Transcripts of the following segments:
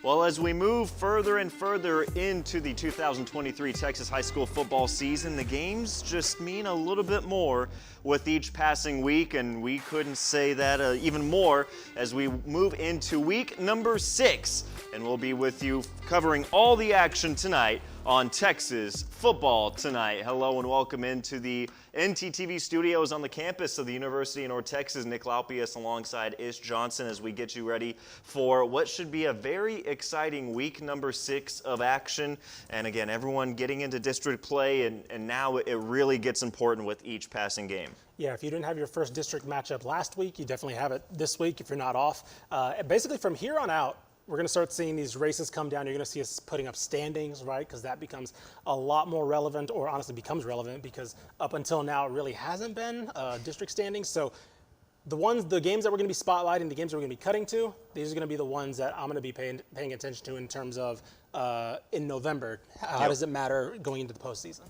Well, as we move further and further into the 2023 Texas high school football season, the games just mean a little bit more with each passing week, and we couldn't say that even more as we move into week number 6. And we'll be with you covering all the action tonight on Texas Football Tonight. Hello and welcome into the NTTV studios on the campus of the University of North Texas. Nick Laupius alongside Ish Johnson as we get you ready for what should be a very exciting week number 6 of action. And again, everyone getting into district play, and now it really gets important with each passing game. Yeah, if you didn't have your first district matchup last week, you definitely have it this week if you're not off. Basically from here on out, we're going to start seeing these races come down. You're going to see us putting up standings, right? Because that becomes a lot more relevant, or honestly becomes relevant, because up until now it really hasn't been district standings. So the games that we're going to be spotlighting, the games that we're going to be cutting to, these are going to be the ones that I'm going to be paying attention to in terms of in November. How does it matter going into the postseason?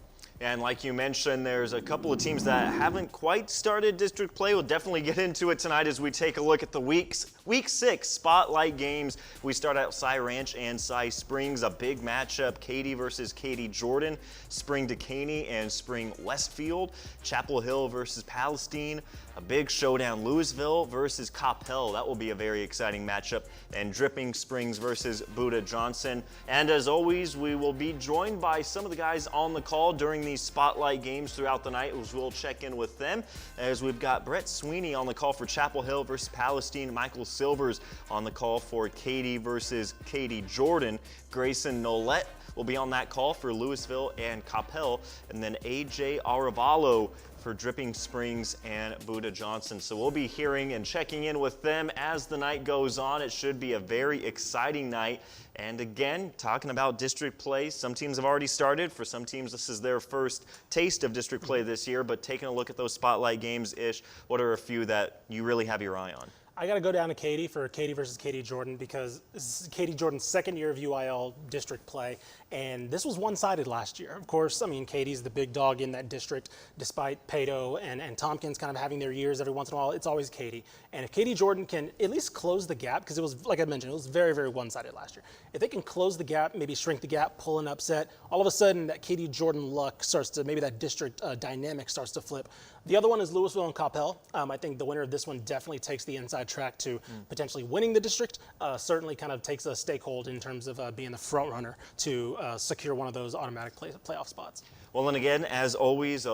And like you mentioned, there's a couple of teams that haven't quite started district play. We'll definitely get into it tonight as we take a look at the week 6 spotlight games. We start out Cy Ranch and Cy Springs, a big matchup, Katy versus Katy Jordan, Spring Decaney and Spring Westfield, Chapel Hill versus Palestine, a big showdown, Louisville versus Campbell. That will be a very exciting matchup. And Dripping Springs versus Buda Johnson. And as always, we will be joined by some of the guys on the call during these spotlight games throughout the night, as we'll check in with them. As we've got Brett Sweeney on the call for Chapel Hill versus Palestine, Michael Silvers on the call for Katy versus Katy Jordan, Grayson Nolette will be on that call for Louisville and Campbell, and then AJ Aravalo for Dripping Springs and Buda Johnson. So we'll be hearing and checking in with them as the night goes on. It should be a very exciting night. And again, talking about district play, some teams have already started. For some teams, this is their first taste of district play this year, but taking a look at those spotlight games, Ish, what are a few that you really have your eye on? I got to go down to Katy for Katy versus Katy Jordan, because this is Katy Jordan's second year of UIL district play, and this was one-sided last year. Of course, I mean, Katy's the big dog in that district, despite Pato and Tompkins kind of having their years every once in a while. It's always Katy. And if Katy Jordan can at least close the gap, because it was, like I mentioned, it was very, very one-sided last year. If they can close the gap, maybe shrink the gap, pull an upset, all of a sudden that Katy Jordan luck starts to, maybe that district dynamic starts to flip. The other one is Louisville and Campbell. I think the winner of this one definitely takes the inside track to potentially winning the district. Certainly kind of takes a stakehold in terms of being the front runner to secure one of those automatic playoff spots. Well, and again, as always,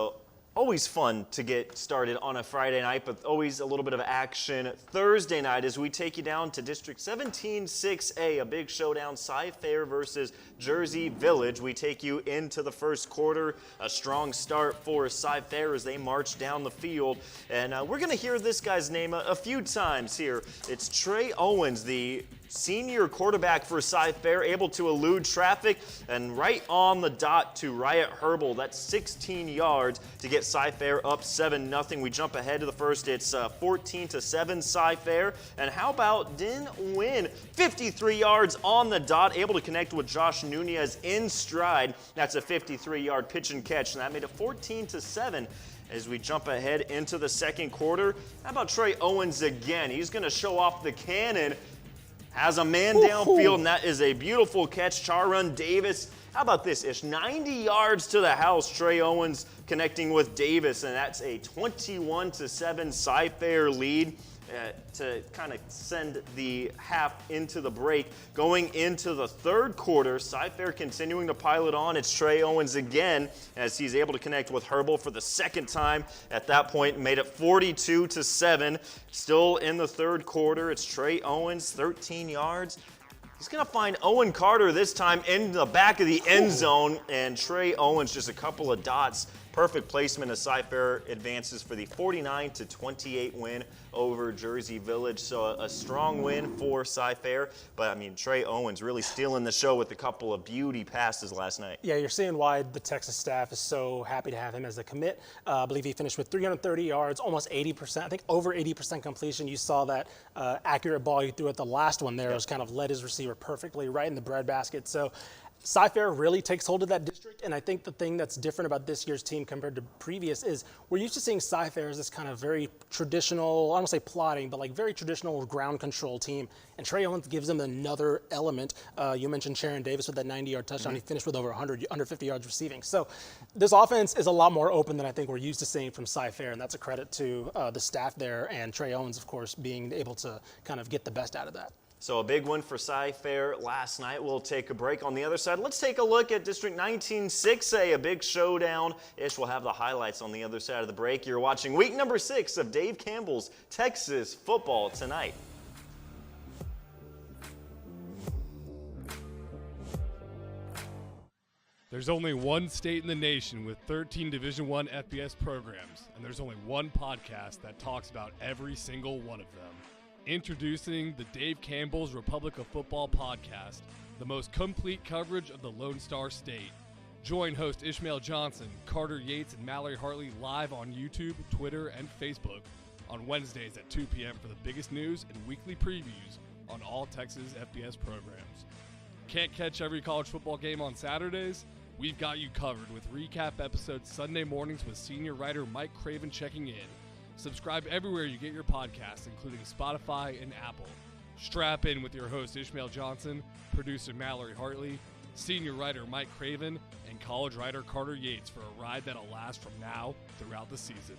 always fun to get started on a Friday night, but always a little bit of action Thursday night as we take you down to District 17-6A, a big showdown, Cy Fair versus Jersey Village. We take you into the first quarter, a strong start for Cy Fair as they march down the field. And we're going to hear this guy's name a few times here. It's Trey Owens, the senior quarterback for Cy Fair, able to elude traffic and right on the dot to Riot Herbal. That's 16 yards to get Cy Fair up 7-0. We jump ahead to the first. It's 14-7 Cy Fair. And how about Din Win? 53 yards on the dot, able to connect with Josh Nunez in stride. That's a 53-yard pitch and catch, and that made it 14-7. As we jump ahead into the second quarter, how about Trey Owens again? He's going to show off the cannon. Has a man downfield, and that is a beautiful catch. Charun Davis, how about this, Ish? 90 yards to the house. Trey Owens connecting with Davis, and that's a 21-7 Cy Fair lead to kind of send the half into the break. Going into the third quarter, Cy Fair continuing to pile it on. It's Trey Owens again as he's able to connect with Herbal for the second time. At that point, made it 42-7. Still in the third quarter, it's Trey Owens, 13 yards. He's going to find Owen Carter this time in the back of the end zone, and Trey Owens just a couple of dots. Perfect placement as Cy Fair advances for the 49-28 win over Jersey Village. So a strong win for Cy Fair. But, I mean, Trey Owens really stealing the show with a couple of beauty passes last night. Yeah, you're seeing why the Texas staff is so happy to have him as a commit. I believe he finished with 330 yards, almost 80%, I think over 80% completion. You saw that accurate ball he threw at the last one there. It was kind of led his receiver perfectly right in the breadbasket. So Cy-Fair really takes hold of that district, and I think the thing that's different about this year's team compared to previous is we're used to seeing Cy-Fair as this kind of very traditional, I don't want to say plotting, but like very traditional ground control team, and Trey Owens gives them another element. You mentioned Sharon Davis with that 90-yard touchdown. He finished with over 150 yards receiving. So this offense is a lot more open than I think we're used to seeing from Cy-Fair, and that's a credit to the staff there, and Trey Owens, of course, being able to kind of get the best out of that. So a big win for Cy-Fair last night. We'll take a break. On the other side, let's take a look at District 19 6A, a big showdown. Ish will have the highlights on the other side of the break. You're watching week number 6 of Dave Campbell's Texas Football Tonight. There's only one state in the nation with 13 Division I FBS programs, and there's only one podcast that talks about every single one of them. Introducing the Dave Campbell's Republic of Football podcast, the most complete coverage of the Lone Star State. Join host Ishmael Johnson, Carter Yates, and Mallory Hartley live on YouTube, Twitter, and Facebook on Wednesdays at 2 p.m. for the biggest news and weekly previews on all Texas FBS programs. Can't catch every college football game on Saturdays? We've got you covered with recap episodes Sunday mornings with senior writer Mike Craven checking in. Subscribe everywhere you get your podcasts, including Spotify and Apple. Strap in with your host Ishmael Johnson, producer Mallory Hartley, senior writer Mike Craven, and college writer Carter Yates for a ride that'll last from now throughout the season.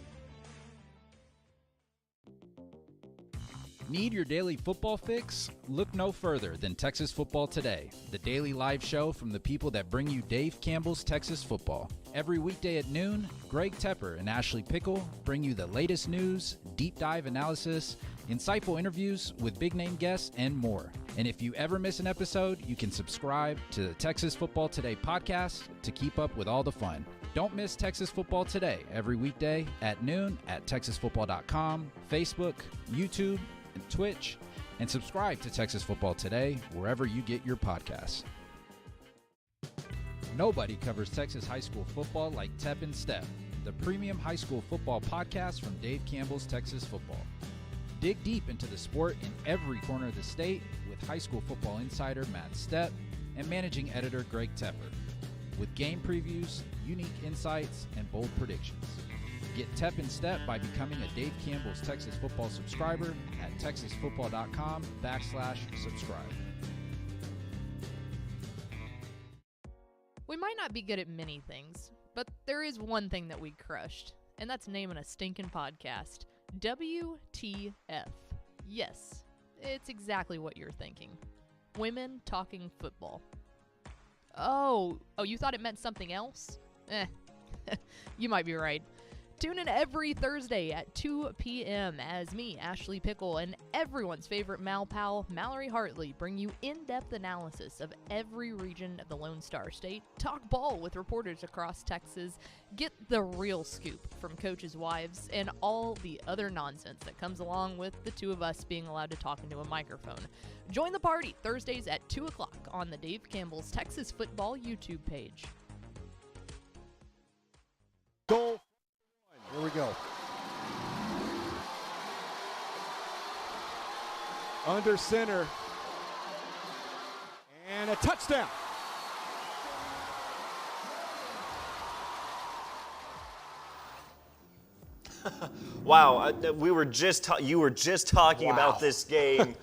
Need your daily football fix? Look no further than Texas Football Today, the daily live show from the people that bring you Dave Campbell's Texas Football. Every weekday at noon, Greg Tepper and Ashley Pickle bring you the latest news, deep dive analysis, insightful interviews with big-name guests, and more. And if you ever miss an episode, you can subscribe to the Texas Football Today podcast to keep up with all the fun. Don't miss Texas Football Today every weekday at noon at texasfootball.com, Facebook, YouTube, and Twitch, and subscribe to Texas Football Today wherever you get your podcasts. Nobody covers Texas high school football like Tep and Step, the premium high school football podcast from Dave Campbell's Texas Football. Dig deep into the sport in every corner of the state with high school football insider Matt Stepp and managing editor Greg Tepper, with game previews, unique insights, and bold predictions. Get Tep and Step by becoming a Dave Campbell's Texas Football subscriber at texasfootball.com/subscribe. We might not be good at many things, but there is one thing that we crushed, and that's naming a stinking podcast. WTF. Yes, it's exactly what you're thinking. Women talking football. Oh, you thought it meant something else? You might be right. Tune in every Thursday at 2 p.m. as me, Ashley Pickle, and everyone's favorite Mal pal, Mallory Hartley, bring you in-depth analysis of every region of the Lone Star State, talk ball with reporters across Texas, get the real scoop from coaches' wives, and all the other nonsense that comes along with the two of us being allowed to talk into a microphone. Join the party Thursdays at 2 o'clock on the Dave Campbell's Texas Football YouTube page. Goal. Here we go. Under center. And a touchdown. Wow, you were just talking Wow. about this game.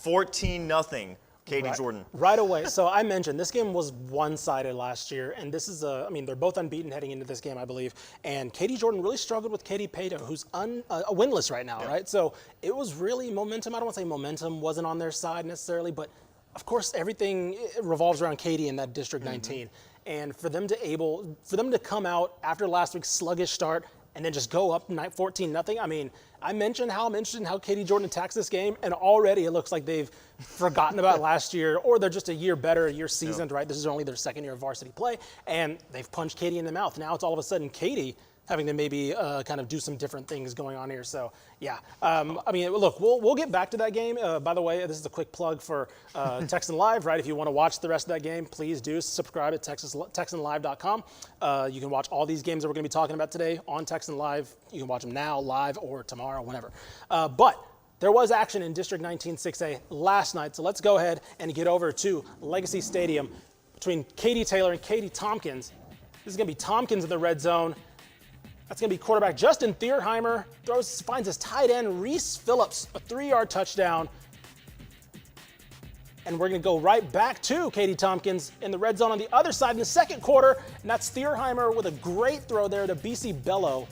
14-0. Katy Right. Jordan. Right away. So I mentioned this game was one-sided last year, and this is they're both unbeaten heading into this game, I believe. And Katy Jordan really struggled with Katy Pato, who's winless right now, right? So it was really momentum. I don't want to say momentum wasn't on their side necessarily, but of course everything revolves around Katy in that District 19. And for them to come out after last week's sluggish start and then just go up 14-0. I mean, I mentioned how I'm interested in how Katy Jordan attacks this game, and already it looks like they've forgotten about last year, or they're just a year better, a year seasoned, right? This is only their second year of varsity play, and they've punched Katy in the mouth. Now it's all of a sudden Katy having to maybe kind of do some different things going on here. So, yeah. I mean, look, we'll get back to that game. By the way, this is a quick plug for Texan Live, right? If you want to watch the rest of that game, please do subscribe at TexanLive.com. You can watch all these games that we're going to be talking about today on Texan Live. You can watch them now, live, or tomorrow, whenever. But there was action in District 19 6A last night, so let's go ahead and get over to Legacy Stadium. between Katy Taylor and Katy Tompkins. This is going to be Tompkins in the red zone. That's going to be quarterback Justin Thierheimer. Finds his tight end, Reese Phillips, a 3-yard touchdown. And we're going to go right back to Katy Tompkins in the red zone on the other side in the second quarter. And that's Thierheimer with a great throw there to BC Bello.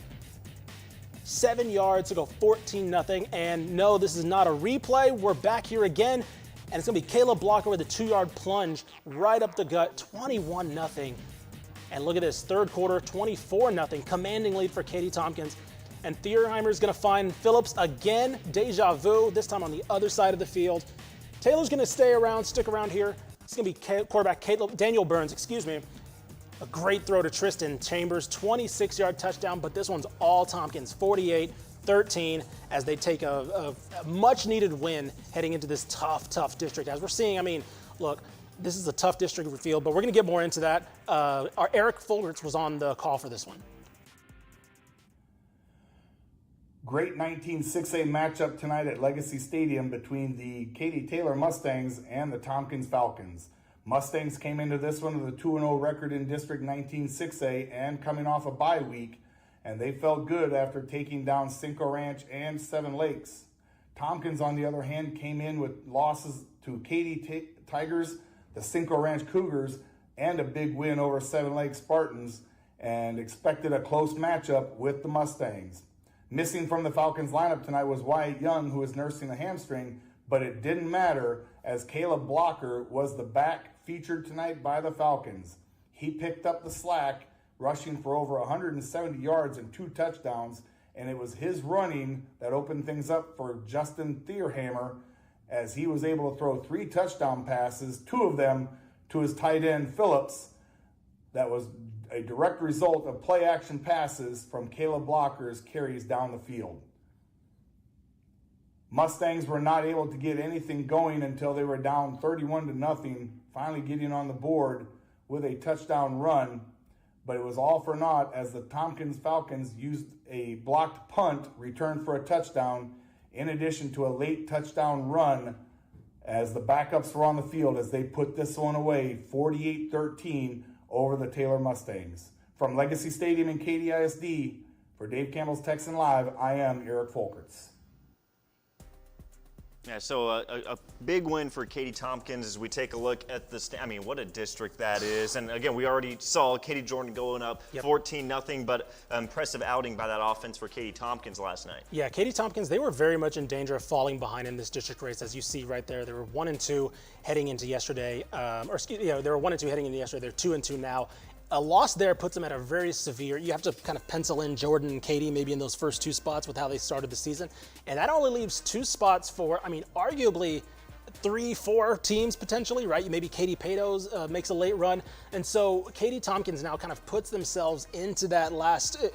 7 yards to go 14-0. And no, this is not a replay. We're back here again. And it's going to be Caleb Blocker with a 2-yard plunge right up the gut, 21-0. And look at this, third quarter, 24-0, commanding lead for Katy Tompkins. And Thierheimer's going to find Phillips again, deja vu, this time on the other side of the field. Taylor's going to stick around here. It's going to be quarterback Daniel Burns, A great throw to Tristan Chambers, 26-yard touchdown, but this one's all Tompkins, 48-13, as they take a much-needed win heading into this tough district. As we're seeing, look, this is a tough district field, but we're going to get more into that. Our Eric Fulgerts was on the call for this one. Great 19-6A matchup tonight at Legacy Stadium between the Katy Taylor Mustangs and the Tompkins Falcons. Mustangs came into this one with a 2-0 record in District 19-6A and coming off a bye week, and they felt good after taking down Cinco Ranch and Seven Lakes. Tompkins, on the other hand, came in with losses to Katy Tigers, the Cinco Ranch Cougars, and a big win over Seven Lakes Spartans, and expected a close matchup with the Mustangs. Missing from the Falcons lineup tonight was Wyatt Young, who is nursing a hamstring, but it didn't matter as Caleb Blocker was the back featured tonight by the Falcons. He picked up the slack, rushing for over 170 yards and 2 touchdowns, and it was his running that opened things up for Justin Thierheimer, as he was able to throw 3 touchdown passes, 2 of them to his tight end Phillips. That was a direct result of play-action passes from Caleb Blocker's carries down the field. Mustangs were not able to get anything going until they were down 31-0, finally getting on the board with a touchdown run, but it was all for naught as the Tompkins Falcons used a blocked punt return for a touchdown, in addition to a late touchdown run as the backups were on the field as they put this one away 48-13 over the Taylor Mustangs. From Legacy Stadium in Katy ISD, for Dave Campbell's Texan Live, I am Eric Folkerts. Yeah, so a big win for Katy Tompkins as we take a look at the what a district that is. And again, we already saw Katy Jordan going up 14-0, but impressive outing by that offense for Katy Tompkins last night. Yeah, Katy Tompkins, they were very much in danger of falling behind in this district race, as you see right there. They were 1-2 heading into yesterday, they were 1-2 heading into yesterday. They're 2-2 now. A loss there puts them at a very severe, you have to kind of pencil in Jordan and Katy maybe in those first 2 spots with how they started the season. And that only leaves 2 spots for, arguably 3-4 teams potentially, right? Maybe Katy Peto's makes a late run. And so Katy Tompkins now kind of puts themselves into that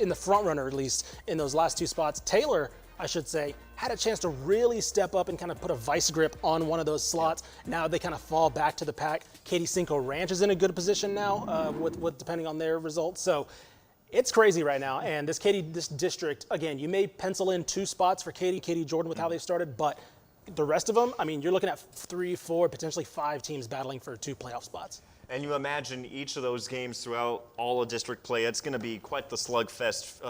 in the front runner, at least in those last 2 spots. Taylor, I should say, had a chance to really step up and kind of put a vice grip on one of those slots. Now they kind of fall back to the pack. Katy Cinco Ranch is in a good position now, with depending on their results. So it's crazy right now. And this district, again, you may pencil in 2 spots for Katy Jordan with how they started, but the rest of them, you're looking at 3, 4, potentially 5 teams battling for 2 playoff spots. And you imagine each of those games throughout all of district play, it's going to be quite the slugfest.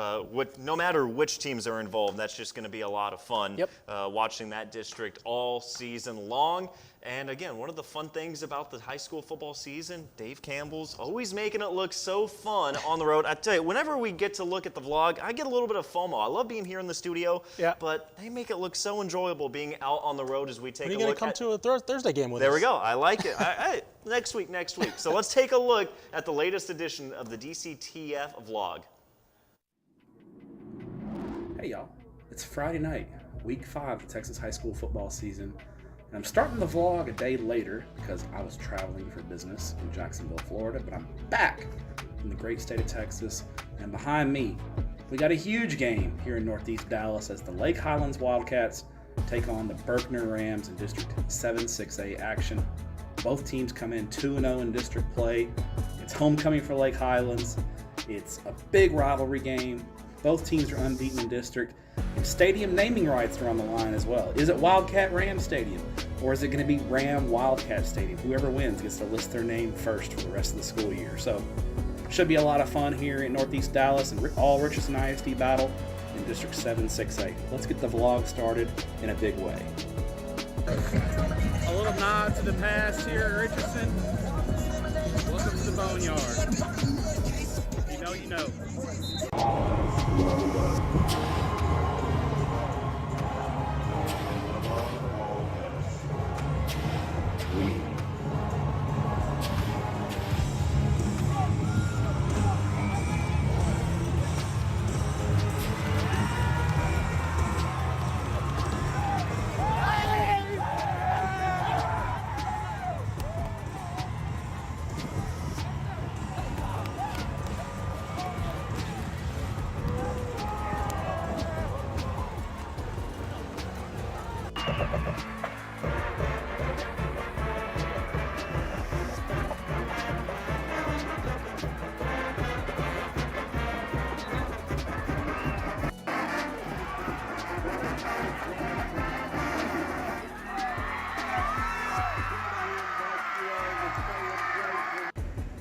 No matter which teams are involved, that's just going to be a lot of fun watching that district all season long. And again, one of the fun things about the high school football season, Dave Campbell's always making it look so fun on the road. I tell you, whenever we get to look at the vlog, I get a little bit of FOMO. I love being here in the studio, but they make it look so enjoyable being out on the road as we take a look. Are you going to come to a Thursday game with us? There we go. I like it. Next week. So let's take a look at the latest edition of the DCTF vlog. Hey y'all, it's Friday night, week 5 of the Texas high school football season. And I'm starting the vlog a day later because I was traveling for business in Jacksonville, Florida, but I'm back in the great state of Texas. And behind me, we got a huge game here in Northeast Dallas as the Lake Highlands Wildcats take on the Berkner Rams in District 7-6A action. Both teams come in 2-0 in district play. It's homecoming for Lake Highlands. It's a big rivalry game. Both teams are unbeaten in district. Stadium naming rights are on the line as well. Is it Wildcat Ram Stadium? Or is it going to be Ram Wildcat Stadium? Whoever wins gets to list their name first for the rest of the school year. So, should be a lot of fun here in Northeast Dallas and all Richardson ISD battle in District 7 6A. Let's get the vlog started in a big way. A little nod to the past here at Richardson. Welcome to the Boneyard. You know, you know.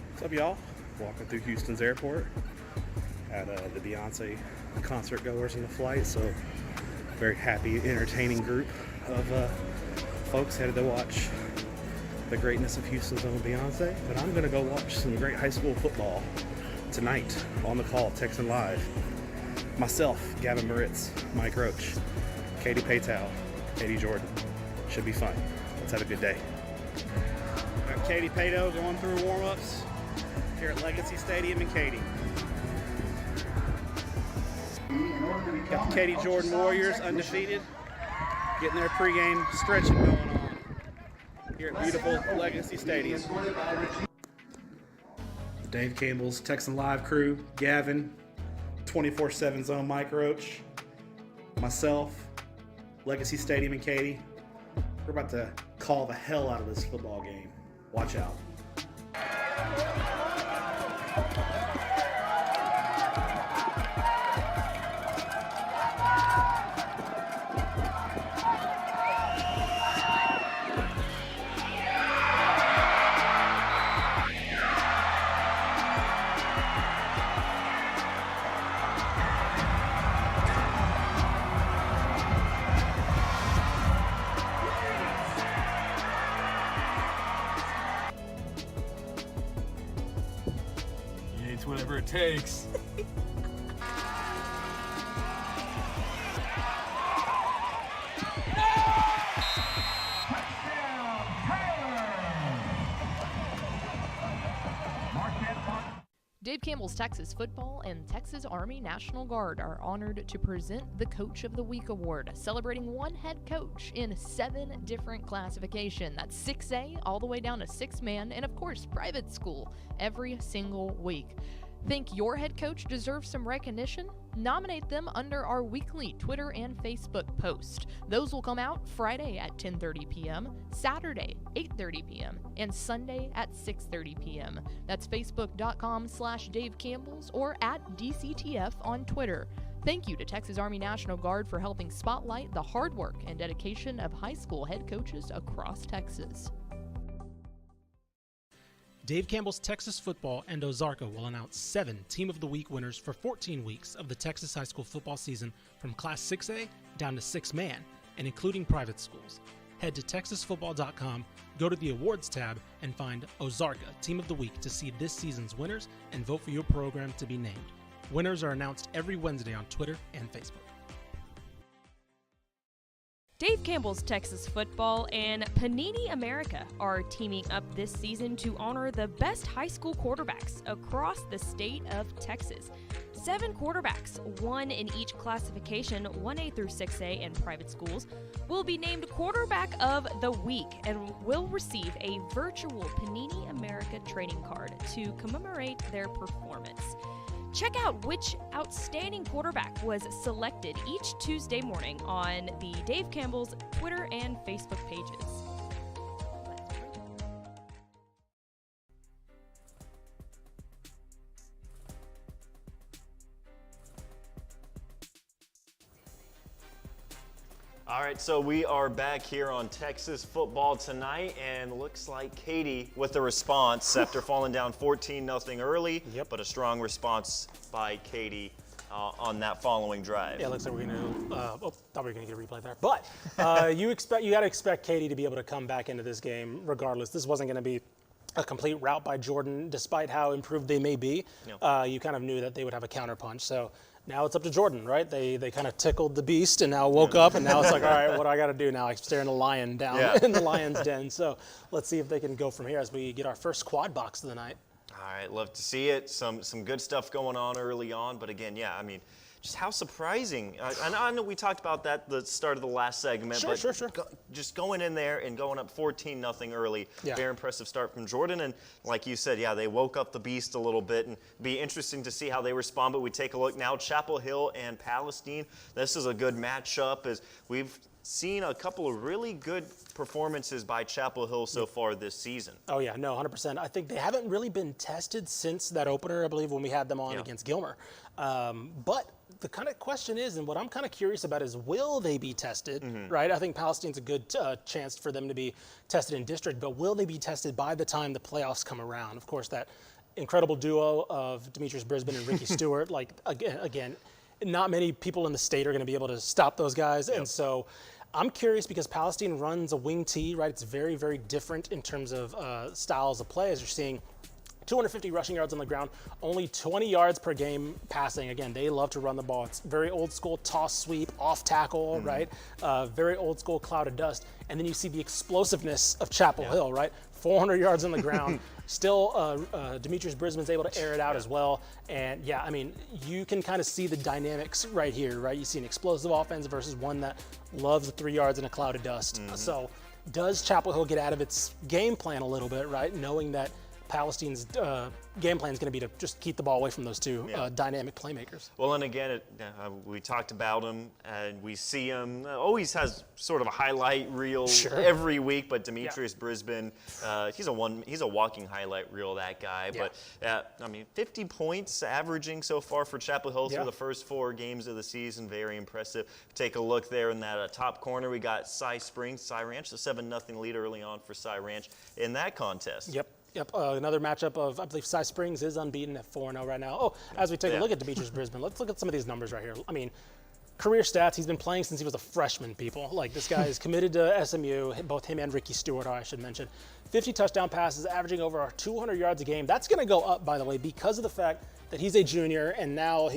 What's up, y'all? Walking through Houston's airport. Had the Beyonce concert goers in the flight, so very happy, entertaining group of folks headed to watch the greatness of Houston's own Beyonce. But I'm gonna go watch some great high school football tonight on the call, Texan Live. Myself, Gavin Moritz, Mike Roach, Katy Paytow, Katy Jordan. Should be fun. Let's have a good day. Got Katy Paytow going through warm-ups here at Legacy Stadium in Katy. Got the Katy Jordan Warriors undefeated, getting their pregame stretching going on here at beautiful Legacy Stadium. Dave Campbell's Texan Live crew, Gavin, 24/7 Zone Mike Roach, myself, Legacy Stadium in Katy. We're about to call the hell out of this football game. Watch out. It's whatever it takes. Dave Campbell's Texas Football and Texas Army National Guard are honored to present the Coach of the Week Award, celebrating one head coach in 7 different classifications. That's 6A all the way down to 6-man, and of course, private school every single week. Think your head coach deserves some recognition? Nominate them under our weekly Twitter and Facebook post. Those will come out Friday at 10:30 p.m., Saturday 8:30 p.m., and Sunday at 6:30 p.m. That's facebook.com/Dave Campbell's or at DCTF on Twitter. Thank you to Texas Army National Guard for helping spotlight the hard work and dedication of high school head coaches across Texas. Dave Campbell's Texas Football and Ozarka will announce 7 Team of the Week winners for 14 weeks of the Texas high school football season from Class 6A down to 6-man and including private schools. Head to texasfootball.com, go to the awards tab, and find Ozarka Team of the Week to see this season's winners and vote for your program to be named. Winners are announced every Wednesday on Twitter and Facebook. Dave Campbell's Texas Football and Panini America are teaming up this season to honor the best high school quarterbacks across the state of Texas. 7 quarterbacks, 1 in each classification, 1A through 6A in private schools, will be named Quarterback of the Week and will receive a virtual Panini America trading card to commemorate their performance. Check out which outstanding quarterback was selected each Tuesday morning on the Dave Campbell's Twitter and Facebook pages. All right, so we are back here on Texas Football Tonight, and looks like Katy with a response after falling down 14-0 early, but a strong response by Katy on that following drive. Yeah, it looks like we're going to. Thought we were going to get a replay there, but you got to expect Katy to be able to come back into this game regardless. This wasn't going to be a complete rout by Jordan, despite how improved they may be. You kind of knew that they would have a counterpunch. So now it's up to Jordan, right? They kind of tickled the beast and now woke up, and now it's like, all right, what do I got to do now? I'm staring a lion down in the lion's den. So let's see if they can go from here as we get our first quad box of the night. All right, love to see it. Some good stuff going on early on, but again, yeah, I mean, just how surprising. I know we talked about that the start of the last segment, Sure. just going in there and going up 14-0 early, very impressive start from Jordan. And like you said, yeah, they woke up the beast a little bit, and be interesting to see how they respond. But we take a look now, Chapel Hill and Palestine. This is a good matchup as we've seen a couple of really good performances by Chapel Hill so far this season. Oh, yeah, no, 100%. I think they haven't really been tested since that opener, I believe, when we had them on against Gilmer. But the kind of question is, and what I'm kind of curious about is, will they be tested, right? I think Palestine's a good chance for them to be tested in district, but will they be tested by the time the playoffs come around? Of course, that incredible duo of Demetrius Brisbane and Ricky Stewart, like, again, not many people in the state are going to be able to stop those guys. And so I'm curious because Palestine runs a wing T, right? It's very, very different in terms of styles of play, as you're seeing 250 rushing yards on the ground, only 20 yards per game passing. Again, they love to run the ball. It's very old school toss sweep, off tackle, right? Very old school cloud of dust. And then you see the explosiveness of Chapel Hill, right? 400 yards on the ground. Still, Demetrius Brisbane's able to air it out as well. And yeah, I mean, you can kind of see the dynamics right here, right? You see an explosive offense versus one that loves the 3 yards in a cloud of dust. So does Chapel Hill get out of its game plan a little bit, right? Knowing that Palestine's game plan is going to be to just keep the ball away from those two dynamic playmakers. Well, and again, we talked about him, and we see him. Always has sort of a highlight reel every week, but Demetrius Brisbane, he's a walking highlight reel, that guy. But I mean, 50 points averaging so far for Chapel Hill through the first 4 games of the season. Very impressive. Take a look there in that top corner. We got Cy Ranch, the 7-0 lead early on for Cy Ranch in that contest. Yep, another matchup of, I believe, Cy Springs is unbeaten at 4-0 right now. Oh, as we take a look at Demetrius Brisbane, let's look at some of these numbers right here. I mean, career stats, he's been playing since he was a freshman, people. Like, this guy is committed to SMU, both him and Ricky Stewart, I should mention. 50 touchdown passes, averaging over 200 yards a game. That's going to go up, by the way, because of the fact that he's a junior, and now,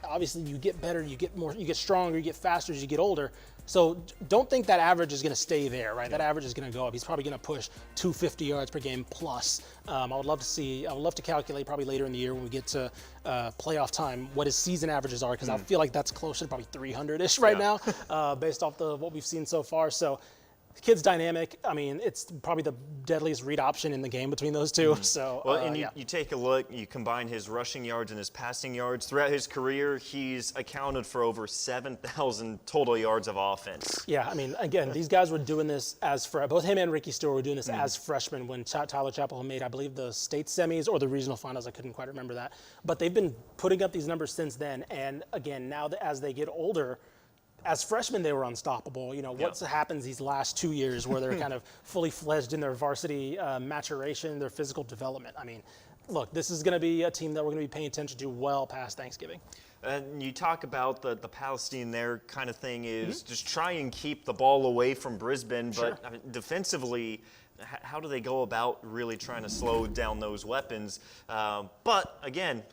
obviously you get better, you get more, you get stronger, you get faster as you get older. So don't think that average is going to stay there, right? That average is going to go up. He's probably going to push 250 yards per game plus. I would love to calculate probably later in the year when we get to playoff time what his season averages are, because I feel like that's closer to probably 300-ish right now, based off what we've seen so far. So the kid's dynamic. I mean, it's probably the deadliest read option in the game between those two. So, well, and you take a look, you combine his rushing yards and his passing yards. Throughout his career, he's accounted for over 7,000 total yards of offense. Yeah, I mean, again, these guys were doing this both him and Ricky Stewart were doing this as freshmen when Tyler Chapel Hill made, I believe, the state semis or the regional finals. I couldn't quite remember that. But they've been putting up these numbers since then. And again, now that as they get older, as freshmen, they were unstoppable. What happens these last 2 years where they're kind of fully fledged in their varsity maturation, their physical development. I mean, look, this is going to be a team that we're going to be paying attention to well past Thanksgiving. And you talk about the Palestine, their kind of thing is just try and keep the ball away from Brisbane, but I mean, defensively, how do they go about really trying to slow down those weapons? But again,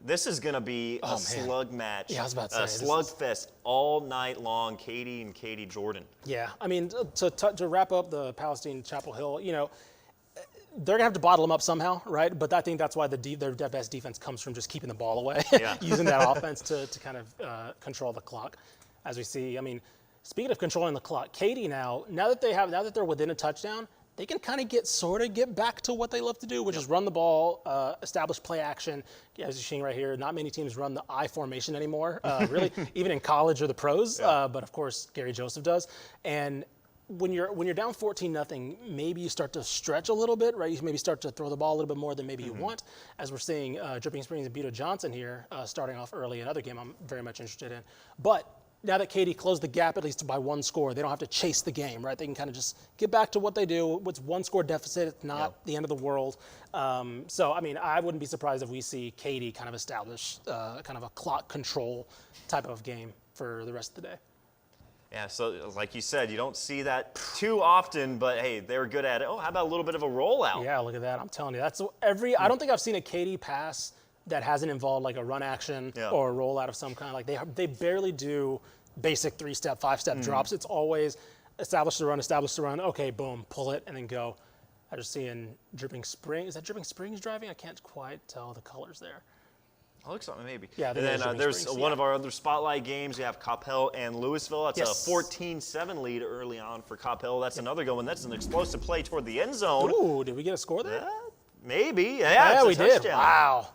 this is going to be a slug match, I was about to say, slugfest all night long. Katy and Katy Jordan. Yeah, I mean, to wrap up the Palestine Chapel Hill, they're gonna have to bottle them up somehow, right? But I think that's why their best defense comes from just keeping the ball away, using that offense to kind of control the clock, as we see. I mean, speaking of controlling the clock, Katy now that they're within a touchdown, they can kind of get back to what they love to do, which is run the ball, establish play action. As you're seeing right here, not many teams run the I formation anymore, really, even in college or the pros. But of course, Gary Joseph does. And when you're down 14-0, maybe you start to stretch a little bit, right? You maybe start to throw the ball a little bit more than maybe you want, as we're seeing Dripping Springs and Beto Johnson here starting off early. Another game I'm very much interested in. But now that Katy closed the gap at least by one score, they don't have to chase the game, right? They can kind of just get back to what they do. It's one score deficit. It's not the end of the world. So, I mean, I wouldn't be surprised if we see Katy kind of establish kind of a clock control type of game for the rest of the day. Yeah, so like you said, you don't see that too often, but hey, they're good at it. Oh, how about a little bit of a rollout? Yeah, look at that. I'm telling you, that's I don't think I've seen a Katy pass that hasn't involved like a run action or a rollout of some kind. Like they barely do basic 3-step, 5-step drops. It's always establish the run, okay, boom, pull it, and then go. I just seeing Dripping Springs. Is that Dripping Springs driving? I can't quite tell the colors there. It looks like maybe. Yeah, and then there's one of our other spotlight games. You have Campbell and Louisville. That's a 14-7 lead early on for Campbell. That's another good one. That's an explosive play toward the end zone. Ooh, did we get a score there? Maybe. Yeah, we did. Wow.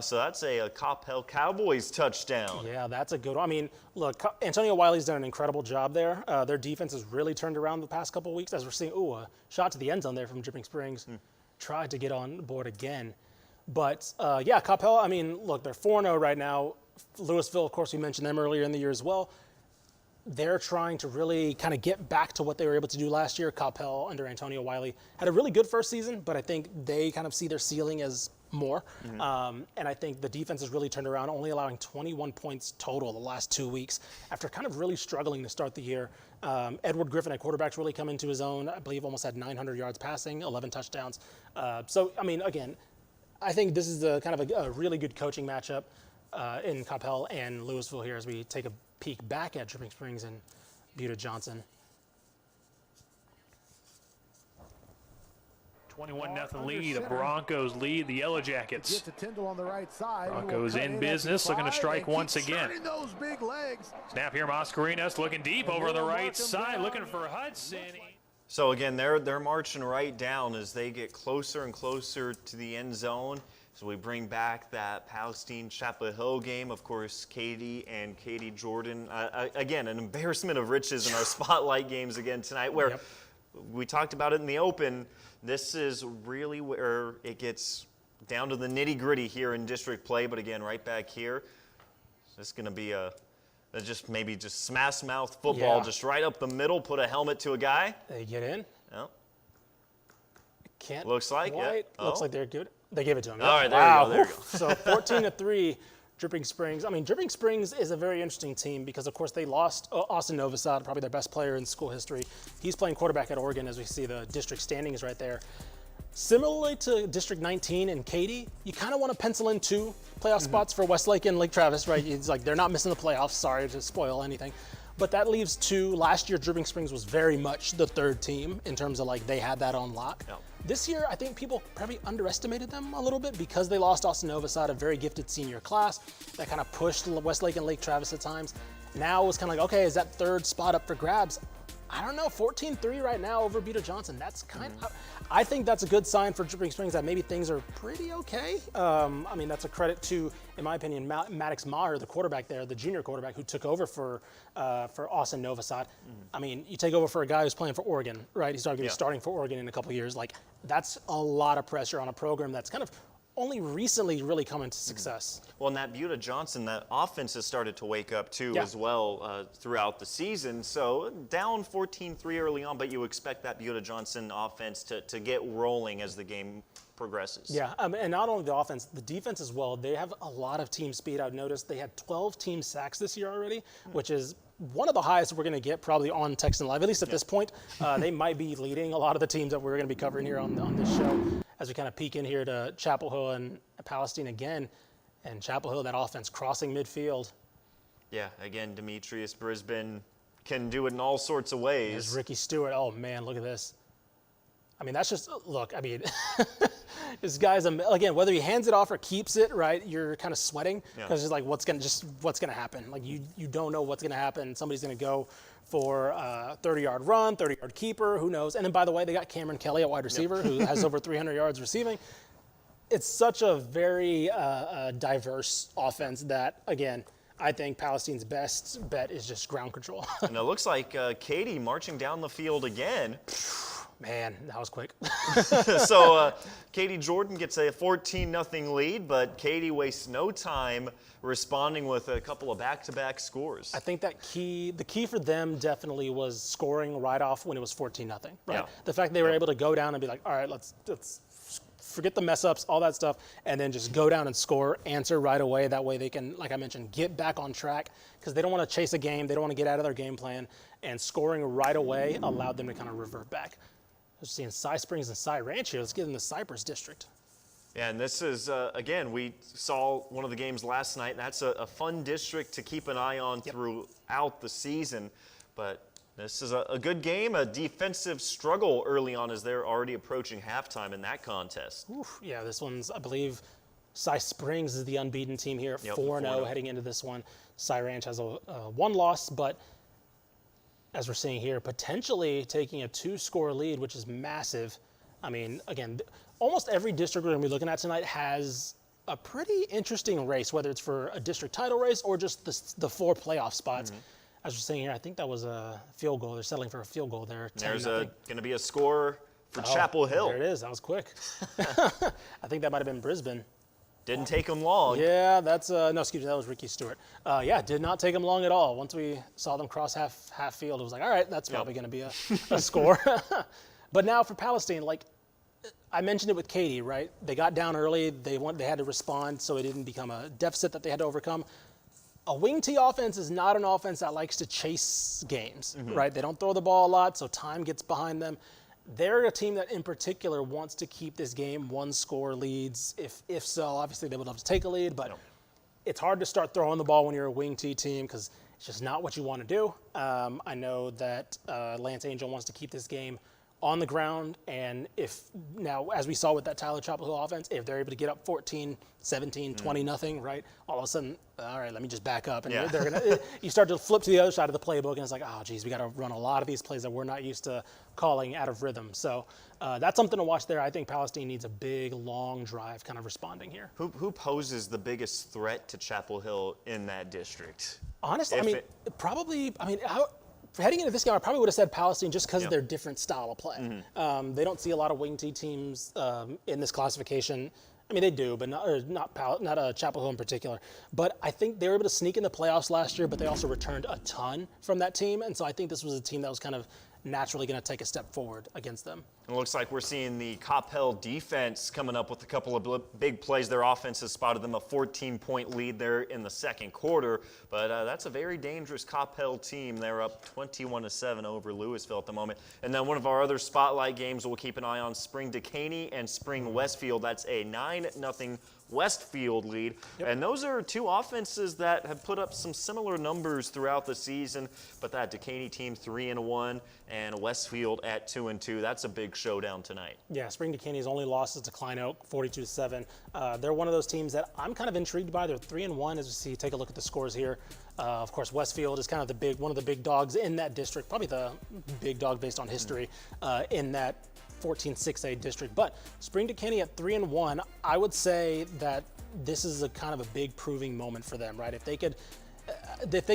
So that's a Campbell Cowboys touchdown. Yeah, that's a good one. I mean, look, Antonio Wiley's done an incredible job there. Their defense has really turned around the past couple of weeks as we're seeing, a shot to the end zone there from Dripping Springs. Tried to get on board again. But, yeah, Campbell, I mean, look, they're 4-0 right now. Louisville, of course, we mentioned them earlier in the year as well. They're trying to really kind of get back to what they were able to do last year. Campbell, under Antonio Wiley, had a really good first season, but I think they kind of see their ceiling as more. And I think the defense has really turned around, only allowing 21 points total the last 2 weeks after kind of really struggling to start the year. Edward Griffin at quarterback's really come into his own. I believe almost had 900 yards passing, 11 touchdowns. So, I mean, again, I think this is a kind of a really good coaching matchup in Campbell and Louisville here as we take a peek back at Dripping Springs and Buda Johnson. 21-0 lead. The Broncos lead the Yellow Jackets. Get to Tyndall on the right side. Broncos in business, looking to strike once again. Those big legs. Snap here, Mascarenas looking deep over the right side, looking for Hudson. So again, they're marching right down as they get closer and closer to the end zone. So we bring back that Palestine-Chapel Hill game. Of course, Katy and Katy Jordan. Again, an embarrassment of riches in our spotlight games again tonight where we talked about it in the open. This is really where it gets down to the nitty-gritty here in district play. But again, right back here, it's going to be maybe just smash mouth football, just right up the middle, put a helmet to a guy. They get in. Oh. Can't looks like Looks like they're good. They gave it to him. All right, there you go. So 14-3, Dripping Springs. I mean, Dripping Springs is a very interesting team because, of course, they lost Austin Novosad, probably their best player in school history. He's playing quarterback at Oregon, as we see the district standings right there. Similarly to District 19 and Katy, you kind of want to pencil in 2 playoff spots for Westlake and Lake Travis, right? It's like they're not missing the playoffs. Sorry to spoil anything. But that leaves 2. Last year, Dripping Springs was very much the third team in terms of like they had that on lock. Yep. This year, I think people probably underestimated them a little bit because they lost Austin Novosad, a very gifted senior class that kind of pushed Westlake and Lake Travis at times. Now it was kind of like, okay, is that third spot up for grabs? I don't know, 14-3 right now over Buda Johnson. That's kind of, I think that's a good sign for Dripping Springs that maybe things are pretty okay. I mean, that's a credit to, in my opinion, Maddox Maher, the quarterback there, the junior quarterback who took over for Austin Novosad. I mean, you take over for a guy who's playing for Oregon, right? He's not going to be starting for Oregon in a couple of years. Like, that's a lot of pressure on a program that's kind of only recently really come into success. Well, and that Buda Johnson, that offense has started to wake up too as well throughout the season. So down 14-3 early on, but you expect that Buda Johnson offense to get rolling as the game progresses. Yeah, and not only the offense, the defense as well. They have a lot of team speed. I've noticed they had 12 team sacks this year already, which is one of the highest we're going to get probably on Texan Live, at least at this point. They might be leading a lot of the teams that we're going to be covering here on this show as we kind of peek in here to Chapel Hill and Palestine again. And Chapel Hill, that offense crossing midfield. Yeah, again, Demetrius Brisbane can do it in all sorts of ways. There's Ricky Stewart. Oh, man, look at this. I mean, that's just, look, I mean, this guy's, again, whether he hands it off or keeps it, right, you're kind of sweating because it's like, what's going to happen? Like, you don't know what's going to happen. Somebody's going to go for a 30-yard run, 30-yard keeper, who knows? And then, by the way, they got Cameron Kelly at wide receiver who has over 300 yards receiving. It's such a very diverse offense that, again, I think Palestine's best bet is just ground control. And it looks like Katy marching down the field again. Man, that was quick. So Katy Jordan gets a 14-0 lead, but Katy wastes no time responding with a couple of back-to-back scores. I think that the key for them definitely was scoring right off when it was 14-0. Right. Yeah. The fact they were able to go down and be like, all right, let's forget the mess ups, all that stuff, and then just go down and score, answer right away. That way they can, like I mentioned, get back on track because they don't want to chase a game. They don't want to get out of their game plan. And scoring right away allowed them to kind of revert back. We're seeing Cy Springs and Cy Ranch here. Let's get in the Cypress District. Yeah, and this is, again, we saw one of the games last night, and that's a fun district to keep an eye on throughout the season. But this is a good game, a defensive struggle early on as they're already approaching halftime in that contest. Oof, yeah, this one's, I believe, Cy Springs is the unbeaten team here, 4-0 heading into this one. Cy Ranch has a one loss, but as we're seeing here, potentially taking a 2-score lead, which is massive. I mean, again, almost every district we're going to be looking at tonight has a pretty interesting race, whether it's for a district title race or just the 4 playoff spots. Mm-hmm. As we're seeing here, I think that was a field goal. They're settling for a field goal there. There's going to be a score for Chapel Hill. There it is. That was quick. I think that might have been Brisbane. Didn't take them long. Yeah, that's no, excuse me, that was Ricky Stewart. Yeah, did not take them long at all. Once we saw them cross half field, it was like, all right, that's probably going to be a score. But now for Palestine, like I mentioned it with Katy, right? They got down early. They had to respond, so it didn't become a deficit that they had to overcome. A wing T offense is not an offense that likes to chase games, right? They don't throw the ball a lot, so time gets behind them. They're a team that in particular wants to keep this game 1-score leads. If so, obviously they would love to take a lead, but it's hard to start throwing the ball when you're a wing T team because it's just not what you want to do. I know that Lance Angel wants to keep this game on the ground, and if now, as we saw with that Tyler Chapel Hill offense, if they're able to get up 14, 17, 20-0, right, all of a sudden, all right, let me just back up. And they're gonna, you start to flip to the other side of the playbook, and it's like, oh, geez, we got to run a lot of these plays that we're not used to calling out of rhythm. So that's something to watch there. I think Palestine needs a big, long drive kind of responding here. Who poses the biggest threat to Chapel Hill in that district? Honestly, heading into this game, I probably would have said Palestine just because of their different style of play. They don't see a lot of wing T teams in this classification. I mean, they do, but not Chapel Hill in particular. But I think they were able to sneak in the playoffs last year, but they also returned a ton from that team. And so I think this was a team that was kind of naturally going to take a step forward against them. It looks like we're seeing the Coppell defense coming up with a couple of big plays. Their offense has spotted them a 14-point lead there in the second quarter, but that's a very dangerous Coppell team. They're up 21-7 over Louisville at the moment. And then one of our other spotlight games we'll keep an eye on, Spring Decaney and Spring Westfield. That's a 9-0 Westfield lead. And those are two offenses that have put up some similar numbers throughout the season, but that Decaney team 3-1 and Westfield at 2-2. That's a big showdown tonight. Yeah, Spring Decaney's only losses to Klein Oak, 42-7. They're one of those teams that I'm kind of intrigued by. They're 3-1 as we see. Take a look at the scores here. Of course, Westfield is kind of one of the big dogs in that district, probably the big dog based on history in that 14-6A district. But Spring Decaney at 3-1, I would say that this is a kind of a big proving moment for them, right? If they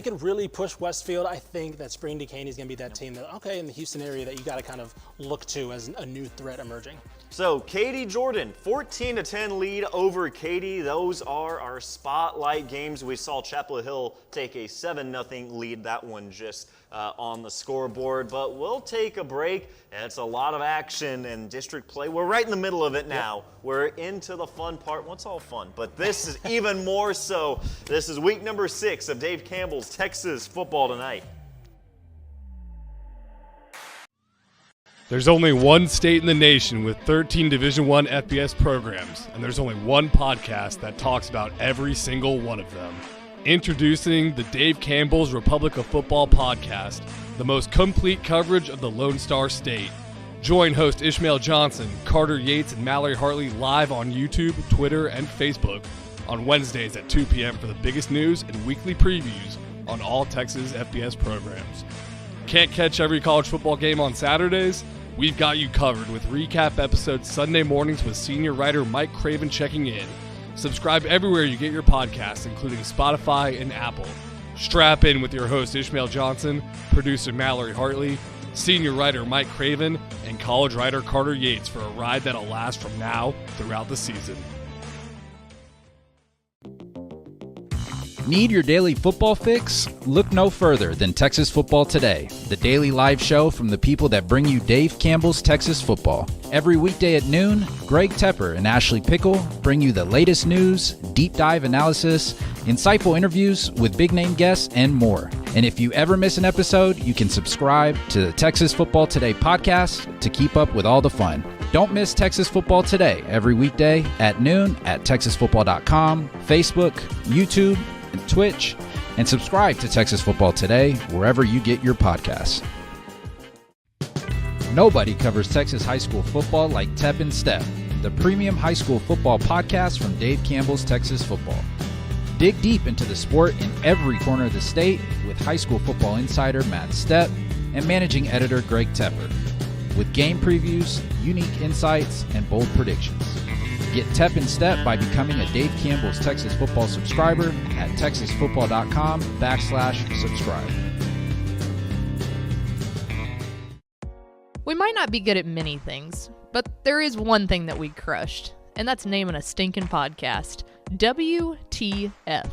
could really push Westfield, I think that Spring Decaney is going to be that team that, in the Houston area that you got to kind of look to as a new threat emerging. So Katy Jordan, 14-10 lead over Katy. Those are our spotlight games. We saw Chapel Hill take a 7-0 lead. That one just on the scoreboard. But we'll take a break. And it's a lot of action and district play. We're right in the middle of it now. We're into the fun part. Well, it's all fun, but this is even more so. This is week number 6 of Dave Campbell's Texas Football Tonight. There's only one state in the nation with 13 Division I FBS programs, and there's only one podcast that talks about every single one of them. Introducing the Dave Campbell's Republic of Football podcast, the most complete coverage of the Lone Star State. Join host Ishmael Johnson, Carter Yates, and Mallory Hartley live on YouTube, Twitter, and Facebook on Wednesdays at 2 p.m. for the biggest news and weekly previews on all Texas FBS programs. Can't catch every college football game on Saturdays? We've got you covered with recap episodes Sunday mornings with senior writer Mike Craven checking in. Subscribe everywhere you get your podcasts, including Spotify and Apple. Strap in with your host Ishmael Johnson, producer Mallory Hartley, senior writer Mike Craven, and college writer Carter Yates for a ride that'll last from now throughout the season. Need your daily football fix? Look no further than Texas Football Today, the daily live show from the people that bring you Dave Campbell's Texas football. Every weekday at noon, Greg Tepper and Ashley Pickle bring you the latest news, deep dive analysis, insightful interviews with big name guests, and more. And if you ever miss an episode, you can subscribe to the Texas Football Today podcast to keep up with all the fun. Don't miss Texas Football Today every weekday at noon at texasfootball.com, Facebook, YouTube, and Twitch, and subscribe to Texas Football Today wherever you get your podcasts. Nobody covers Texas high school football like Tep and Step, the premium high school football podcast from Dave Campbell's Texas Football. Dig deep into the sport in every corner of the state with high school football insider Matt Stepp and managing editor Greg Tepper, with game previews, unique insights, and bold predictions. Get Tep and Step by becoming a Dave Campbell's Texas Football subscriber at texasfootball.com/subscribe. We might not be good at many things, but there is one thing that we crushed, and that's naming a stinking podcast. WTF.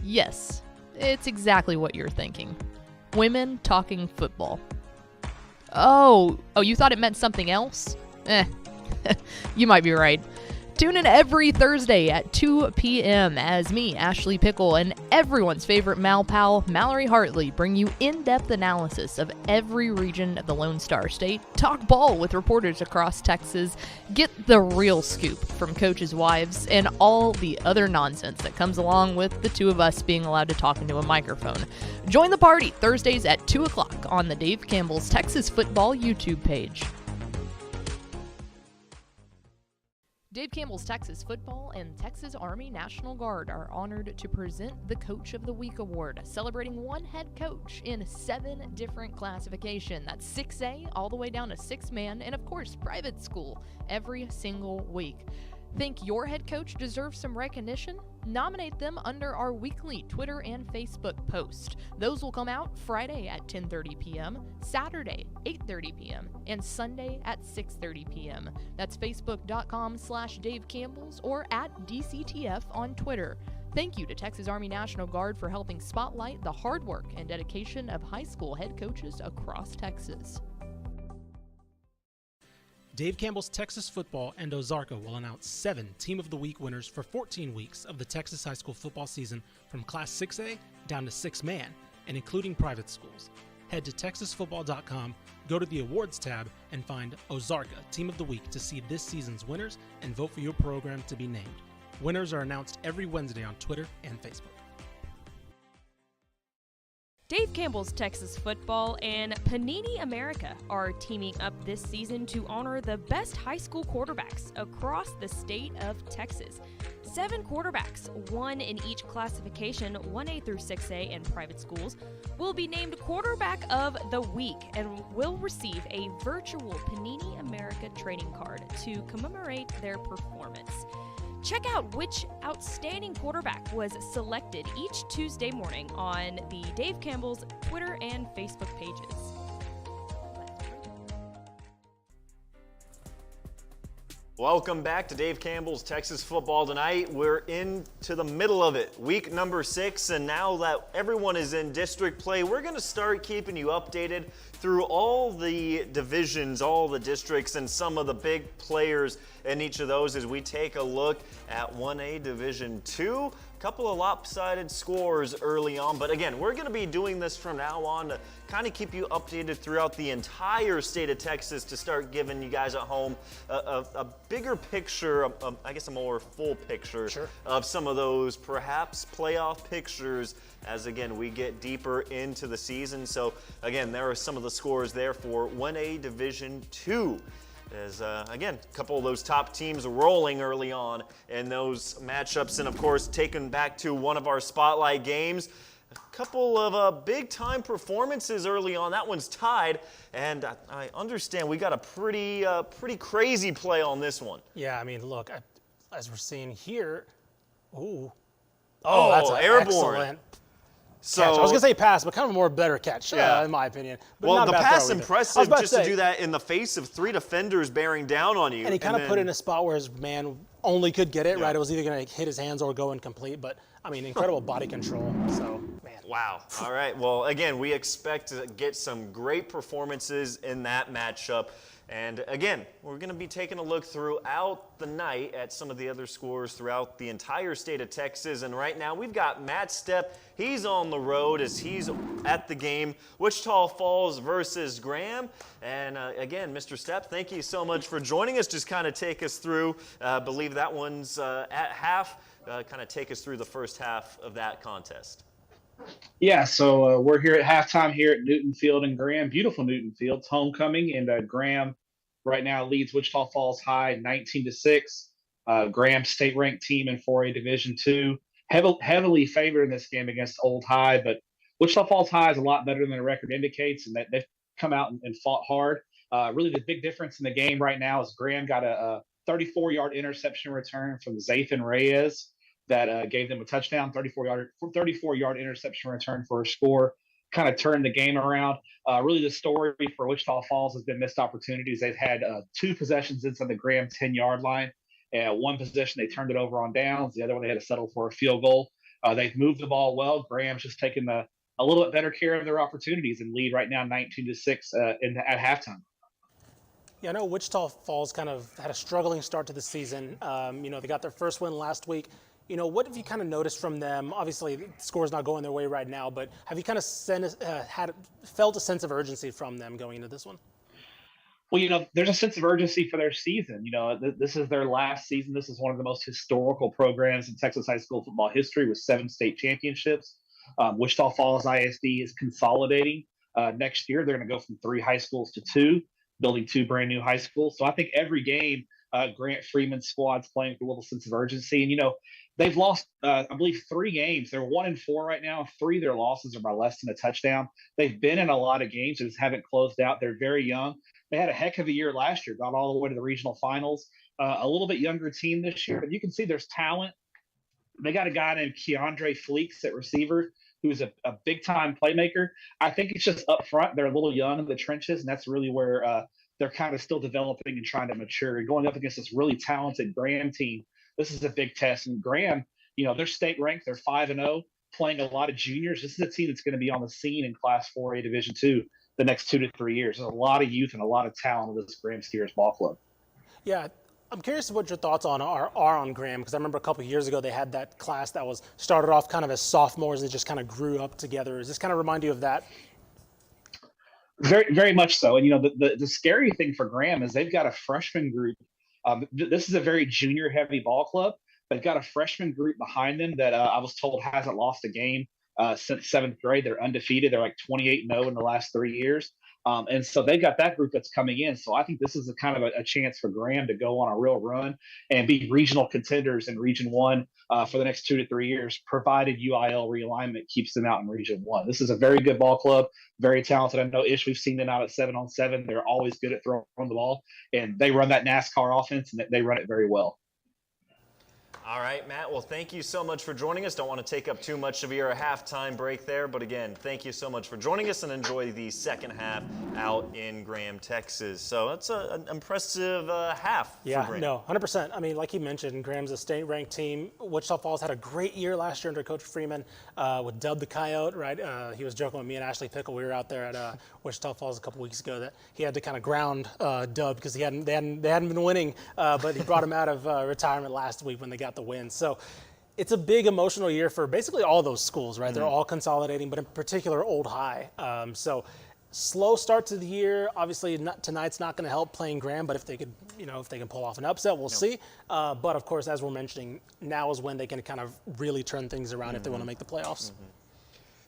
Yes, it's exactly what you're thinking. Women talking football. Oh, you thought it meant something else? You might be right. Tune in every Thursday at 2 p.m. as me, Ashley Pickle, and everyone's favorite Mal pal, Mallory Hartley, bring you in-depth analysis of every region of the Lone Star State, talk ball with reporters across Texas, get the real scoop from coaches' wives, and all the other nonsense that comes along with the two of us being allowed to talk into a microphone. Join the party Thursdays at 2 o'clock on the Dave Campbell's Texas Football YouTube page. Dave Campbell's Texas Football and Texas Army National Guard are honored to present the Coach of the Week Award, celebrating one head coach in 7 different classifications. That's 6A all the way down to 6-man, and of course, private school every single week. Think your head coach deserves some recognition? Nominate them under our weekly Twitter and Facebook post. Those will come out Friday at 10:30 p.m., Saturday 8:30 p.m., and Sunday at 6:30 p.m. That's facebook.com/Dave Campbell's or at DCTF on Twitter. Thank you to Texas Army National Guard for helping spotlight the hard work and dedication of high school head coaches across Texas. Dave Campbell's Texas Football and Ozarka will announce 7 Team of the Week winners for 14 weeks of the Texas high school football season from Class 6A down to 6-man and including private schools. Head to texasfootball.com, go to the awards tab, and find Ozarka Team of the Week to see this season's winners and vote for your program to be named. Winners are announced every Wednesday on Twitter and Facebook. Dave Campbell's Texas Football and Panini America are teaming up this season to honor the best high school quarterbacks across the state of Texas. 7 quarterbacks, 1 in each classification, 1A through 6A in private schools, will be named Quarterback of the Week and will receive a virtual Panini America trading card to commemorate their performance. Check out which outstanding quarterback was selected each Tuesday morning on the Dave Campbell's Twitter and Facebook pages. Welcome back to Dave Campbell's Texas Football Tonight. We're into the middle of it, week number 6, and now that everyone is in district play, we're going to start keeping you updated through all the divisions, all the districts, and some of the big players in each of those as we take a look at 1A Division 2. A couple of lopsided scores early on, but again, we're going to be doing this from now on to kind of keep you updated throughout the entire state of Texas to start giving you guys at home a bigger picture, I guess a more full picture of some of those perhaps playoff pictures as, again, we get deeper into the season. So, again, there are some of the scores there for 1A Division 2. As, again, a couple of those top teams rolling early on in those matchups. And, of course, taken back to one of our spotlight games, a couple of big-time performances early on. That one's tied, and I understand we got a pretty crazy play on this one. Yeah, I mean, look, as we're seeing here, that's airborne. Excellent So catch. I was going to say pass, but kind of a more better catch, in my opinion. But well, not a the bad pass throw either. impressive just to do that in the face of 3 defenders bearing down on you. And he kind of put it in a spot where his man only could get it, right? It was either going to hit his hands or go incomplete. But, I mean, incredible body control. So, man. Wow. All right. Well, again, we expect to get some great performances in that matchup. And again, we're going to be taking a look throughout the night at some of the other scores throughout the entire state of Texas. And right now we've got Matt Stepp. He's on the road as he's at the game, Wichita Falls versus Graham. And again, Mr. Stepp, thank you so much for joining us. Just kind of take us through, I believe that one's at half, kind of take us through the first half of that contest. Yeah, so we're here at halftime here at Newton Field and Graham. Beautiful Newton Field. It's homecoming, and Graham right now leads Wichita Falls High 19-6. Graham state-ranked team in 4A Division II. Heavily favored in this game against Old High, but Wichita Falls High is a lot better than their record indicates, and that they've come out and fought hard. Really, the big difference in the game right now is Graham got a 34-yard interception return from Zathan Reyes that gave them a touchdown, 34-yard interception return for a score, kind of turned the game around. Really, the story for Wichita Falls has been missed opportunities. They've had 2 possessions inside the Graham 10-yard line. One possession, they turned it over on downs. The other one, they had to settle for a field goal. They've moved the ball well. Graham's just taken a little bit better care of their opportunities and lead right now 19-6 at halftime. Yeah, I know Wichita Falls kind of had a struggling start to the season. They got their first win last week. What have you kind of noticed from them? Obviously, the score's not going their way right now, but have you kind of felt a sense of urgency from them going into this one? Well, there's a sense of urgency for their season. This is their last season. This is one of the most historical programs in Texas high school football history with 7 state championships. Wichita Falls ISD is consolidating. Next year, they're going to go from 3 high schools to 2, building 2 brand new high schools. So I think every game, Grant Freeman's squad's playing with a little sense of urgency. And, they've lost, I believe, 3 games. They're 1-4 right now. 3 of their losses are by less than a touchdown. They've been in a lot of games that just haven't closed out. They're very young. They had a heck of a year last year, got all the way to the regional finals. A little bit younger team this year, but you can see there's talent. They got a guy named Keandre Fleeks at receiver, who's a big-time playmaker. I think it's just up front. They're a little young in the trenches, and that's really where they're kind of still developing and trying to mature. And going up against this really talented Graham team, this is a big test. And Graham, they're state ranked. They're 5-0, playing a lot of juniors. This is a team that's going to be on the scene in Class 4A Division II the next 2 to 3 years. There's a lot of youth and a lot of talent in this Graham Steers ball club. Yeah, I'm curious what your thoughts are on Graham, because I remember a couple of years ago they had that class that was started off kind of as sophomores and just kind of grew up together. Does this kind of remind you of that? Very, very much so. And, the scary thing for Graham is they've got a freshman group. This is a very junior-heavy ball club. They've got a freshman group behind them that I was told hasn't lost a game since 7th grade. They're undefeated. They're like 28-0 in the last 3 years. And so they've got that group that's coming in. So I think this is a kind of a chance for Graham to go on a real run and be regional contenders in Region 1 for the next 2 to 3 years, provided UIL realignment keeps them out in Region 1. This is a very good ball club, very talented. I know we've seen them out at 7-on-7. They're always good at throwing the ball, and they run that NASCAR offense, and they run it very well. All right, Matt. Well, thank you so much for joining us. Don't want to take up too much of your halftime break there, but again, thank you so much for joining us and enjoy the second half out in Graham, Texas. So that's an impressive half for Graham. No, 100%. I mean, like you mentioned, Graham's a state-ranked team. Wichita Falls had a great year last year under Coach Freeman with Dub the Coyote, right? He was joking with me and Ashley Pickle. We were out there at Wichita Falls a couple weeks ago that he had to kind of ground Dub because they hadn't been winning, but he brought him out of retirement last week when they got the win. So it's a big emotional year for basically all those schools, right? Mm-hmm. They're all consolidating, but in particular Old High. So slow start to the year. Obviously, tonight's not going to help playing Graham, but if they could, if they can pull off an upset, we'll see. But of course, as we're mentioning, now is when they can kind of really turn things around if they want to make the playoffs. Mm-hmm.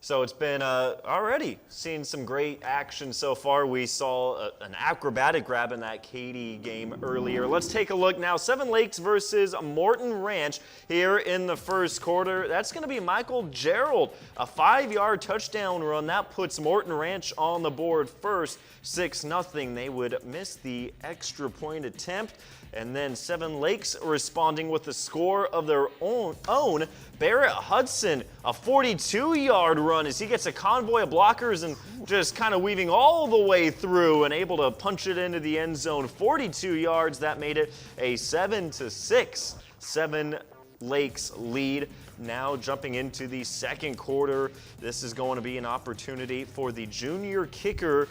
So it's been already seen some great action so far. We saw an acrobatic grab in that Katy game earlier. Let's take a look now. Seven Lakes versus Morton Ranch here in the first quarter. That's going to be Michael Gerald, a 5-yard touchdown run. That puts Morton Ranch on the board first, 6-0. They would miss the extra point attempt. And then Seven Lakes responding with a score of their own. Barrett Hudson, a 42-yard run as he gets a convoy of blockers and just kind of weaving all the way through and able to punch it into the end zone. 42 yards, that made it a 7-6 Seven Lakes lead. Now jumping into the second quarter, this is going to be an opportunity for the junior kicker.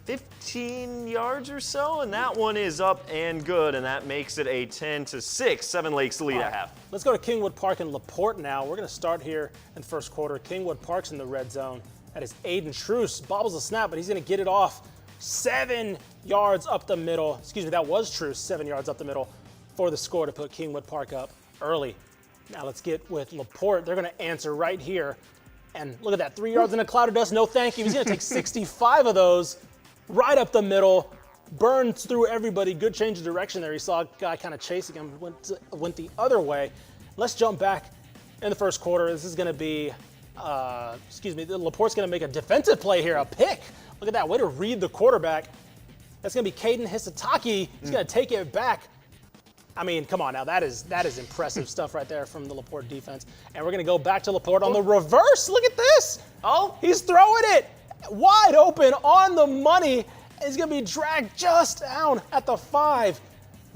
15 yards or so, and that one is up and good, and that makes it a 10-6 Seven Lakes lead at half. Let's go to Kingwood Park in LaPorte now. We're going to start here in the first quarter. Kingwood Park's in the red zone. That is Aiden Truce. Bobbles a snap, but he's going to get it off 7 yards up the middle. Excuse me, that was Truce, 7 yards up the middle for the score to put Kingwood Park up early. Now let's get with LaPorte. They're going to answer right here. And look at that, 3 yards in a cloud of dust. No thank you. He's going to take 65 of those. Right up the middle, burns through everybody. Good change of direction there. He saw a guy kind of chasing him, went the other way. Let's jump back in the first quarter. This is going to be, LaPorte's going to make a defensive play here, a pick. Look at that, way to read the quarterback. That's going to be Caden Hisataki. He's going to take it back. I mean, come on now, that is impressive stuff right there from the LaPorte defense. And we're going to go back to LaPorte on the reverse. Look at this. Oh, he's throwing it. Wide open on the money. He's going to be dragged just down at the 5.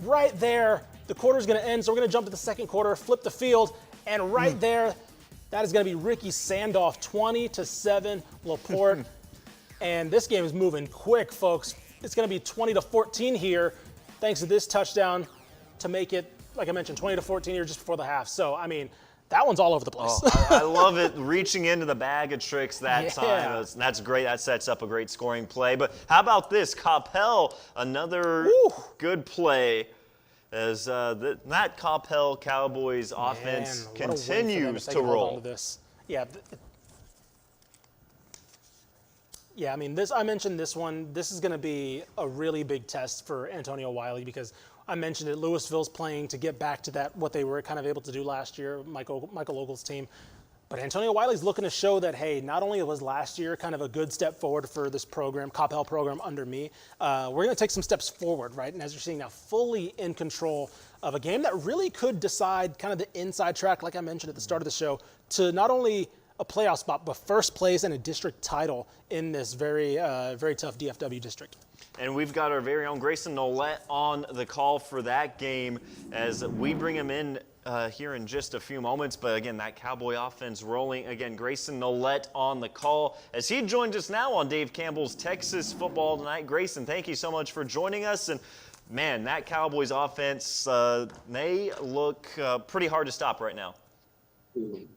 Right there, the quarter's going to end, so we're going to jump to the second quarter, flip the field, and right there, that is going to be Ricky Sandoff, 20-7 LaPorte. And this game is moving quick, folks. It's going to be 20-14 here, thanks to this touchdown to make it, like I mentioned, 20-14 here just before the half. So, I mean, that one's all over the place. Oh, I love it, reaching into the bag of tricks that time. That's great. That sets up a great scoring play. But how about this? Campbell, another good play as that Campbell Cowboys offense continues to roll. This. Yeah. Yeah, I mean, I mentioned this one. This is going to be a really big test for Antonio Wiley because I mentioned it. Louisville's playing to get back to that, what they were kind of able to do last year, Michael Ogle's team. But Antonio Wiley's looking to show that, hey, not only was last year kind of a good step forward for this program, Campbell program under me, we're going to take some steps forward, right? And as you're seeing now, fully in control of a game that really could decide kind of the inside track, like I mentioned at the start of the show, to not only a playoff spot, but first place and a district title in this very tough DFW district. And we've got our very own Grayson Nolette on the call for that game as we bring him in here in just a few moments. But again, that Cowboy offense rolling. Again, Grayson Nolette on the call as he joins us now on Dave Campbell's Texas Football Tonight. Grayson, thank you so much for joining us. And man, that Cowboys offense may look pretty hard to stop right now.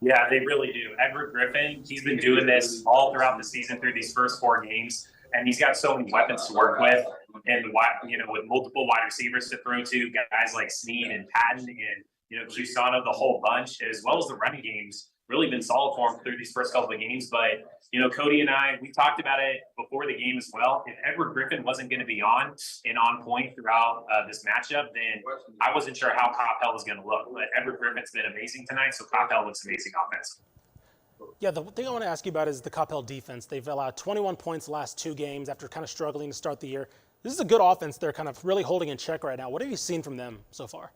Yeah, they really do. Edward Griffin, he's been doing this all throughout the season through these first 4 games. And he's got so many weapons to work with, and with multiple wide receivers to throw to, guys like Snead and Patton and Cusano, the whole bunch, as well as the running game's really been solid for him through these first couple of games. But Cody and I, we talked about it before the game as well. If Edward Griffin wasn't going to be on point throughout this matchup, then I wasn't sure how Campbell was going to look. But Edward Griffin's been amazing tonight, so Campbell looks amazing offensively. Yeah, the thing I want to ask you about is the Campbell defense. They've allowed 21 points the last 2 games after kind of struggling to start the year. This is a good offense they're kind of really holding in check right now. What have you seen from them so far?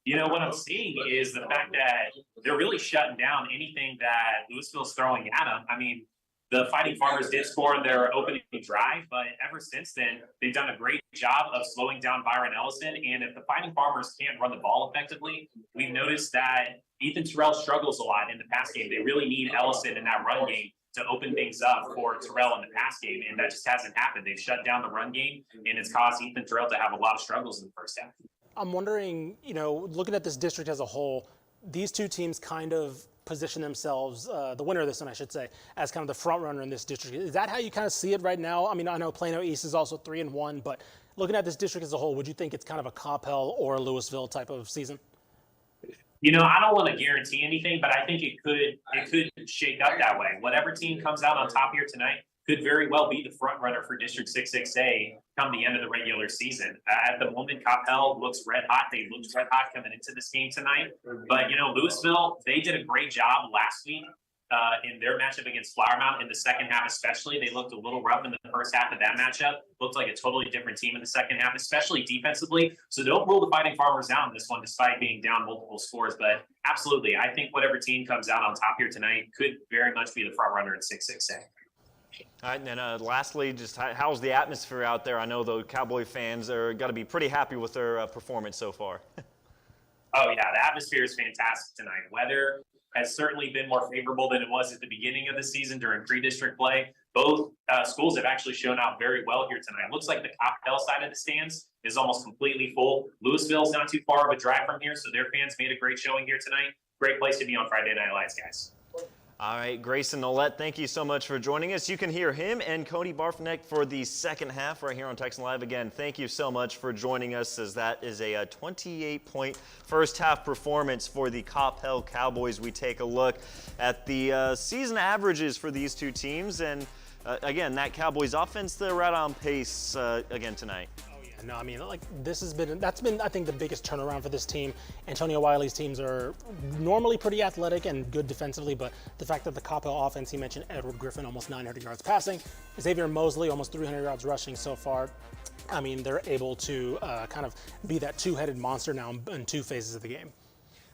What I'm seeing is the fact that they're really shutting down anything that Louisville's throwing at them. I mean, the Fighting Farmers did score in their opening drive, but ever since then, they've done a great job of slowing down Byron Ellison. And if the Fighting Farmers can't run the ball effectively, we've noticed that Ethan Terrell struggles a lot in the pass game. They really need Ellison in that run game to open things up for Terrell in the pass game, and that just hasn't happened. They've shut down the run game, and it's caused Ethan Terrell to have a lot of struggles in the first half. I'm wondering, looking at this district as a whole, these 2 teams kind of position themselves, the winner of this one, I should say, as kind of the front runner in this district. Is that how you kind of see it right now? I mean, I know Plano East is also 3-1, but looking at this district as a whole, would you think it's kind of a Campbell or a Louisville type of season? I don't want to guarantee anything, but I think it could shake up that way. Whatever team comes out on top here tonight could very well be the front runner for District 6-6A come the end of the regular season. At the moment, Campbell looks red hot. They looked red hot coming into this game tonight. But, Louisville, they did a great job last week in their matchup against Flower Mound in the second half especially. They looked a little rough in the first half of that matchup. Looked like a totally different team in the second half, especially defensively. So don't rule the Fighting Farmers out in this one despite being down multiple scores. But absolutely, I think whatever team comes out on top here tonight could very much be the front runner in 6-6A. All right, and then lastly, just how's the atmosphere out there? I know the Cowboy fans are got to be pretty happy with their performance so far. Oh, yeah, the atmosphere is fantastic tonight. Weather has certainly been more favorable than it was at the beginning of the season during pre-district play. Both schools have actually shown out very well here tonight. It looks like the Campbell side of the stands is almost completely full. Louisville's not too far of a drive from here, so their fans made a great showing here tonight. Great place to be on Friday Night Lights, guys. All right, Grayson Nolet, thank you so much for joining us. You can hear him and Cody Barfneck for the second half right here on Texan Live. Again, thank you so much for joining us, as that is a 28-point first half performance for the Campbell Cowboys. We take a look at the season averages for these two teams, and again, that Cowboys offense, they're right on pace again tonight. No, I mean, like, that's been, I think, the biggest turnaround for this team. Antonio Wiley's teams are normally pretty athletic and good defensively, but the fact that the Campbell offense, he mentioned Edward Griffin, almost 900 yards passing, Xavier Mosley, almost 300 yards rushing so far. I mean, they're able to kind of be that two-headed monster now in two phases of the game.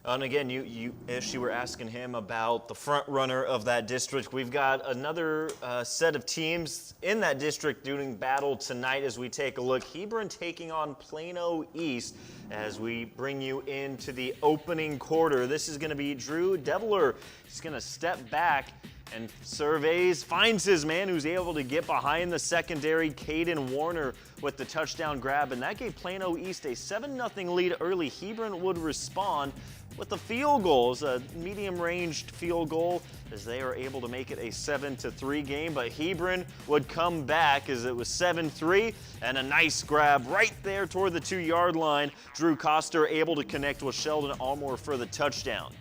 And again, you were asking him about the front runner of that district. We've got another set of teams in that district doing battle tonight as we take a look. Hebron taking on Plano East as we bring you into the opening quarter. This is going to be Drew Deviler. He's going to step back and finds his man who's able to get behind the secondary, Caden Warner, with the touchdown grab. And that gave Plano East a 7-0 lead early. Hebron would respond with the field goals, a medium-ranged field goal, as they are able to make it a 7-3 game. But Hebron would come back as it was 7-3, and a nice grab right there toward the 2-yard line. Drew Coster able to connect with Sheldon Almore for the touchdown.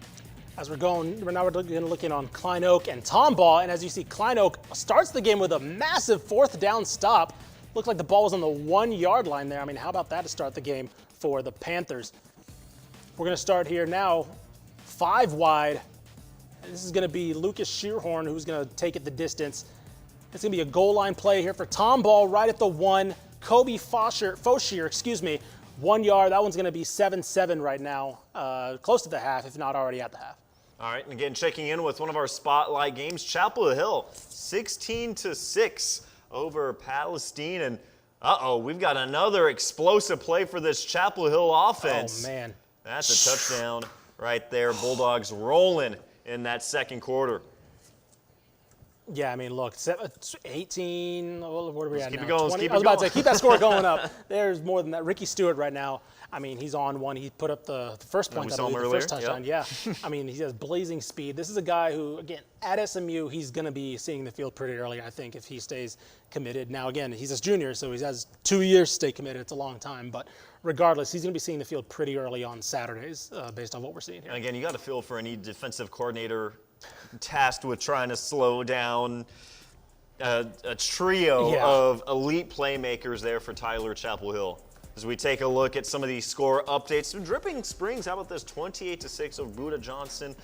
As we're now looking on Klein Oak and Tomball, and as you see, Klein Oak starts the game with a massive 4th down stop. Looked like the ball was on the 1-yard line there. I mean, how about that to start the game for the Panthers? We're going to start here now, 5 wide. This is going to be Lucas Shearhorn who's going to take it the distance. It's going to be a goal line play here for Tomball right at the 1. Kobe Foshier, 1 yard. That one's going to be 7-7 right now, close to the half, if not already at the half. All right, and again, checking in with one of our spotlight games, Chapel Hill, 16-6 over Palestine. And we've got another explosive play for this Chapel Hill offense. Oh, man. That's a touchdown right there. Bulldogs rolling in that second quarter. Yeah, I mean, look, 18, what are we at now? Keep it going, 20, keep it I was about to going. say, keep that score going up. There's more than that. Ricky Stewart right now, I mean, he's on one. He put up the first point, the first touchdown. Yep. Yeah, I mean, he has blazing speed. This is a guy who, again, at SMU, he's going to be seeing the field pretty early, I think, if he stays committed. Now, again, he's a junior, so he has 2 years to stay committed. It's a long time, but regardless, he's going to be seeing the field pretty early on Saturdays based on what we're seeing here. And again, you got to feel for any defensive coordinator tasked with trying to slow down a trio of elite playmakers there for Tyler Chapel Hill. As we take a look at some of these score updates, some Dripping Springs, how about this 28-6 over Buda Johnson?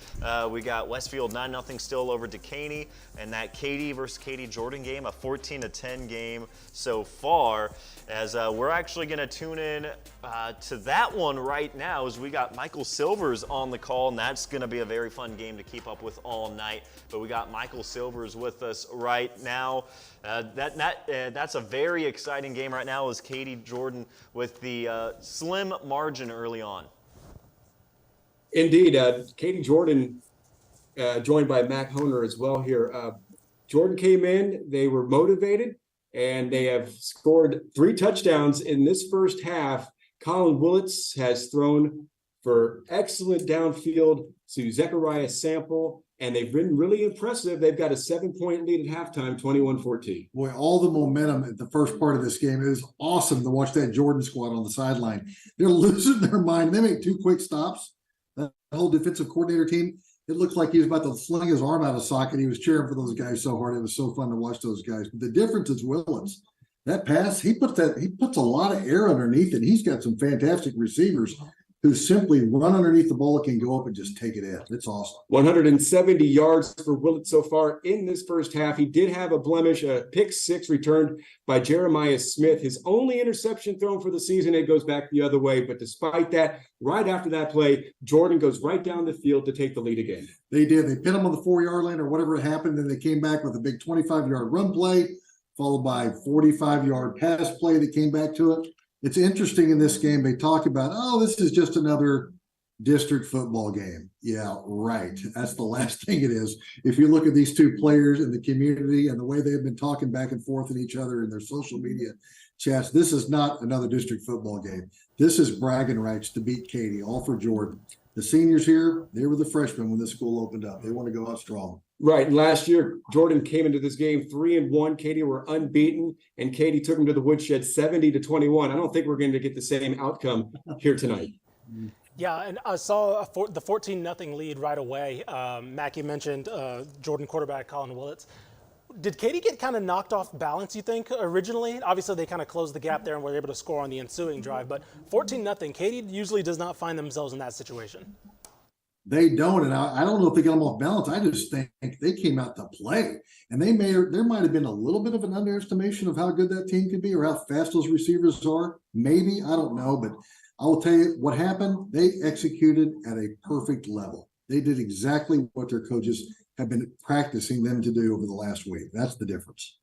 We got Westfield 9-0 still over Decaney, and that Katy versus Katy Jordan game, a 14-10 game so far. As we're actually going to tune in to that one right now, as we got Michael Silvers on the call, and that's going to be a very fun game to keep up with all night. But we got Michael Silvers with us right now. That's a very exciting game right now, as Katy Jordan with the slim margin early on. Indeed, Katy Jordan joined by Mac Honer as well here. Jordan came in, they were motivated, and they have scored 3 touchdowns in this first half. Colin Willits has thrown for excellent downfield to Zechariah Sample, and they've been really impressive. They've got a 7-point lead at halftime, 21-14. Boy, all the momentum at the first part of this game. It was awesome to watch that Jordan squad on the sideline. They're losing their mind. They make 2 quick stops. That whole defensive coordinator team, it looked like he was about to fling his arm out of socket. He was cheering for those guys so hard. It was so fun to watch those guys. But the difference is Willits. That pass, he puts a lot of air underneath it. He's got some fantastic receivers. who simply run underneath the ball, can go up and just take it in. It's awesome. 170 yards for Willett so far in this first half. He did have a blemish, a pick six returned by Jeremiah Smith. His only interception thrown for the season. It goes back the other way. But despite that, right after that play, Jordan goes right down the field to take the lead again. They did. They pin him on the 4-yard line or whatever happened. Then they came back with a big 25-yard run play, followed by a 45-yard pass play that came back to it. It's interesting in this game, they talk about, oh, this is just another district football game. Yeah, right. That's the last thing it is. If you look at these two players in the community and the way they've been talking back and forth at each other in their social media chats, this is not another district football game. This is bragging rights to beat Katy, all for Jordan. The seniors here, they were the freshmen when this school opened up. They want to go out strong. Right. And last year, Jordan came into this game 3-1. Katy were unbeaten, and Katy took them to the woodshed 70-21. I don't think we're going to get the same outcome here tonight. Yeah, and I saw the 14-0 lead right away. Mackie mentioned Jordan quarterback Colin Willits. Did Katy get kind of knocked off balance, you think, originally? Obviously, they kind of closed the gap there and were able to score on the ensuing drive. But 14-0, Katy usually does not find themselves in that situation. They don't, and I don't know if they got them off balance. I just think they came out to play, and there might have been a little bit of an underestimation of how good that team could be or how fast those receivers are. Maybe, I don't know, but I will tell you what happened. They executed at a perfect level. They did exactly what their coaches have been practicing them to do over the last week. That's the difference.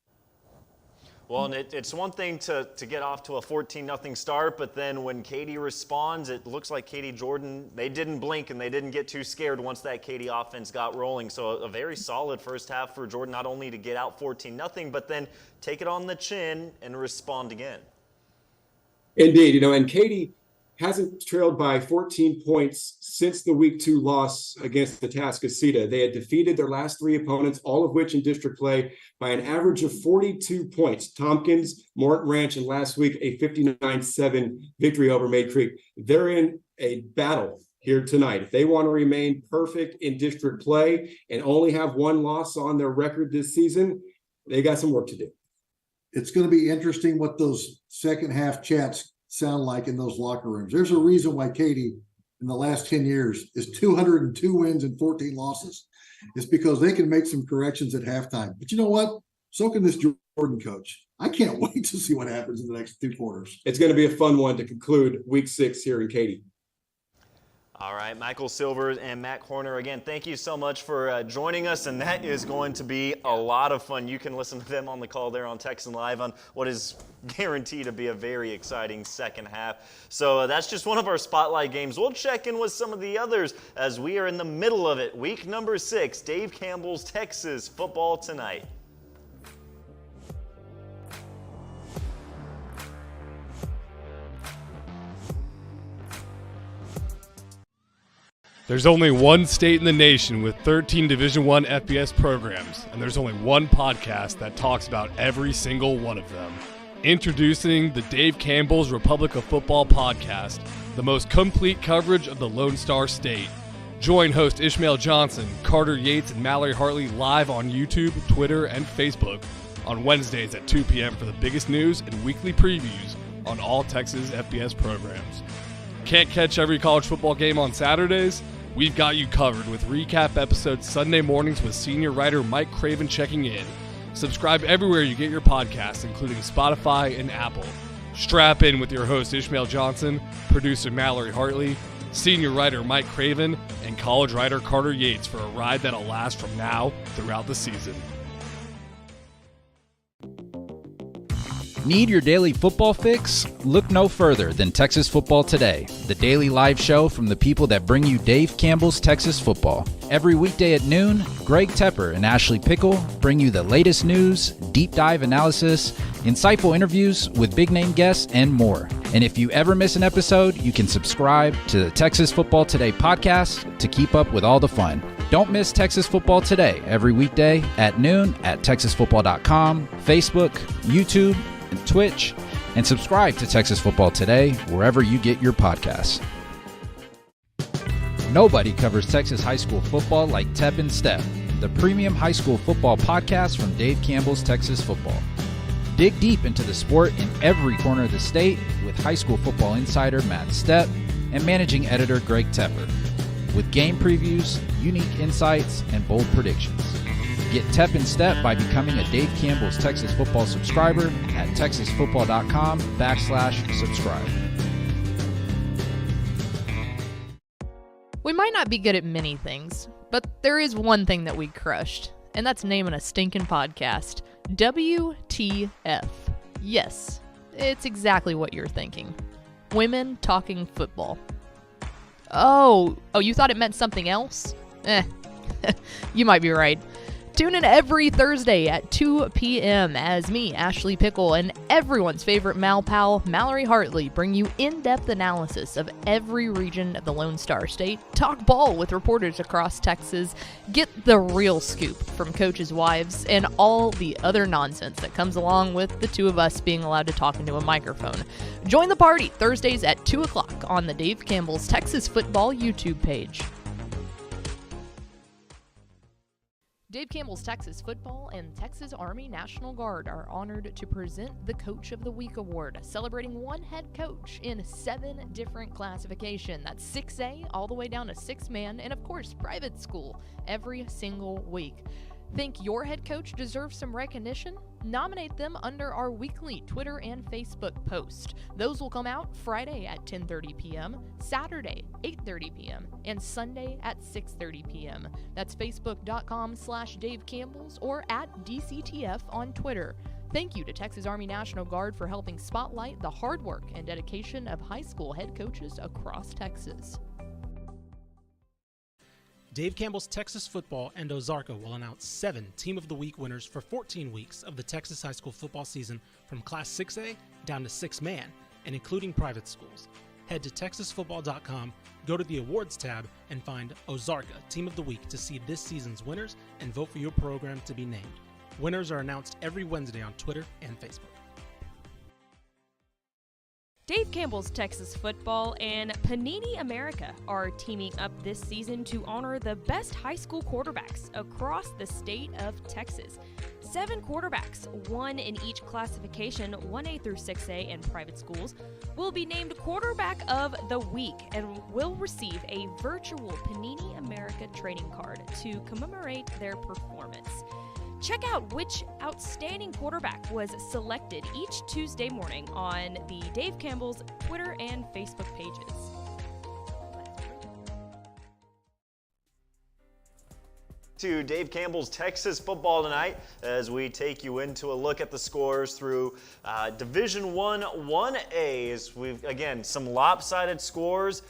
Well, and it's one thing to get off to a 14-0 start, but then when Katy responds, it looks like Katy Jordan, they didn't blink and they didn't get too scared once that Katy offense got rolling. So a very solid first half for Jordan, not only to get out 14-0, but then take it on the chin and respond again. Indeed, and Katy hasn't trailed by 14 points since the week 2 loss against the Atascocita. They had defeated their last 3 opponents, all of which in district play, by an average of 42 points. Tompkins, Morton Ranch, and last week a 59-7 victory over May Creek. They're in a battle here tonight. If they want to remain perfect in district play and only have 1 loss on their record this season, they got some work to do. It's going to be interesting what those second half chats sound like in those locker rooms. There's a reason why Katy in the last 10 years is 202 wins and 14 losses. It's because they can make some corrections at halftime. But you know what? So can this Jordan coach. I can't wait to see what happens in the next 2 quarters. It's going to be a fun one to conclude week 6 here in Katy. All right, Michael Silvers and Matt Horner, again, thank you so much for joining us, and that is going to be a lot of fun. You can listen to them on the call there on Texan Live on what is guaranteed to be a very exciting second half. So that's just one of our spotlight games. We'll check in with some of the others as we are in the middle of it. Week number 6, Dave Campbell's Texas Football Tonight. There's only one state in the nation with 13 Division I FBS programs, and there's only one podcast that talks about every single one of them. Introducing the Dave Campbell's Republic of Football podcast, the most complete coverage of the Lone Star State. Join host Ishmael Johnson, Carter Yates, and Mallory Hartley live on YouTube, Twitter, and Facebook on Wednesdays at 2 p.m. for the biggest news and weekly previews on all Texas FBS programs. Can't catch every college football game on Saturdays? We've got you covered with recap episodes Sunday mornings with senior writer Mike Craven checking in. Subscribe everywhere you get your podcasts, including Spotify and Apple. Strap in with your host Ishmael Johnson, producer Mallory Hartley, senior writer Mike Craven, and college writer Carter Yates for a ride that'll last from now throughout the season. Need your daily football fix? Look no further than Texas Football Today, the daily live show from the people that bring you Dave Campbell's Texas football. Every weekday at noon, Greg Tepper and Ashley Pickle bring you the latest news, deep dive analysis, insightful interviews with big name guests, and more. And if you ever miss an episode, you can subscribe to the Texas Football Today podcast to keep up with all the fun. Don't miss Texas Football Today every weekday at noon at texasfootball.com, Facebook, YouTube, and Twitch, and subscribe to Texas Football Today wherever you get your podcasts. Nobody covers Texas high school football like Tep and Step, the premium high school football podcast from Dave Campbell's Texas Football. Dig deep into the sport in every corner of the state with high school football insider Matt Stepp and managing editor Greg Tepper. With game previews, unique insights, and bold predictions. Get Tep in step by becoming a Dave Campbell's Texas Football subscriber at texasfootball.com/subscribe. We might not be good at many things, but there is one thing that we crushed, and that's naming a stinking podcast. WTF. Yes, it's exactly what you're thinking. Women talking football. Oh, you thought it meant something else? You might be right. Tune in every Thursday at 2 p.m. as me, Ashley Pickle, and everyone's favorite Mal pal, Mallory Hartley, bring you in-depth analysis of every region of the Lone Star State, talk ball with reporters across Texas, get the real scoop from coaches' wives, and all the other nonsense that comes along with the two of us being allowed to talk into a microphone. Join the party Thursdays at 2 o'clock on the Dave Campbell's Texas Football YouTube page. Dave Campbell's Texas Football and Texas Army National Guard are honored to present the Coach of the Week Award, celebrating one head coach in 7 different classifications. That's 6A all the way down to 6-man, and of course, private school every single week. Think your head coach deserves some recognition? Nominate them under our weekly Twitter and Facebook post. Those will come out Friday at 10:30 p.m., Saturday 8:30 p.m., and Sunday at 6:30 p.m. That's facebook.com/Dave Campbell's or at DCTF on Twitter. Thank you to Texas Army National Guard for helping spotlight the hard work and dedication of high school head coaches across Texas. Dave Campbell's Texas Football and Ozarka will announce 7 Team of the Week winners for 14 weeks of the Texas high school football season from Class 6A down to 6-man and including private schools. Head to texasfootball.com, go to the awards tab, and find Ozarka Team of the Week to see this season's winners and vote for your program to be named. Winners are announced every Wednesday on Twitter and Facebook. Dave Campbell's Texas Football and Panini America are teaming up this season to honor the best high school quarterbacks across the state of Texas. 7 quarterbacks, 1 in each classification, 1A through 6A and private schools, will be named Quarterback of the Week and will receive a virtual Panini America trading card to commemorate their performance. Check out which outstanding quarterback was selected each Tuesday morning on the Dave Campbell's Twitter and Facebook pages. To Dave Campbell's Texas Football tonight as we take you into a look at the scores through Division I 1As. We've, again, some lopsided scores.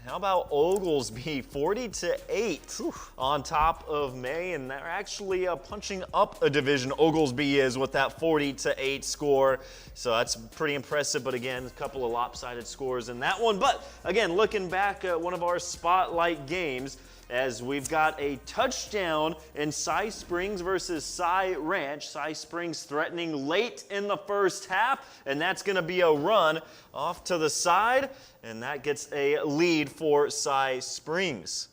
How about Oglesby, 40-8 on top of May, and they're actually punching up a division. Oglesby is with that 40-8 score, so that's pretty impressive. But again, a couple of lopsided scores in that one. But again, looking back at one of our spotlight games, as we've got a touchdown in Cy Springs versus Cy Ranch. Cy Springs threatening late in the first half, and that's going to be a run off to the side, and that gets a lead for Cy Springs.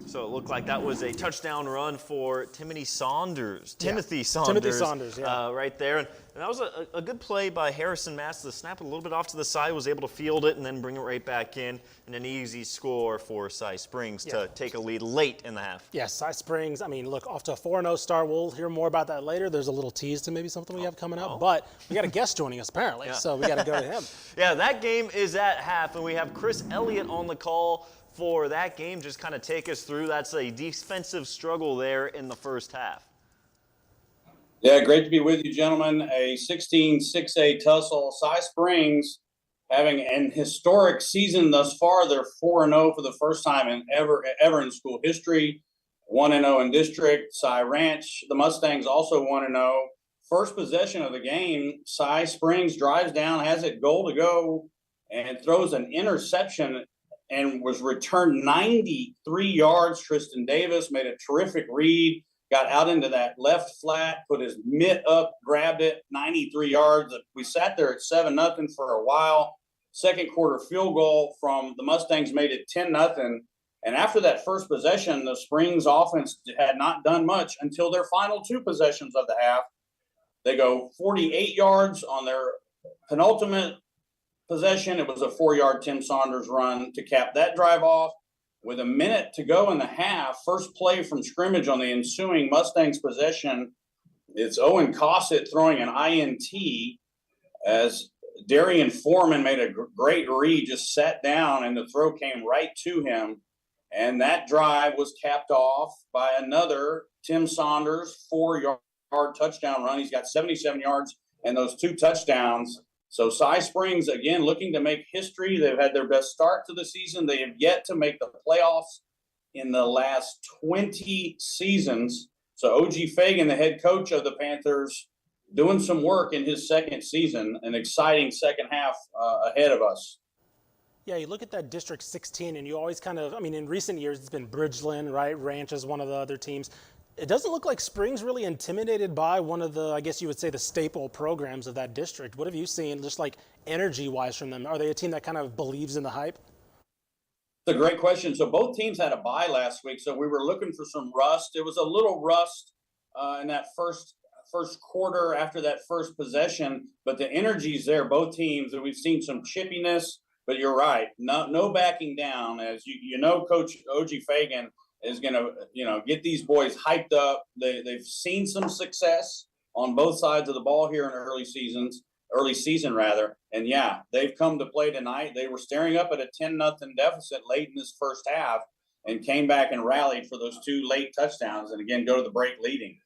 So it looked like that was a touchdown run for Timothy Saunders. Timothy Saunders, yeah. Right there. And that was a good play by Harrison Mass to snap it a little bit off to the side, was able to field it and then bring it right back in, and an easy score for Cy Springs to take a lead late in the half. Yes, Cy Springs, I mean, look, off to a 4-0 start. We'll hear more about that later. There's a little tease to maybe something we have coming up, but we got a guest joining us apparently, so we got to go to him. Yeah, that game is at half, and we have Chris Elliott on the call for that game. Just kind of take us through. That's a defensive struggle there in the first half. Yeah, great to be with you, gentlemen. A 16-6A tussle. Cy Springs having an historic season thus far. They're 4-0 for the first time in ever in school history. 1-0 in district. Cy Ranch, the Mustangs, also 1-0. First possession of the game, Cy Springs drives down, has it goal to go, and throws an interception and was returned 93 yards. Tristan Davis made a terrific read, got out into that left flat, put his mitt up, grabbed it, 93 yards. We sat there at 7-0 for a while. Second quarter field goal from the Mustangs made it 10-0. And after that first possession, the Springs offense had not done much until their final 2 possessions of the half. They go 48 yards on their penultimate possession, it was a 4-yard Tim Saunders run to cap that drive off. With a minute to go in the half, first play from scrimmage on the ensuing Mustangs possession, it's Owen Cossett throwing an INT as Darian Foreman made a great read, just sat down, and the throw came right to him. And that drive was capped off by another Tim Saunders 4-yard touchdown run. He's got 77 yards and those 2 touchdowns. So Cy Springs, again, looking to make history. They've had their best start to the season. They have yet to make the playoffs in the last 20 seasons. So O.G. Fagan, the head coach of the Panthers, doing some work in his second season, an exciting second half ahead of us. Yeah, you look at that District 16, and you always kind of, I mean, in recent years, it's been Bridgeland, right? Ranch is one of the other teams. It doesn't look like Springs really intimidated by one of the, I guess you would say, the staple programs of that district. What have you seen, just like energy-wise from them? Are they a team that kind of believes in the hype? It's a great question. So both teams had a bye last week, so we were looking for some rust. It was a little rust in that first quarter after that first possession, but the energy's there. Both teams, and we've seen some chippiness. But you're right, no backing down. As you know, Coach O.G. Fagan is going to, get these boys hyped up. They've seen some success on both sides of the ball here in early season. And yeah, they've come to play tonight. They were staring up at a 10-0 deficit late in this first half and came back and rallied for those 2 late touchdowns and again go to the break leading.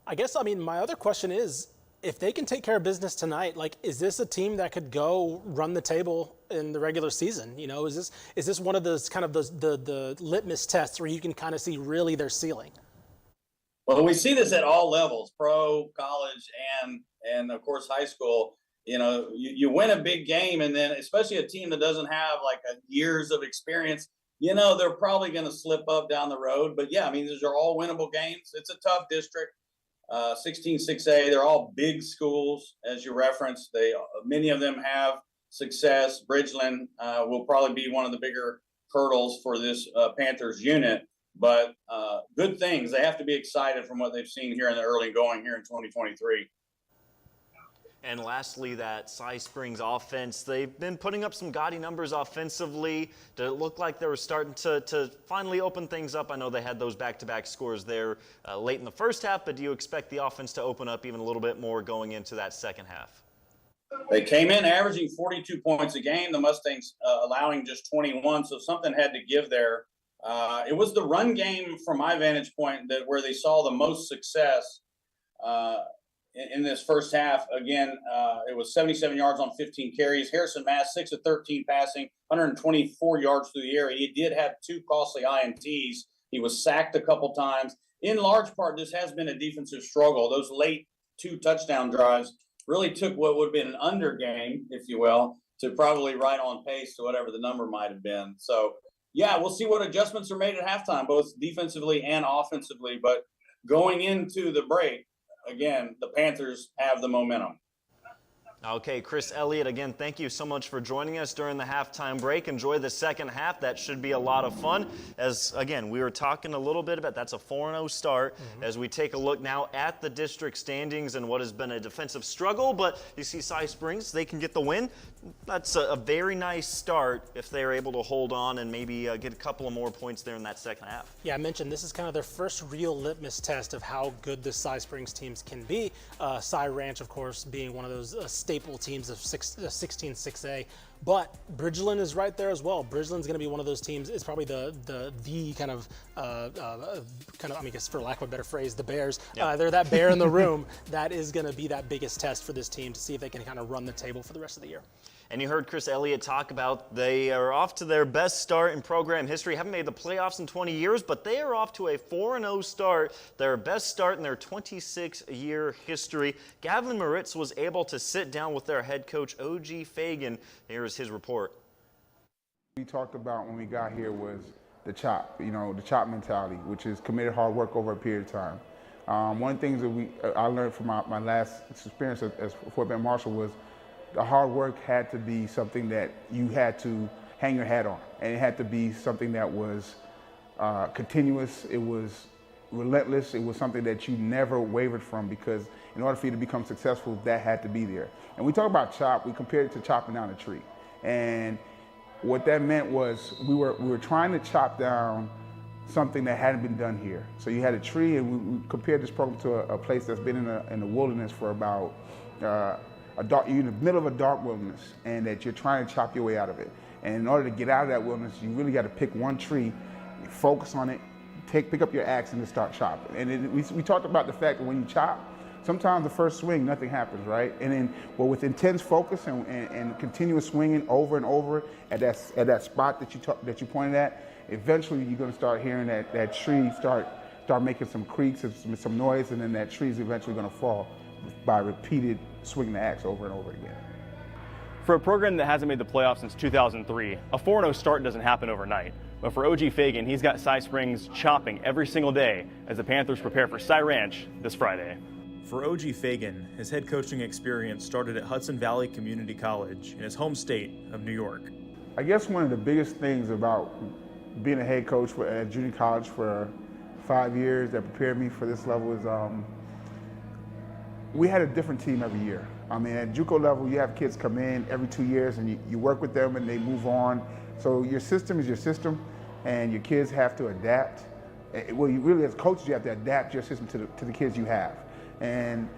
I guess, my other question is, if they can take care of business tonight, is this a team that could go run the table in the regular season? Is this one of those kind of the litmus tests where you can kind of see really their ceiling? Well, we see this at all levels, pro, college, and of course high school. You win a big game, and then especially a team that doesn't have years of experience, they're probably going to slip up down the road. But yeah, these are all winnable games. It's a tough district. 16-6A, they're all big schools, as you referenced. Many of them have success. Bridgeland will probably be one of the bigger hurdles for this Panthers unit, but good things. They have to be excited from what they've seen here in the early going here in 2023. And lastly, that Cy Springs offense, they've been putting up some gaudy numbers offensively. Did it look like they were starting to finally open things up? I know they had those back-to-back scores there late in the first half, but do you expect the offense to open up even a little bit more going into that second half? They came in averaging 42 points a game, the Mustangs allowing just 21, so something had to give there. It was the run game from my vantage point where they saw the most success in this first half. Again, it was 77 yards on 15 carries. Harrison Mass, 6 of 13 passing, 124 yards through the air. He did have 2 costly INTs. He was sacked a couple times. In large part, this has been a defensive struggle. Those late 2 touchdown drives really took what would have been an under game, if you will, to probably right on pace to whatever the number might have been. So, yeah, we'll see what adjustments are made at halftime, both defensively and offensively. But going into the break, again, the Panthers have the momentum. Okay, Chris Elliott, again, thank you so much for joining us during the halftime break. Enjoy the second half. That should be a lot of fun. As, again, we were talking a little bit about that's a 4-0 start. As we take a look now at the district standings and what has been a defensive struggle, but you see Cy Springs, they can get the win. That's a very nice start if they're able to hold on and maybe get a couple of more points there in that second half. Yeah, I mentioned this is kind of their first real litmus test of how good the Cy Springs teams can be. Cy Ranch, of course, being one of those staple teams of 16-6A. But Bridgeland is right there as well. Bridgeland's going to be one of those teams. It's probably the kind of I guess for lack of a better phrase, the Bears. Yep. They're that bear in the room. That is going to be that biggest test for this team to see if they can kind of run the table for the rest of the year. And you heard Chris Elliott talk about they are off to their best start in program history. Haven't made the playoffs in 20 years, but they are off to a 4-0 start, their best start in their 26-year history. Gavin Moritz was able to sit down with their head coach, O.G. Fagan. Here's his report. We talked about when we got here was the chop, the chop mentality, which is committed hard work over a period of time. One of the things that I learned from my last experience as Fort Bend Marshal was the hard work had to be something that you had to hang your hat on, and it had to be something that was continuous. It was relentless. It was something that you never wavered from, because in order for you to become successful, that had to be there. And we talk about chop, we compared it to chopping down a tree. And what that meant was we were trying to chop down something that hadn't been done here. So you had a tree, and we compared this program to a place that's been in the wilderness for about you're in the middle of a dark wilderness, and that you're trying to chop your way out of it. And in order to get out of that wilderness, you really got to pick one tree, focus on it, pick up your axe and just start chopping. And we talked about the fact that when you chop, sometimes the first swing, nothing happens, right? And then, well, with intense focus and continuous swinging over and over at that spot that you pointed at, eventually you're going to start hearing that tree start making some creaks and some noise, and then that tree is eventually going to fall by repeated swinging the axe over and over again. For a program that hasn't made the playoffs since 2003, a 4-0 start doesn't happen overnight. But for OG Fagan, he's got Cy Springs chopping every single day as the Panthers prepare for Cy Ranch this Friday. For OG Fagan, his head coaching experience started at Hudson Valley Community College in his home state of New York. I guess one of the biggest things about being a head coach at junior college for 5 years that prepared me for this level is we had a different team every year. I mean, at JUCO level, you have kids come in every 2 years and you work with them and they move on. So your system is your system, and your kids have to adapt. Well, you really, as coaches, you have to adapt your system to the kids you have. And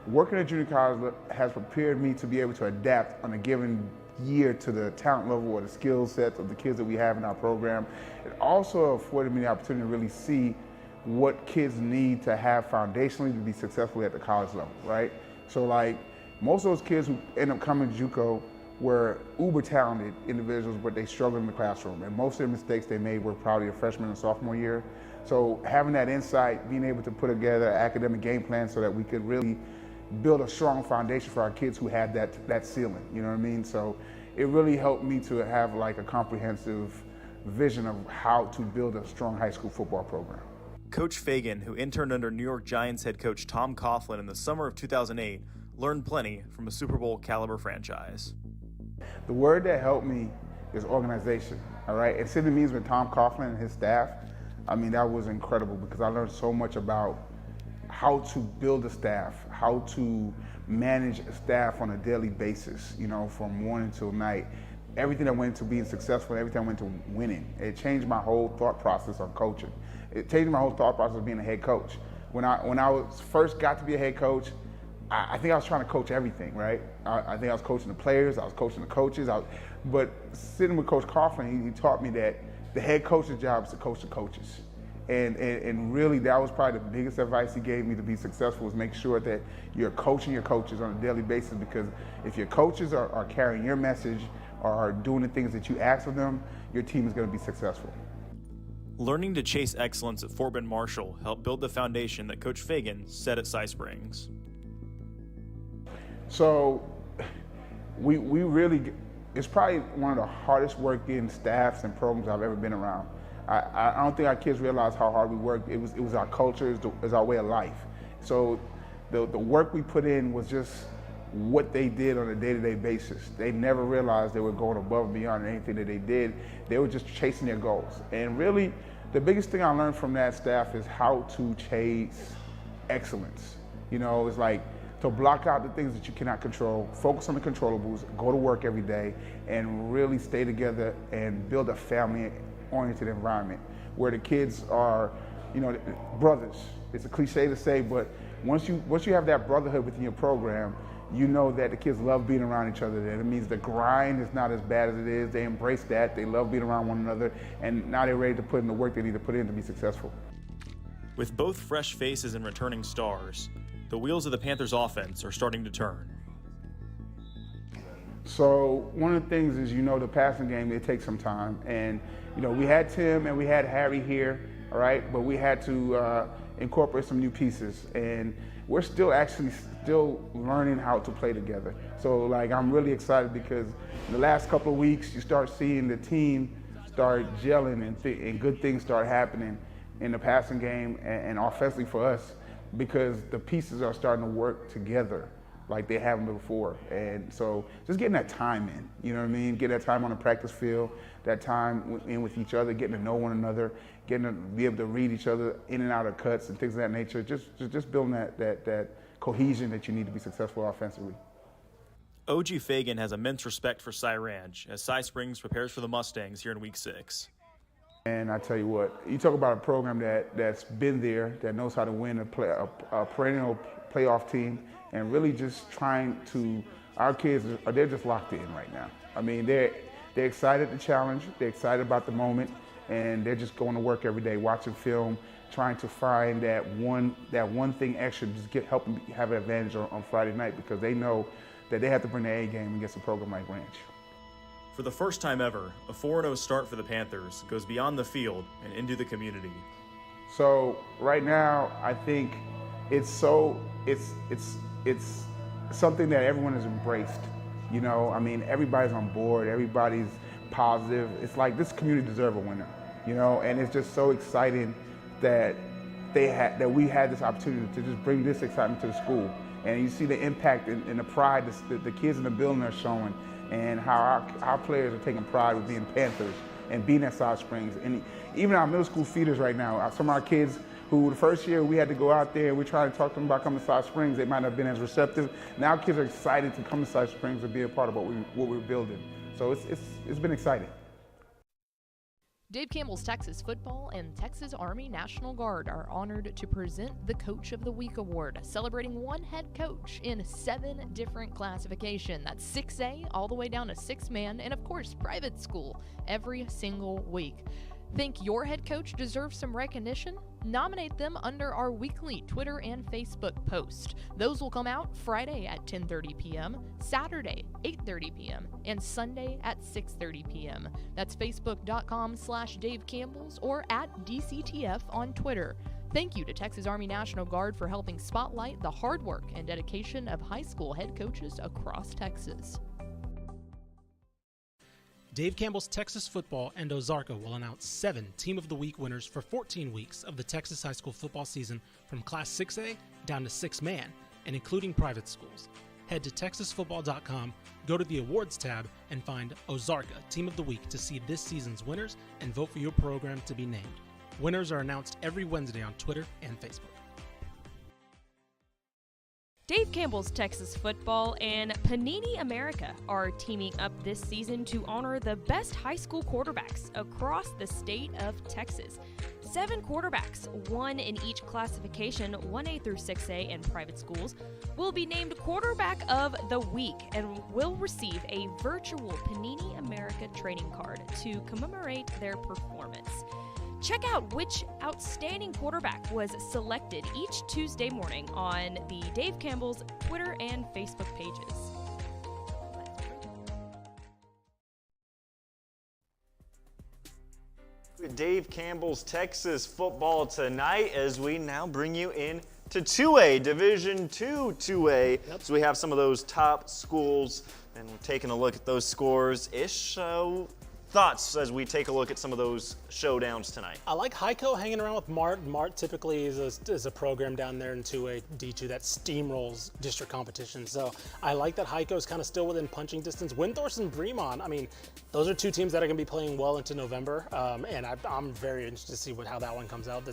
working at junior college has prepared me to be able to adapt on a given year to the talent level or the skill sets of the kids that we have in our program. It also afforded me the opportunity to really see what kids need to have foundationally to be successful at the college level, right? So like, most of those kids who end up coming to JUCO were uber talented individuals, but they struggled in the classroom. And most of the mistakes they made were probably their freshman and sophomore year. So having that insight, being able to put together an academic game plan so that we could really build a strong foundation for our kids who had that ceiling, you know what I mean? So it really helped me to have like a comprehensive vision of how to build a strong high school football program. Coach Fagan, who interned under New York Giants head coach Tom Coughlin in the summer of 2008, learned plenty from a Super Bowl caliber franchise. The word that helped me is organization, all right? And sitting in meetings with Tom Coughlin and his staff, I mean, that was incredible because I learned so much about how to build a staff, how to manage a staff on a daily basis, you know, from morning till night. Everything that went into being successful, everything that went to winning. It changed my whole thought process on coaching. It changed my whole thought process of being a head coach. When I first got to be a head coach, I think I was trying to coach everything, right? I think I was coaching the players, I was coaching the coaches, but sitting with Coach Coughlin, he taught me that the head coach's job is to coach the coaches. And really, that was probably the biggest advice he gave me to be successful, was make sure that you're coaching your coaches on a daily basis, because if your coaches are carrying your message or are doing the things that you ask of them, your team is going to be successful. Learning to chase excellence at Fort Bend Marshall helped build the foundation that Coach Fagan set at Cy Springs. So we really, it's probably one of the hardest working staffs and programs I've ever been around. I don't think our kids realize how hard we worked. It was our culture, it was our way of life. So the work we put in was just what they did on a day-to-day basis. They never realized they were going above and beyond anything that they did. They were just chasing their goals. And really, the biggest thing I learned from that staff is how to chase excellence. You know, it's like to block out the things that you cannot control, focus on the controllables, go to work every day, and really stay together and build a family-oriented environment where the kids are, you know, brothers. It's a cliche to say, but once you have that brotherhood within your program, you know that the kids love being around each other. That it means the grind is not as bad as it is. They embrace that. They love being around one another, and now they're ready to put in the work they need to put in to be successful. With both fresh faces and returning stars, the wheels of the Panthers offense are starting to turn. So one of the things is, you know, the passing game, it takes some time. And, you know, we had Tim and we had Harry here, all right, but we had to incorporate some new pieces. And we're still learning how to play together. So, like, I'm really excited because in the last couple of weeks, you start seeing the team start gelling and good things start happening in the passing game and offensively for us, because the pieces are starting to work together like they haven't before. And so just getting that time in, you know what I mean? Get that time on the practice field, that time in with each other, getting to know one another, getting to be able to read each other in and out of cuts and things of that nature. Just building that cohesion that you need to be successful offensively. OG Fagan has immense respect for Cy Ranch as Cy Springs prepares for the Mustangs here in Week 6. And I tell you what, you talk about a program that's been there, that knows how to win a perennial playoff team, and really just trying to, our kids, they're just locked in right now. I mean, they're excited to challenge, they're excited about the moment, and they're just going to work every day, watching film, trying to find that one thing extra, just help them have an advantage on Friday night, because they know that they have to bring the A game against a program like Ranch. For the first time ever, a 4-0 start for the Panthers goes beyond the field and into the community. So right now, I think it's something that everyone has embraced. You know, I mean, everybody's on board, everybody's positive. It's like this community deserves a winner, you know, and it's just so exciting that we had this opportunity to just bring this excitement to the school. And you see the impact and the pride the kids in the building are showing, and how our players are taking pride with being Panthers and being at South Springs. And even our middle school feeders right now, some of our kids who the first year we had to go out there and we're trying to talk to them about coming to South Springs, they might not have been as receptive. Now kids are excited to come to South Springs and be a part of what we're building. So it's been exciting. Dave Campbell's Texas Football and Texas Army National Guard are honored to present the Coach of the Week Award, celebrating one head coach in 7 different classifications. That's 6A all the way down to 6-man, and of course, private school every single week. Think your head coach deserves some recognition? Nominate them under our weekly Twitter and Facebook post. Those will come out Friday at 10:30 p.m., Saturday 8:30 p.m., and Sunday at 6:30 p.m. That's facebook.com/Dave Campbell's or at DCTF on Twitter. Thank you to Texas Army National Guard for helping spotlight the hard work and dedication of high school head coaches across Texas. Dave Campbell's Texas Football and Ozarka will announce 7 Team of the Week winners for 14 weeks of the Texas high school football season from Class 6A down to 6-man and including private schools. Head to texasfootball.com, go to the awards tab, and find Ozarka Team of the Week to see this season's winners and vote for your program to be named. Winners are announced every Wednesday on Twitter and Facebook. Dave Campbell's Texas Football and Panini America are teaming up this season to honor the best high school quarterbacks across the state of Texas. 7 quarterbacks, 1 in each classification, 1A through 6A and private schools, will be named Quarterback of the Week and will receive a virtual Panini America trading card to commemorate their performance. Check out which outstanding quarterback was selected each Tuesday morning on the Dave Campbell's Twitter and Facebook pages. Dave Campbell's Texas Football tonight as we now bring you in to 2A, Division 2 2A. Yep. So we have some of those top schools and we're taking a look at those scores. Ish, thoughts as we take a look at some of those showdowns tonight? I like Heiko hanging around with Mart. Mart typically is a program down there in 2A, D2 that steamrolls district competition. So I like that Heiko's kind of still within punching distance. Windthorst and Bremont, I mean, those are 2 teams that are going to be playing well into November. And I'm very interested to see how that one comes out.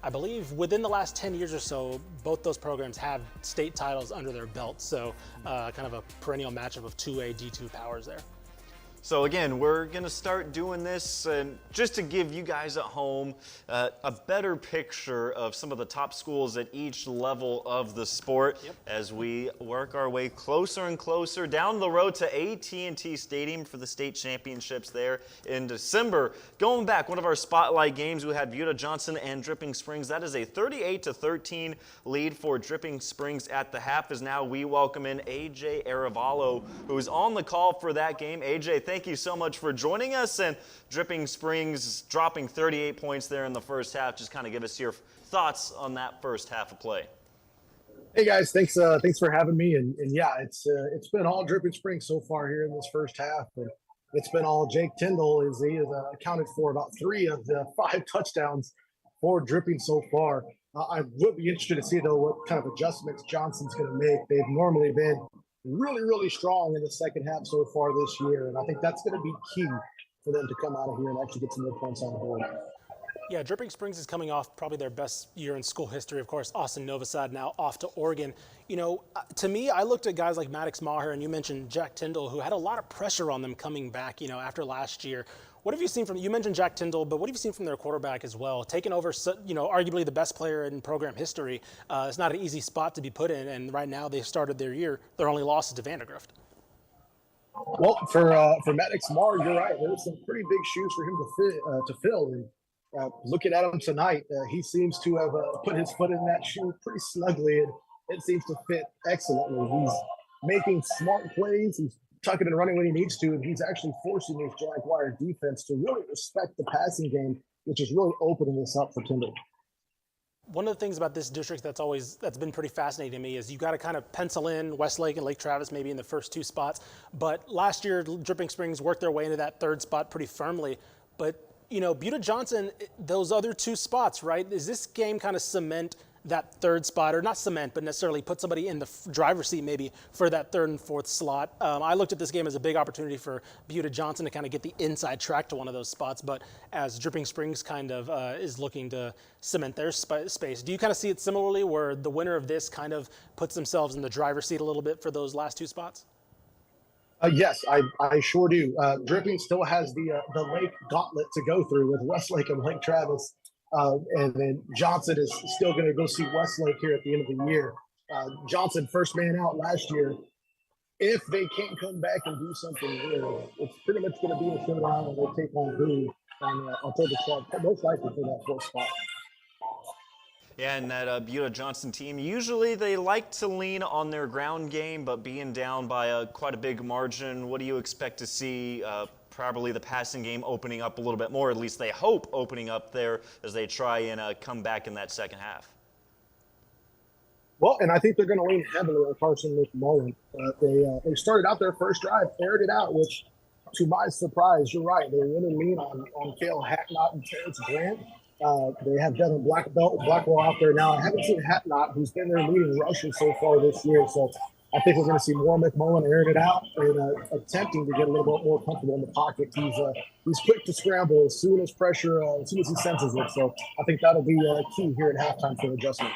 I believe within the last 10 years or so, both those programs have state titles under their belt. So kind of a perennial matchup of 2A, D2 powers there. So again, we're going to start doing this just to give you guys at home a better picture of some of the top schools at each level of the sport as we work our way closer and closer down the road to AT&T Stadium for the state championships there in December. Going back, one of our spotlight games, we had Buda Johnson and Dripping Springs. That is a 38-13 lead for Dripping Springs at the half as now we welcome in AJ Aravallo, who is on the call for that game. AJ, thank you so much for joining us, and Dripping Springs dropping 38 points there in the first half. Just kind of give us your thoughts on that first half of play. Hey guys, thanks for having me. And yeah, it's been all Dripping Springs so far here in this first half. And it's been all Jake Tyndall. He has accounted for about 3 of the 5 touchdowns for Dripping so far. I would be interested to see, though, what kind of adjustments Johnson's going to make. They've normally been really, really strong in the second half so far this year, and I think that's going to be key for them to come out of here and actually get some more points on the board. Yeah, Dripping Springs is coming off probably their best year in school history. Of course, Austin Novosad now off to Oregon. You know, to me, I looked at guys like Maddox Maher, and you mentioned Jack Tyndall, who had a lot of pressure on them coming back, you know, after last year. What have you seen from, you mentioned Jack Tyndall, but what have you seen from their quarterback as well? Taking over, you know, arguably the best player in program history. It's not an easy spot to be put in, and right now they've started their year. Their only loss is to Vandergrift. Well, for Maddox Maher, you're right. There's some pretty big shoes for him to fill. And looking at him tonight, he seems to have put his foot in that shoe pretty snugly, and it seems to fit excellently. He's making smart plays. He's tucking and running when he needs to, and he's actually forcing his Jaguar defense to really respect the passing game, which is really opening this up for Tyndall. One of the things about this district that's been pretty fascinating to me is you got to kind of pencil in Westlake and Lake Travis maybe in the first two spots. But last year, Dripping Springs worked their way into that third spot pretty firmly. But, you know, Buda Johnson, those other two spots, right? Is this game kind of cement that third spot, or not cement, but necessarily put somebody in the driver's seat maybe for that third and fourth slot? I looked at this game as a big opportunity for Buda Johnson to kind of get the inside track to one of those spots, but as Dripping Springs kind of is looking to cement their space, do you kind of see it similarly where the winner of this kind of puts themselves in the driver's seat a little bit for those last two spots? Yes, I sure do. Dripping still has the Lake gauntlet to go through with Westlake and Lake Travis. And then Johnson is still going to go see Westlake here at the end of the year. Johnson, first man out last year. If they can't come back and do something real, it's pretty much going to be a showdown, and they take on Boone on October 12th, most likely for that fourth spot. Yeah, and that Buda Johnson team, usually they like to lean on their ground game, but being down by quite a big margin, what do you expect to see? Probably the passing game opening up a little bit more, at least they hope opening up there as they try and come back in that second half. Well, and I think they're going to lean heavily on Carson McMullen. They started out their first drive, aired it out, which, to my surprise, you're right, they really lean on Cale Hatnot and Terrence Grant. They have Devin Blackwell out there now. I haven't seen Hatnot, who's been their leading rusher so far this year, so I think we're going to see more McMullen airing it out and attempting to get a little bit more comfortable in the pocket. He's quick to scramble as soon as he senses it. So I think that'll be key here at halftime for adjustment.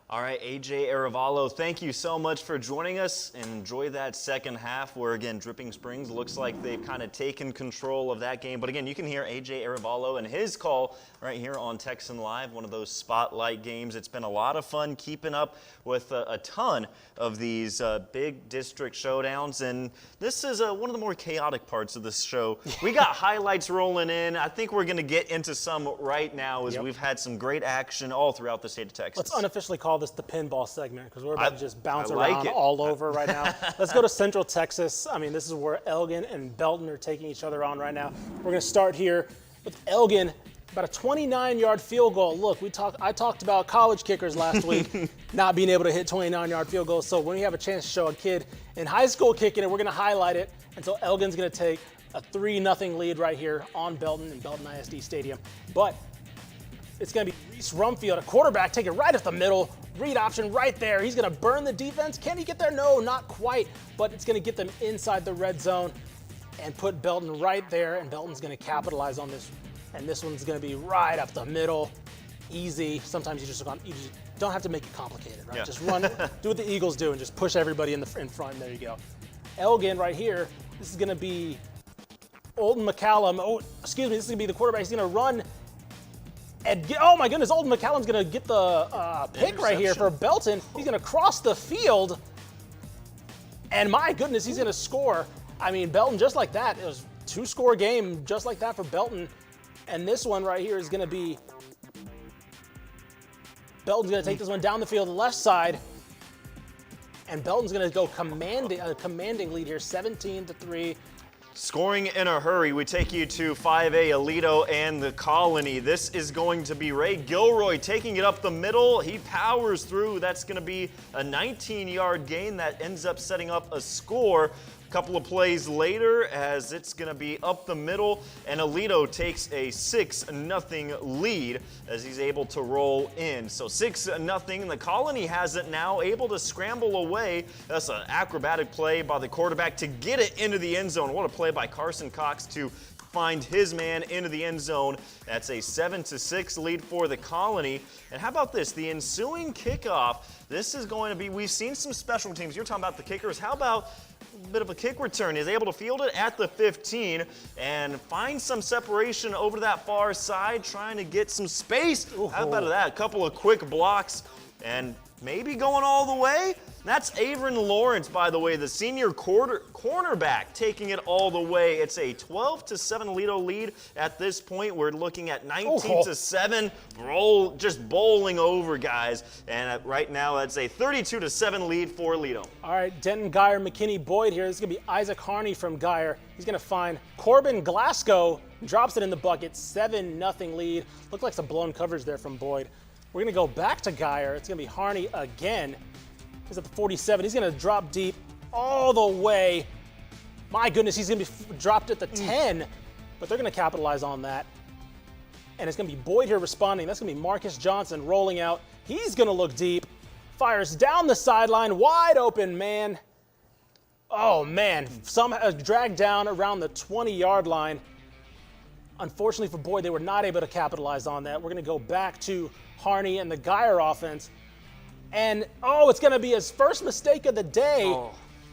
All right, AJ Arevalo, thank you so much for joining us, and enjoy that second half where, again, Dripping Springs looks like they've kind of taken control of that game. But, again, you can hear AJ Arevalo and his call right here on Texan Live, one of those spotlight games. It's been a lot of fun keeping up with a ton of these big district showdowns, and this is one of the more chaotic parts of this show. We got highlights rolling in. I think we're going to get into some right now as we've had some great action all throughout the state of Texas. Let's unofficially call this the pinball segment because we're about to just bounce around it all over right now. Let's go to Central Texas. I mean, this is where Elgin and Belton are taking each other on right now. We're going to start here with Elgin, about a 29-yard field goal. Look, I talked about college kickers last week not being able to hit 29-yard field goals. So when you have a chance to show a kid in high school kicking it, we're going to highlight it. And so Elgin's going to take a 3-0 lead right here on Belton in Belton ISD Stadium. But it's going to be Reese Rumfield, a quarterback, take it right up the middle. Read option right there. He's going to burn the defense. Can he get there? No, not quite. But it's going to get them inside the red zone and put Belton right there. And Belton's going to capitalize on this. And this one's going to be right up the middle. Easy. Sometimes you just don't have to make it complicated, right? Yeah. Just run, do what the Eagles do, and just push everybody in front. And there you go. Elgin right here. This is going to be Olden McCallum. Oh, excuse me. This is going to be the quarterback. He's going to run. And oh my goodness, Olden McCallum's going to get the pick right here for Belton. He's going to cross the field. And my goodness, he's going to score. I mean, Belton, just like that. It was a 2-score game just like that for Belton. And this one right here is going to be Belton's going to take this one down the field, the left side. And Belton's going to go commanding lead here, 17-3. Scoring in a hurry, we take you to 5A Alito and the Colony. This is going to be Ray Gilroy taking it up the middle. He powers through. That's going to be a 19-yard gain that ends up setting up a score. Couple of plays later, as it's going to be up the middle, and Alito takes a 6-0 lead as he's able to roll in. So 6-0. The Colony has it now, able to scramble away. That's an acrobatic play by the quarterback to get it into the end zone. What a play by Carson Cox to find his man into the end zone. That's a 7-6 lead for the Colony. And how about this? The ensuing kickoff. This is going to be, we've seen some special teams. You're talking about the kickers. How about a bit of a kick return? He's able to field it at the 15 and find some separation over to that far side, trying to get some space. How about that? A couple of quick blocks and maybe going all the way. That's Averin Lawrence, by the way, the senior cornerback, taking it all the way. It's a 12-7 Alito lead at this point. We're looking at 19-7, just bowling over, guys. And right now, that's a 32-7 lead for Alito. All right, Denton Geyer, McKinney Boyd here. This is going to be Isaac Harney from Geyer. He's going to find Corbin Glasgow, drops it in the bucket, 7-0 lead. Looked like some blown coverage there from Boyd. We're going to go back to Geyer. It's going to be Harney again. He's at the 47. He's going to drop deep all the way. My goodness, he's going to be dropped at the 10, but they're going to capitalize on that. And it's going to be Boyd here responding. That's going to be Marcus Johnson rolling out. He's going to look deep. Fires down the sideline. Wide open, man. Oh, man. Somehow dragged down around the 20-yard line. Unfortunately for Boyd, they were not able to capitalize on that. We're going to go back to Harney and the Geyer offense. And, it's going to be his first mistake of the day.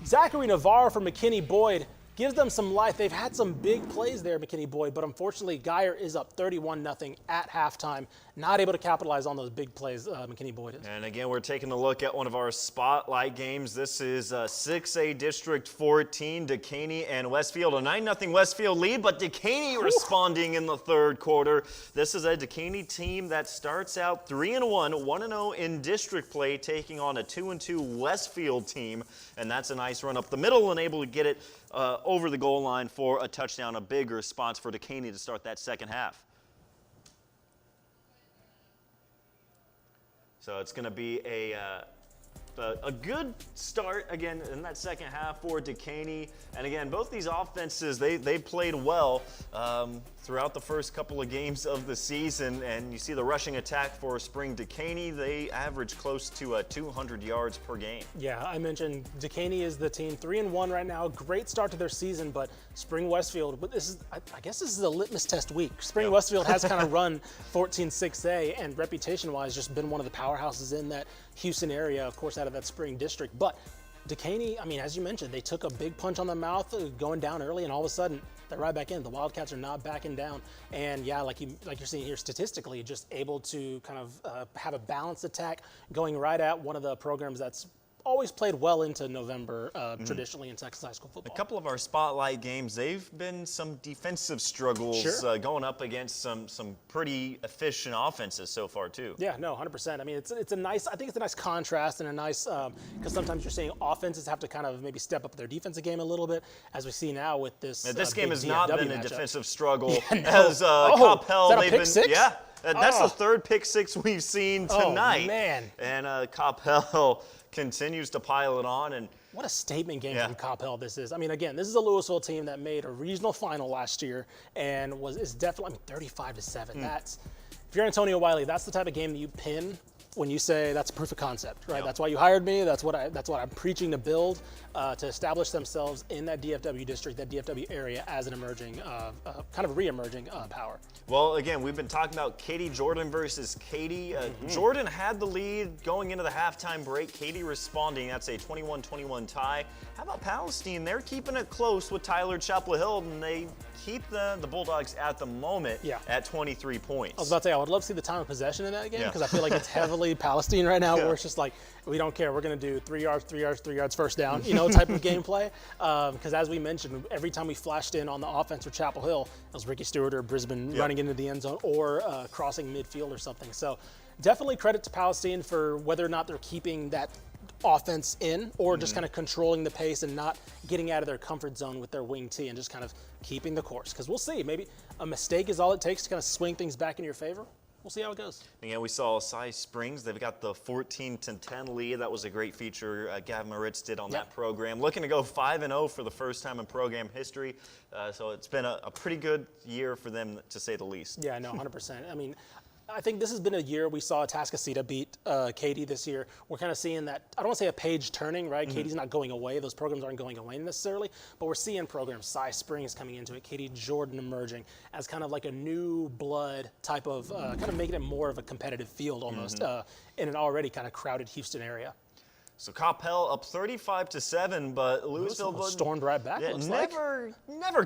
Zachary Navarro for McKinney Boyd gives them some life. They've had some big plays there, McKinney Boyd, but unfortunately, Geyer is up 31-0 at halftime. Not able to capitalize on those big plays, McKinney Boyd is. And again, we're taking a look at one of our spotlight games. This is 6A District 14, Decaney and Westfield. A 9-0 Westfield lead, but Decaney responding in the third quarter. This is a Decaney team that starts out 3-1, 1-0 in district play, taking on a 2-2 Westfield team. And that's a nice run up the middle and able to get it over the goal line for a touchdown. A big response for Decaney to start that second half. So it's going to be a good start, again, in that second half for Decaney. And again, both these offenses, they played well throughout the first couple of games of the season. And you see the rushing attack for Spring Decaney. They average close to 200 yards per game. Yeah, I mentioned Decaney is the team 3-1 right now. Great start to their season, but Spring Westfield, but this is, I guess this is a litmus test week. Spring Westfield has kind of run 14-6A and reputation-wise just been one of the powerhouses in that Houston area, of course, out of that Spring district. But Decaney, I mean, as you mentioned, they took a big punch on the mouth going down early, and all of a sudden they're right back in. The Wildcats are not backing down. And yeah, like you're seeing here statistically, just able to kind of have a balanced attack going right at one of the programs that's always played well into November traditionally in Texas high school football. A couple of our spotlight games, they've been some defensive struggles going up against some pretty efficient offenses so far too. Yeah, no, 100%. I mean, it's a nice, I think it's a nice contrast and a nice, because sometimes you're seeing offenses have to kind of maybe step up their defensive game a little bit, as we see now with this. This game has not been a defensive struggle as Coppell. They've been, yeah. That's the third pick six we've seen tonight. Oh, man. And Coppell continues to pile it on. And what a statement game from Coppell this is. I mean, again, this is a Louisville team that made a regional final last year and is definitely, 35-7. That's, if you're Antonio Wiley, that's the type of game that you pin when you say that's proof of concept, right? That's why you hired me. That's what I'm preaching to build, to establish themselves in that DFW district, that DFW area as an emerging, kind of re-emerging power. Well, again, we've been talking about Katy Jordan versus Katy. Jordan had the lead going into the halftime break. Katy responding. That's a 21-21 tie. How about Palestine? They're keeping it close with Tyler Chapel Hill, and they keep the Bulldogs at the moment at 23 points. I was about to say, I would love to see the time of possession in that game because I feel like it's heavily Palestine right now, where it's just like, we don't care. We're going to do 3 yards, 3 yards, 3 yards, first down, type of gameplay. Because as we mentioned, every time we flashed in on the offense for Chapel Hill, it was Ricky Stewart or Brisbane running into the end zone or crossing midfield or something. So definitely credit to Palestine for whether or not they're keeping that offense in or just kind of controlling the pace and not getting out of their comfort zone with their wing T and just kind of keeping the course. Because we'll see. Maybe a mistake is all it takes to kind of swing things back in your favor. we'll see how it goes. And yeah, we saw Cy Springs. They've got the 14-10 lead. That was a great feature Gavin Moritz did on that program. Looking to go 5-0 for the first time in program history. So it's been a pretty good year for them, to say the least. Yeah, no, 100%. I mean, I think this has been a year we saw Atascocita beat Katy this year. We're kind of seeing that, I don't want to say a page turning, right? Katy's not going away. Those programs aren't going away necessarily, but we're seeing programs, Cy Springs coming into it, Katy Jordan emerging as kind of like a new blood type of, kind of making it more of a competitive field almost in an already kind of crowded Houston area. So Campbell up 35-7, but Louisville stormed right back. Never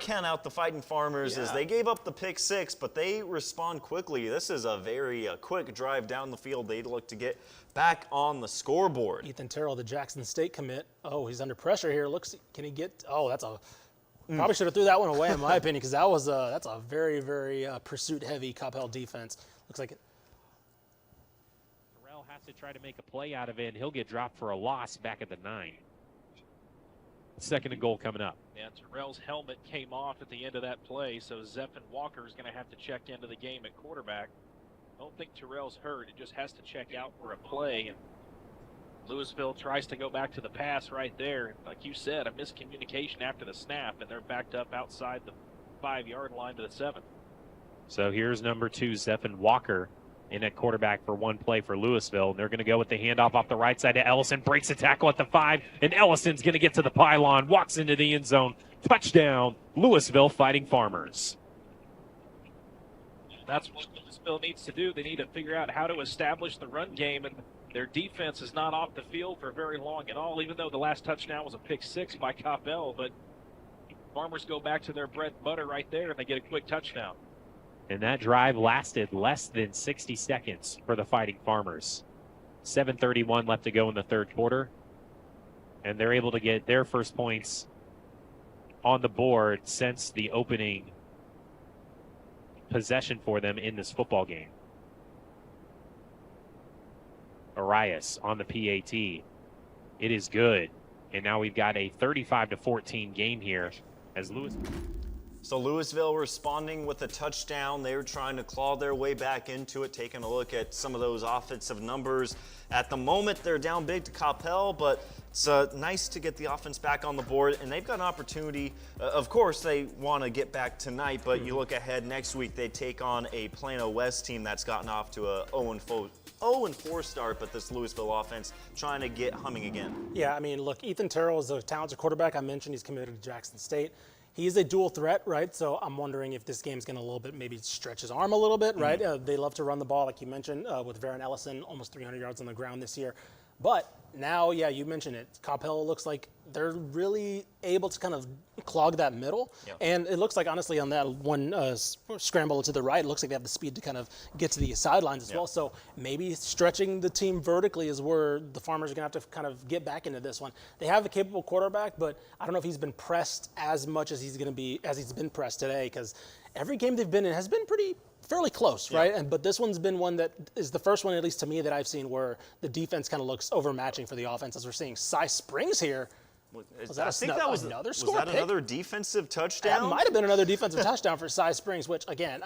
count out the Fighting Farmers as they gave up the pick 6, but they respond quickly. This is a very quick drive down the field. They look to get back on the scoreboard. Ethan Terrell, the Jackson State commit. Oh, he's under pressure here. Can he get? Oh, that's a. Probably should have threw that one away in my opinion, because that was that's a very, very pursuit-heavy Campbell defense. Looks like it. Has to try to make a play out of it, and he'll get dropped for a loss back at the 9. 2nd and goal coming up. And Terrell's helmet came off at the end of that play, so Zephan Walker is going to have to check into the game at quarterback. I don't think Terrell's hurt. It just has to check out for a play. And Louisville tries to go back to the pass right there. Like you said, a miscommunication after the snap, and they're backed up outside the 5-yard line to the 7. So here's number 2, Zephan Walker, in at quarterback for one play for Louisville. And they're going to go with the handoff off the right side to Ellison. Breaks a tackle at the 5, and Ellison's going to get to the pylon, walks into the end zone. Touchdown, Louisville Fighting Farmers. That's what Louisville needs to do. They need to figure out how to establish the run game, and their defense is not off the field for very long at all, even though the last touchdown was a pick 6 by Campbell. But Farmers go back to their bread and butter right there, and they get a quick touchdown. And that drive lasted less than 60 seconds for the Fighting Farmers. 7:31 left to go in the 3rd quarter. And they're able to get their first points on the board since the opening possession for them in this football game. Arias on the PAT. It is good. And now we've got a 35-14 game here as So Louisville responding with a touchdown. They were trying to claw their way back into it, taking a look at some of those offensive numbers. At the moment, they're down big to Campbell, but it's nice to get the offense back on the board, and they've got an opportunity. Of course, they want to get back tonight, but you look ahead next week, they take on a Plano West team that's gotten off to a 0-4 start, but this Louisville offense trying to get humming again. Yeah, I mean, look, Ethan Terrell is a talented quarterback. I mentioned he's committed to Jackson State. He is a dual threat, right? So I'm wondering if this game's going to a little bit maybe stretch his arm a little bit, right? They love to run the ball, like you mentioned, with Varen Ellison, almost 300 yards on the ground this year. But now, yeah, you mentioned it. Campbell looks like they're really able to kind of clog that middle. Yep. And it looks like, honestly, on that one scramble to the right, it looks like they have the speed to kind of get to the sidelines as well. So maybe stretching the team vertically is where the Farmers are going to have to kind of get back into this one. They have a capable quarterback, but I don't know if he's been pressed as much as he's been pressed today, because every game they've been in has been fairly close, right? But this one's been one that is the first one, at least to me, that I've seen where the defense kind of looks overmatching for the offense, as we're seeing Cy Springs here. Was that another defensive touchdown? That might have been another defensive touchdown for Cy Springs, which, again,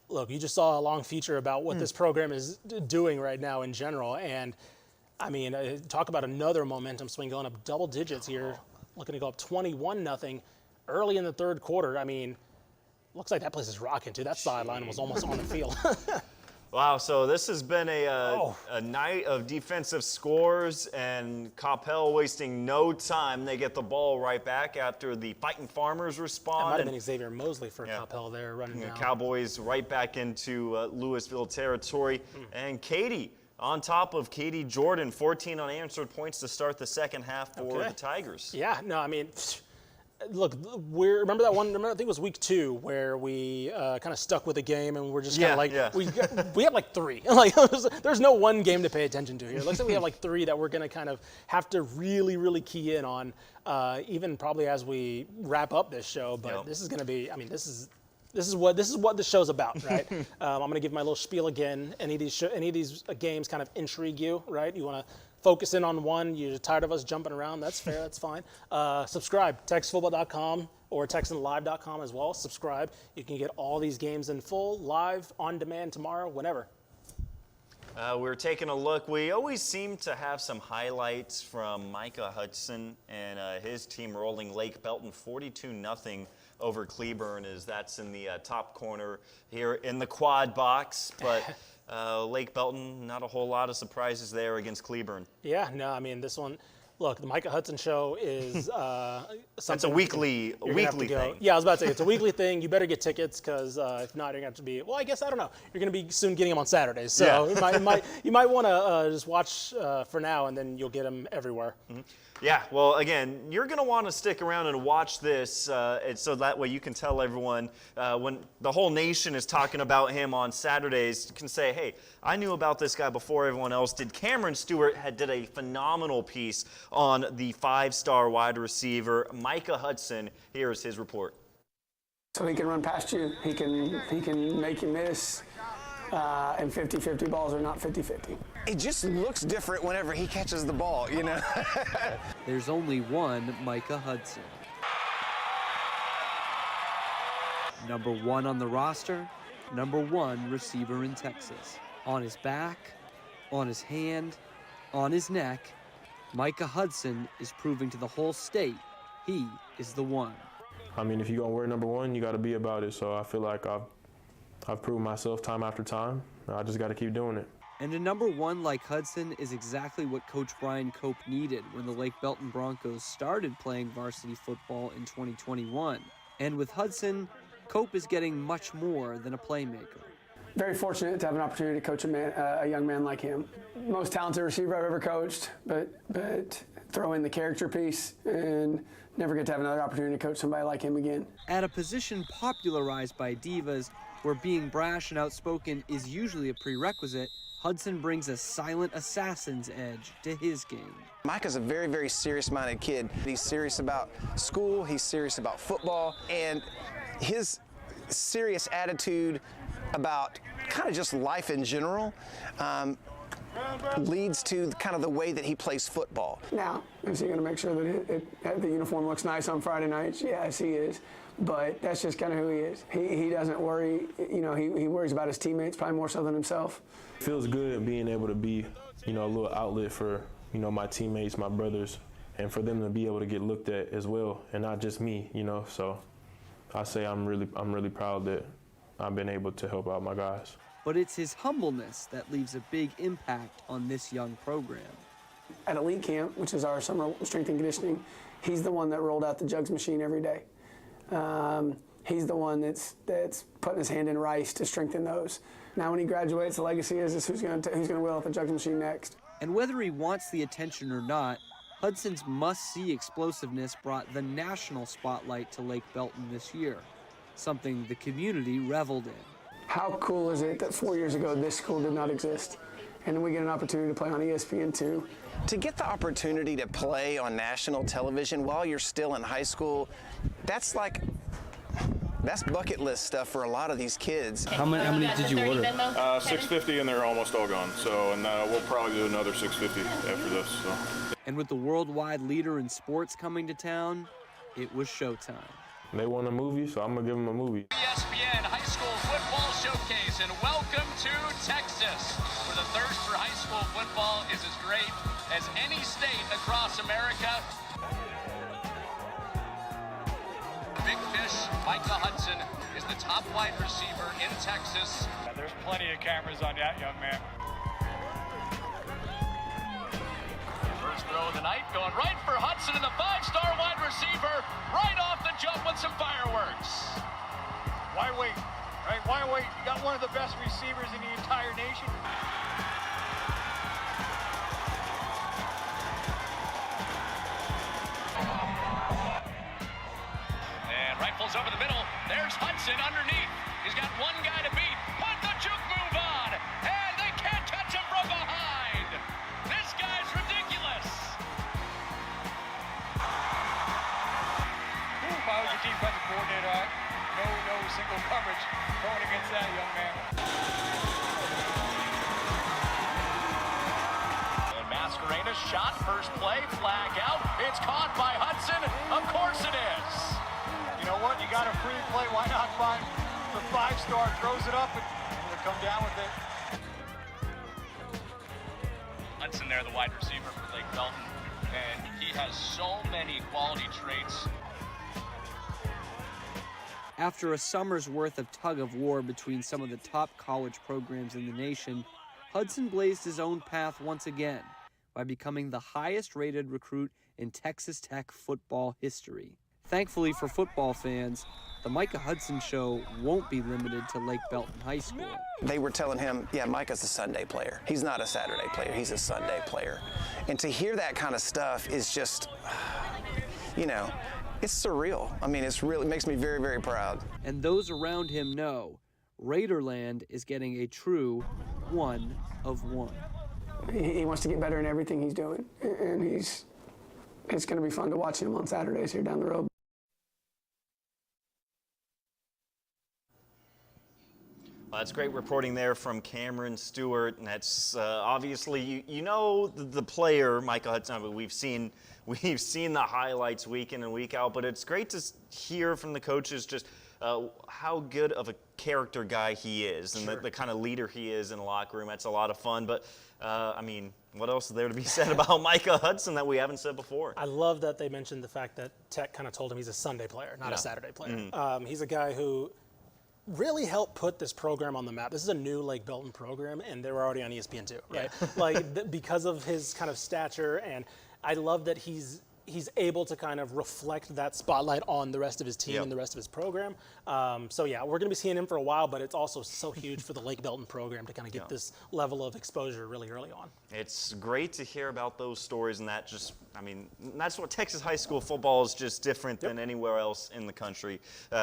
look, you just saw a long feature about what this program is doing right now in general. And, I mean, talk about another momentum swing going up double digits here, looking to go up 21-0 early in the 3rd quarter. I mean, looks like that place is rocking, too. That sideline was almost on the field. Wow, so this has been a night of defensive scores, and Campbell wasting no time. They get the ball right back after the Fighting Farmers respond. That might have been Xavier Mosley for Campbell there running down. Cowboys right back into Louisville territory. And Katy on top of Katy Jordan, 14 unanswered points to start the second half for the Tigers. Yeah, no, I mean, look, remember that one? I think it was week 2 where we kind of stuck with the game, and we're just kind of like we have like 3. Like there's no one game to pay attention to here. It looks like we have like 3 that we're going to kind of have to really, really key in on, even probably as we wrap up this show. But this is going to be. I mean, this is what this show's about, right? I'm going to give my little spiel again. Any of these games kind of intrigue you, right? You want to focus in on one. You're tired of us jumping around. That's fair. That's fine. Subscribe. TexasFootball.com. or TexanLive.com as well. Subscribe. You can get all these games in full, live, on demand tomorrow, whenever. We're taking a look. We always seem to have some highlights from Micah Hudson and his team rolling Lake Belton 42-0 over Cleburne, as that's in the top corner here in the quad box. But Lake Belton, not a whole lot of surprises there against Cleburne. Yeah, no, I mean, this one, look, the Micah Hudson show is something. That's a weekly thing. Yeah, I was about to say, it's a weekly thing. You better get tickets, because if not, you're going to have to be, well, I guess, I don't know. You're going to be soon getting them on Saturdays. So you might want to just watch for now, and then you'll get them everywhere. Mm-hmm. Yeah, well, again, you're going to want to stick around and watch this, so that way you can tell everyone when the whole nation is talking about him on Saturdays, you can say, hey, I knew about this guy before everyone else did. Cameron Stewart did a phenomenal piece on the 5-star wide receiver, Micah Hudson. Here's his report. So he can run past you. He can make you miss. And 50-50 balls are not 50-50. It just looks different whenever he catches the ball, you know? There's only one Micah Hudson. Number 1 on the roster, number 1 receiver in Texas. On his back, on his hand, on his neck, Micah Hudson is proving to the whole state he is the one. I mean, if you're going to wear number 1, you got to be about it. So I feel like I've proven myself time after time. I just got to keep doing it. And a number 1 like Hudson is exactly what Coach Brian Cope needed when the Lake Belton Broncos started playing varsity football in 2021. And with Hudson, Cope is getting much more than a playmaker. Very fortunate to have an opportunity to coach a young man like him. Most talented receiver I've ever coached, but throw in the character piece and never get to have another opportunity to coach somebody like him again. At a position popularized by divas, where being brash and outspoken is usually a prerequisite, Hudson brings a silent assassin's edge to his game. Micah's a very, very serious-minded kid. He's serious about school, he's serious about football, and his serious attitude about kind of just life in general leads to kind of the way that he plays football. Now, is he going to make sure that the uniform looks nice on Friday nights? Yes, he is. But that's just kind of who he is. He doesn't worry, you know, he worries about his teammates probably more so than himself. It feels good being able to be, you know, a little outlet for, you know, my teammates, my brothers, and for them to be able to get looked at as well, and not just me, you know. So I say I'm really proud that I've been able to help out my guys. But it's his humbleness that leaves a big impact on this young program. At Elite Camp, which is our summer strength and conditioning, he's the one that rolled out the jugs machine every day. He's the one that's putting his hand in rice to strengthen those. Now when he graduates, the legacy is who's going to wheel out the jugs machine next. And whether he wants the attention or not, Hudson's must-see explosiveness brought the national spotlight to Lake Belton this year, something the community reveled in. How cool is it that 4 years ago this school did not exist, and then we get an opportunity to play on ESPN2? To get the opportunity to play on national television while you're still in high school, that's bucket list stuff for a lot of these kids. How many did you order? 650, and they're almost all gone. So, and we'll probably do another 650 after this. So. And with the worldwide leader in sports coming to town, it was showtime. They want a movie, so I'm gonna give them a movie. ESPN High School Football Showcase, and welcome to Texas, where the thirst for high school football is as great as any state across America. Big Fish, Micah Hudson, is the top wide receiver in Texas. There's plenty of cameras on that young man. First throw of the night, going right for Hudson, and the 5-star wide receiver, right off the jump with some fireworks. Why wait? Right? Why wait? You got one of the best receivers in the entire nation. And rifles over the middle. There's Hudson underneath. He's got one guy to beat. Put the juke move on, and they can't touch him from behind. This guy's ridiculous. If I was your defensive coordinator, no single coverage going against that young man. And Mascarena's shot, first play, flag out. It's caught by Hudson. Of course it is. You free play. Why not find the 5-star, throws it up, and they'll come down with it. Hudson there, the wide receiver for Lake Belton, and he has so many quality traits. After a summer's worth of tug-of-war between some of the top college programs in the nation, Hudson blazed his own path once again by becoming the highest-rated recruit in Texas Tech football history. Thankfully for football fans, the Micah Hudson Show won't be limited to Lake Belton High School. They were telling him, yeah, Micah's a Sunday player. He's not a Saturday player. He's a Sunday player. And to hear that kind of stuff is just, you know, it's surreal. I mean, it makes me very, very proud. And those around him know Raiderland is getting a true one of one. He wants to get better in everything he's doing, and it's going to be fun to watch him on Saturdays here down the road. Well, that's great reporting there from Cameron Stewart, and that's obviously you know the player Micah Hudson. But we've seen the highlights week in and week out, but it's great to hear from the coaches just how good of a character guy he is, and the kind of leader he is in the locker room. That's a lot of fun. But I mean, what else is there to be said about Micah Hudson that we haven't said before? I love that they mentioned the fact that Tech kind of told him he's a Sunday player, not a Saturday player. He's a guy who really helped put this program on the map. This is a new Lake Belton program, and they were already on ESPN2, right? Like because of his kind of stature, and I love that he's able to kind of reflect that spotlight on the rest of his team and the rest of his program. So yeah, we're going to be seeing him for a while, but it's also so huge for the Lake Belton program to kind of get this level of exposure really early on. It's great to hear about those stories, and that just, I mean, that's what Texas high school football is, just different than anywhere else in the country.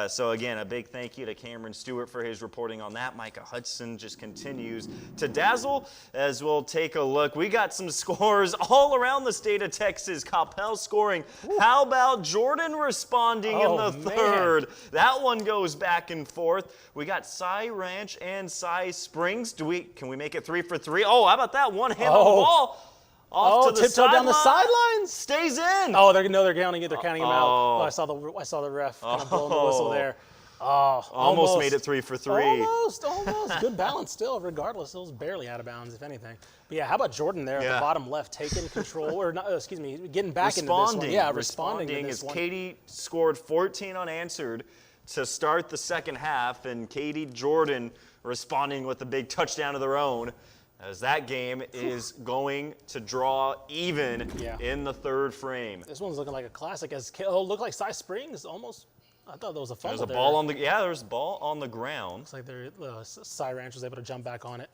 So again, a big thank you to Cameron Stewart for his reporting on that. Micah Hudson just continues to dazzle as we'll take a look. We got some scores all around the state of Texas. Campbell scoring. How about Jordan responding in the third? That one goes back and forth. We got Cy Ranch and Cy Springs. Can we make it 3 for 3? Oh, how about that? One hand on the ball. Off to the tiptoe down the sidelines. Stays in. Oh, they're counting it. They're counting him out. Oh, I saw the ref kind of blowing the whistle there. Oh, almost made it 3 for 3. Almost. Good balance still. Regardless, it was barely out of bounds, if anything. But yeah, how about Jordan there at the bottom left, taking control, or not? Excuse me, getting back into this one. Yeah, responding to this as one. Katy scored 14 unanswered to start the second half, and Katy Jordan responding with a big touchdown of their own, as that game is going to draw even in the third frame. This one's looking like a classic. Look like Cy Springs almost. I thought that was a fumble. There's a ball on the there's a ball on the ground. Looks like Cy Ranch was able to jump back on it.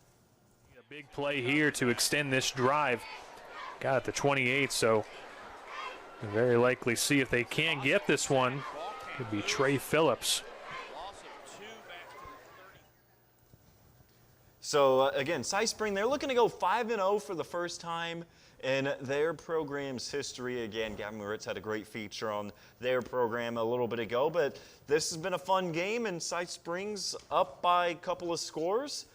A big play here to extend this drive. Got at the 28, so very likely see if they can get this one. Could be Trey Phillips. So again, Cy Spring, they're looking to go 5-0 for the first time in their program's history. Again, Gavin Moritz had a great feature on their program a little bit ago, but this has been a fun game, and Cy Springs up by a couple of scores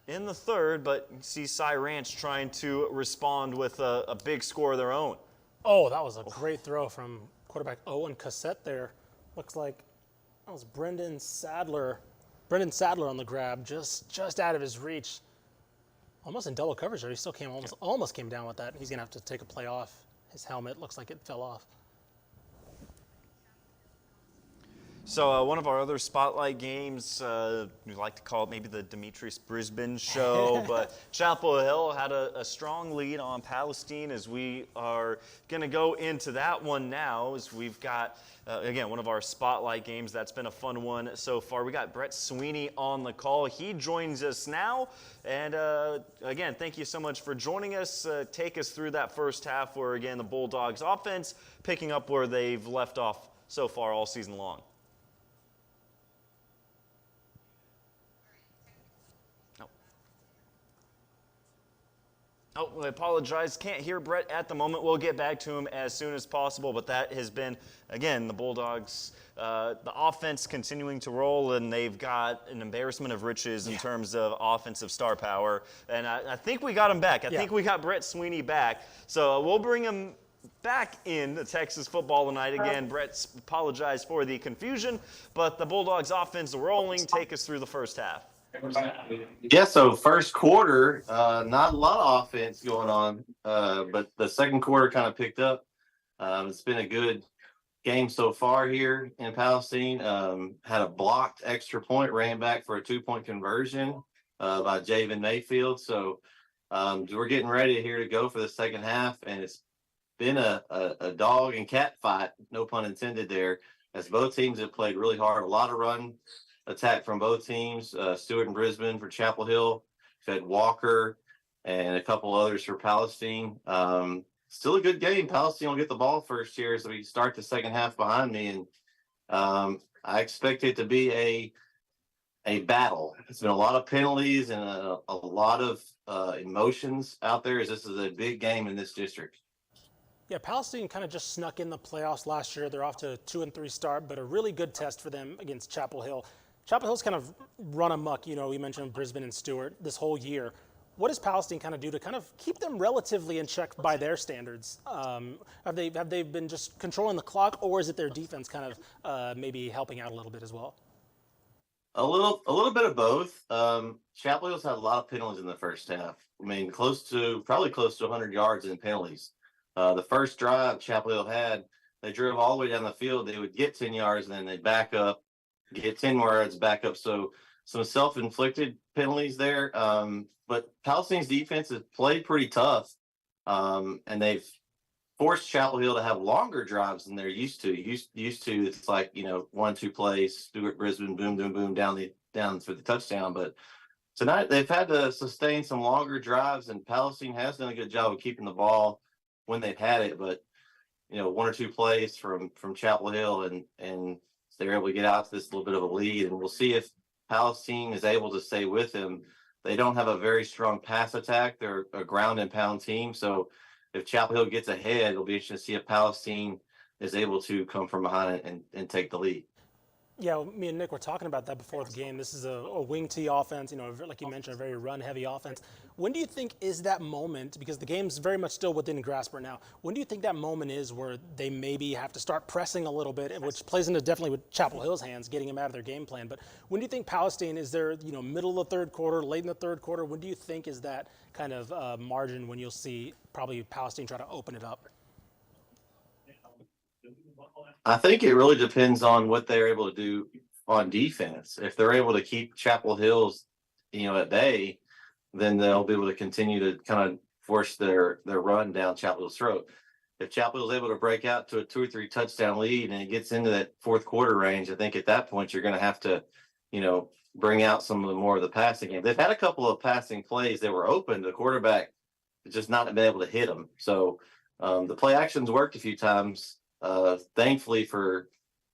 in the third, but you see Cy Ranch trying to respond with a big score of their own. Oh, that was a great throw from quarterback Owen Cassette there. Looks like that was Brendan Sadler on the grab, just out of his reach. Almost in double coverage there. He still almost came down with that. He's going to have to take a play off. His helmet looks like it fell off. So one of our other spotlight games, we like to call it maybe the Demetrius Brisbane show, but Chapel Hill had a strong lead on Palestine, as we are going to go into that one now, as we've got, again, one of our spotlight games. That's been a fun one so far. We got Brett Sweeney on the call. He joins us now. And again, thank you so much for joining us. Take us through that first half where, again, the Bulldogs offense picking up where they've left off so far all season long. Oh, I apologize. Can't hear Brett at the moment. We'll get back to him as soon as possible. But that has been, again, the Bulldogs, the offense continuing to roll, and they've got an embarrassment of riches in terms of offensive star power. And I think we got him back. I think we got Brett Sweeney back. So we'll bring him back in Texas football tonight. Again, Brett apologized for the confusion, but the Bulldogs offense rolling. Take us through the first half. Yeah, so first quarter, not a lot of offense going on, but the second quarter kind of picked up. It's been a good game so far here in Palestine. Had a blocked extra point, ran back for a 2-point conversion by Javen Mayfield. So we're getting ready here to go for the second half, and it's been a dog and cat fight, no pun intended there, as both teams have played really hard. A lot of run attack from both teams. Stewart and Brisbane for Chapel Hill, Fed Walker, and a couple others for Palestine. Still a good game. Palestine will get the ball first here as we start the second half behind me, and I expect it to be a battle. It's been a lot of penalties and a lot of emotions out there, as this is a big game in this district. Yeah, Palestine kind of just snuck in the playoffs last year. They're off to a 2-3 start, but a really good test for them against Chapel Hill. Chapel Hill's kind of run amok. You know, we mentioned Brisbane and Stewart this whole year. What does Palestine kind of do to kind of keep them relatively in check by their standards? Have they been just controlling the clock, or is it their defense kind of maybe helping out a little bit as well? A little bit of both. Chapel Hill's had a lot of penalties in the first half. I mean, probably close to 100 yards in penalties. The first drive Chapel Hill had, they drove all the way down the field. They would get 10 yards, and then they'd back up, get 10 more yards, back up. So some self-inflicted penalties there. But Palestine's defense has played pretty tough, and they've forced Chapel Hill to have longer drives than they're used to. Used to, it's like, 1-2 plays, Stewart, Brisbane, boom, boom, boom, down for the touchdown. But tonight they've had to sustain some longer drives, and Palestine has done a good job of keeping the ball when they've had it. But 1 or 2 plays from Chapel Hill, and they're able to get out to this little bit of a lead. And we'll see if Palestine is able to stay with them. They don't have a very strong pass attack. They're a ground and pound team. So if Chapel Hill gets ahead, it'll be interesting to see if Palestine is able to come from behind it and take the lead. Yeah, me and Nick were talking about that before the game. This is a wing tee offense, like you mentioned, a very run-heavy offense. When do you think is that moment, because the game's very much still within grasp right now, when do you think that moment is where they maybe have to start pressing a little bit, which plays into definitely with Chapel Hill's hands, getting them out of their game plan. But when do you think Palestine, is there, middle of the third quarter, late in the third quarter, when do you think is that kind of margin when you'll see probably Palestine try to open it up? I think it really depends on what they're able to do on defense. If they're able to keep Chapel Hill's, at bay, then they'll be able to continue to kind of force their run down Chapel Hill's throat. If Chapel Hill's able to break out to a 2 or 3 touchdown lead and it gets into that fourth quarter range, I think at that point you're going to have to, bring out some of the more of the passing game. They've had a couple of passing plays that were open. The quarterback has just not been able to hit them. So the play actions worked a few times. Thankfully for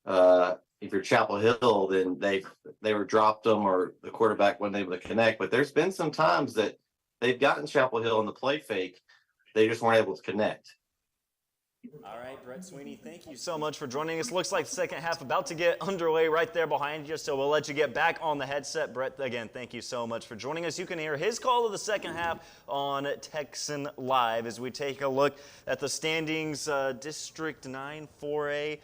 if you're Chapel Hill, then they were dropped them or the quarterback wasn't able to connect. But there's been some times that they've gotten Chapel Hill in the play fake. They just weren't able to connect. All right, Brett Sweeney, thank you so much for joining us. Looks like the second half about to get underway right there behind you, so we'll let you get back on the headset. Brett, again, thank you so much for joining us. You can hear his call of the second half on Texan Live as we take a look at the standings, District 9 4A.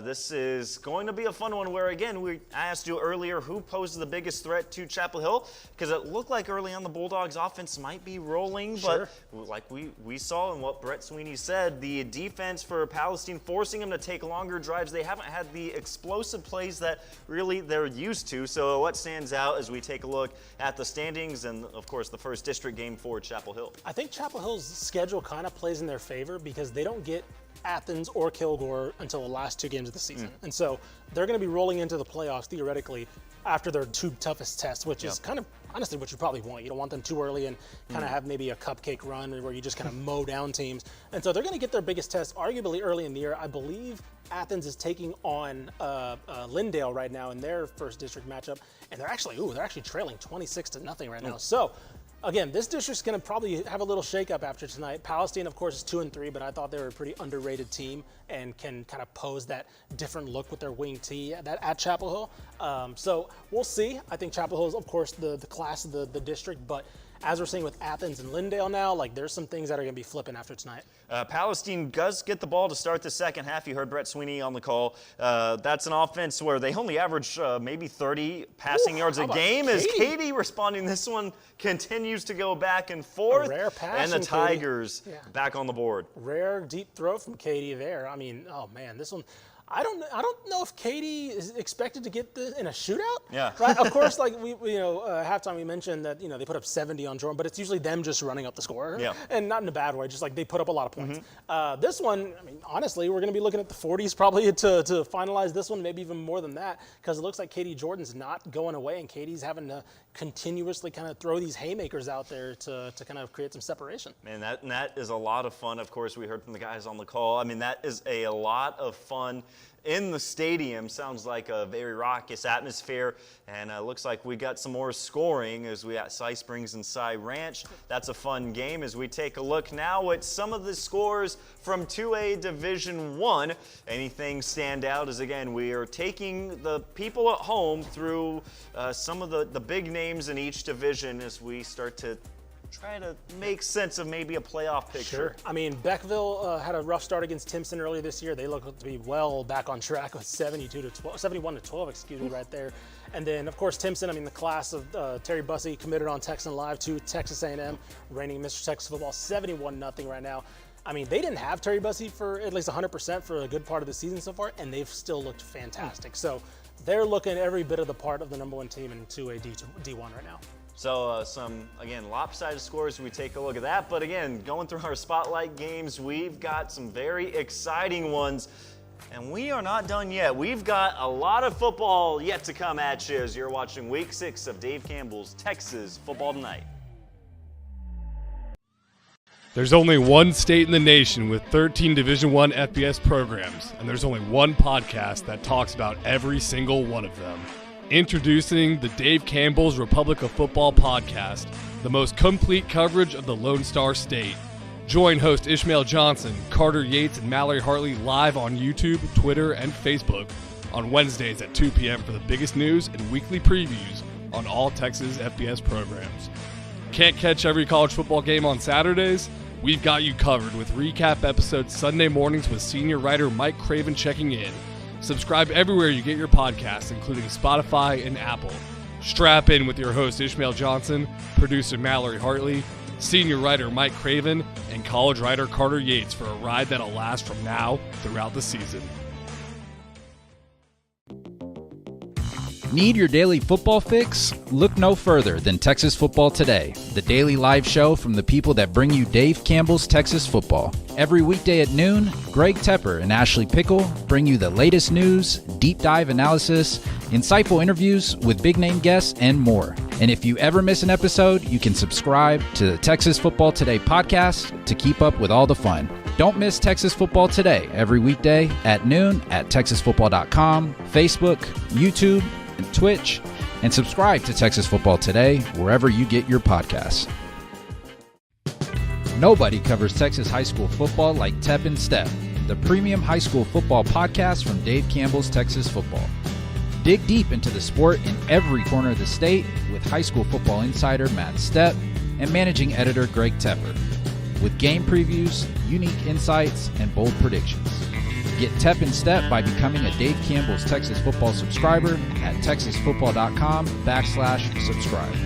This is going to be a fun one where, again, I asked you earlier who poses the biggest threat to Chapel Hill, because it looked like early on the Bulldogs' offense might be rolling, but like we saw in what Brett Sweeney said, the defense for Palestine forcing them to take longer drives. They haven't had the explosive plays that really they're used to. So what stands out as we take a look at the standings and, of course, the first district game for Chapel Hill? I think Chapel Hill's schedule kind of plays in their favor because they don't get Athens or Kilgore until the last 2 games of the season. And so they're going to be rolling into the playoffs theoretically after their 2 toughest tests, which is kind of honestly what you probably want. You don't want them too early and kind of have maybe a cupcake run where you just kind of mow down teams. And so they're going to get their biggest test arguably early in the year. I believe Athens is taking on Lindale right now in their first district matchup, and they're actually trailing 26-0 right now. So again, this district's going to probably have a little shakeup after tonight. Palestine, of course, is 2-3, but I thought they were a pretty underrated team and can kind of pose that different look with their wing tee at Chapel Hill. So we'll see. I think Chapel Hill is, of course, the class of the district, but as we're seeing with Athens and Lindale now, like there's some things that are going to be flipping after tonight. Palestine does get the ball to start the second half. You heard Brett Sweeney on the call. That's an offense where they only average maybe 30 passing yards a game. As Katy responding, this one continues to go back and forth. A rare pass and the from Tigers Katy. back on the board. Rare deep throw from Katy there. I mean, oh man, this one. I don't know if Katy is expected to get this in a shootout. Yeah. Right. Of course, like halftime we mentioned that they put up 70 on Jordan, but it's usually them just running up the score. Yeah. And not in a bad way, just like they put up a lot of points. This one, I mean, honestly, we're going to be looking at the 40s probably to finalize this one, maybe even more than that, because it looks like Katy Jordan's not going away, and Katy's having to continuously kind of throw these haymakers out there to kind of create some separation. Man, that is a lot of fun. Of course, we heard from the guys on the call. I mean, that is a lot of fun in the stadium. Sounds like a very raucous atmosphere, and looks like we got some more scoring as we got Cy Springs and Cy Ranch. That's a fun game as we take a look now at some of the scores from 2A Division I. Anything stand out is, again, we are taking the people at home through some of the big names in each division as we start to try to make sense of maybe a playoff picture. Sure. I mean, Beckville had a rough start against Timpson earlier this year. They look to be well back on track with 71-12, excuse me, right there. And then, of course, Timpson, I mean, the class of Terry Bussey committed on Texan Live to Texas A&M, reigning Mr. Texas football, 71-0 right now. I mean, they didn't have Terry Bussey for at least 100% for a good part of the season so far, and they've still looked fantastic. So they're looking every bit of the part of the number one team in 2A D1 right now. So some, again, lopsided scores, we take a look at that. But again, going through our spotlight games, we've got some very exciting ones. And we are not done yet. We've got a lot of football yet to come at you as you're watching Week 6 of Dave Campbell's Texas Football Tonight. There's only one state in the nation with 13 Division I FBS programs, and there's only one podcast that talks about every single one of them. Introducing the Dave Campbell's Republic of Football podcast, the most complete coverage of the Lone Star State. Join host Ishmael Johnson, Carter Yates, and Mallory Hartley live on YouTube, Twitter, and Facebook on Wednesdays at 2 p.m. for the biggest news and weekly previews on all Texas FBS programs. Can't catch every college football game on Saturdays? We've got you covered with recap episodes Sunday mornings with senior writer Mike Craven checking in. Subscribe everywhere you get your podcasts, including Spotify and Apple. Strap in with your host Ishmael Johnson, producer Mallory Hartley, senior writer Mike Craven, and college writer Carter Yates for a ride that'll last from now throughout the season. Need your daily football fix? Look no further than Texas Football Today, the daily live show from the people that bring you Dave Campbell's Texas football. Every weekday at noon, Greg Tepper and Ashley Pickle bring you the latest news, deep dive analysis, insightful interviews with big name guests, and more. And if you ever miss an episode, you can subscribe to the Texas Football Today podcast to keep up with all the fun. Don't miss Texas Football Today every weekday at noon at texasfootball.com, Facebook, YouTube, and Twitch, and subscribe to Texas Football Today wherever you get your podcasts. Nobody covers Texas high school football like Tep and Step, the premium high school football podcast from Dave Campbell's Texas Football. Dig deep into the sport in every corner of the state with high school football insider Matt Stepp and managing editor Greg Tepper, with game previews, unique insights, and bold predictions. Get Tep and Step by becoming a Dave Campbell's Texas Football subscriber at texasfootball.com/subscribe.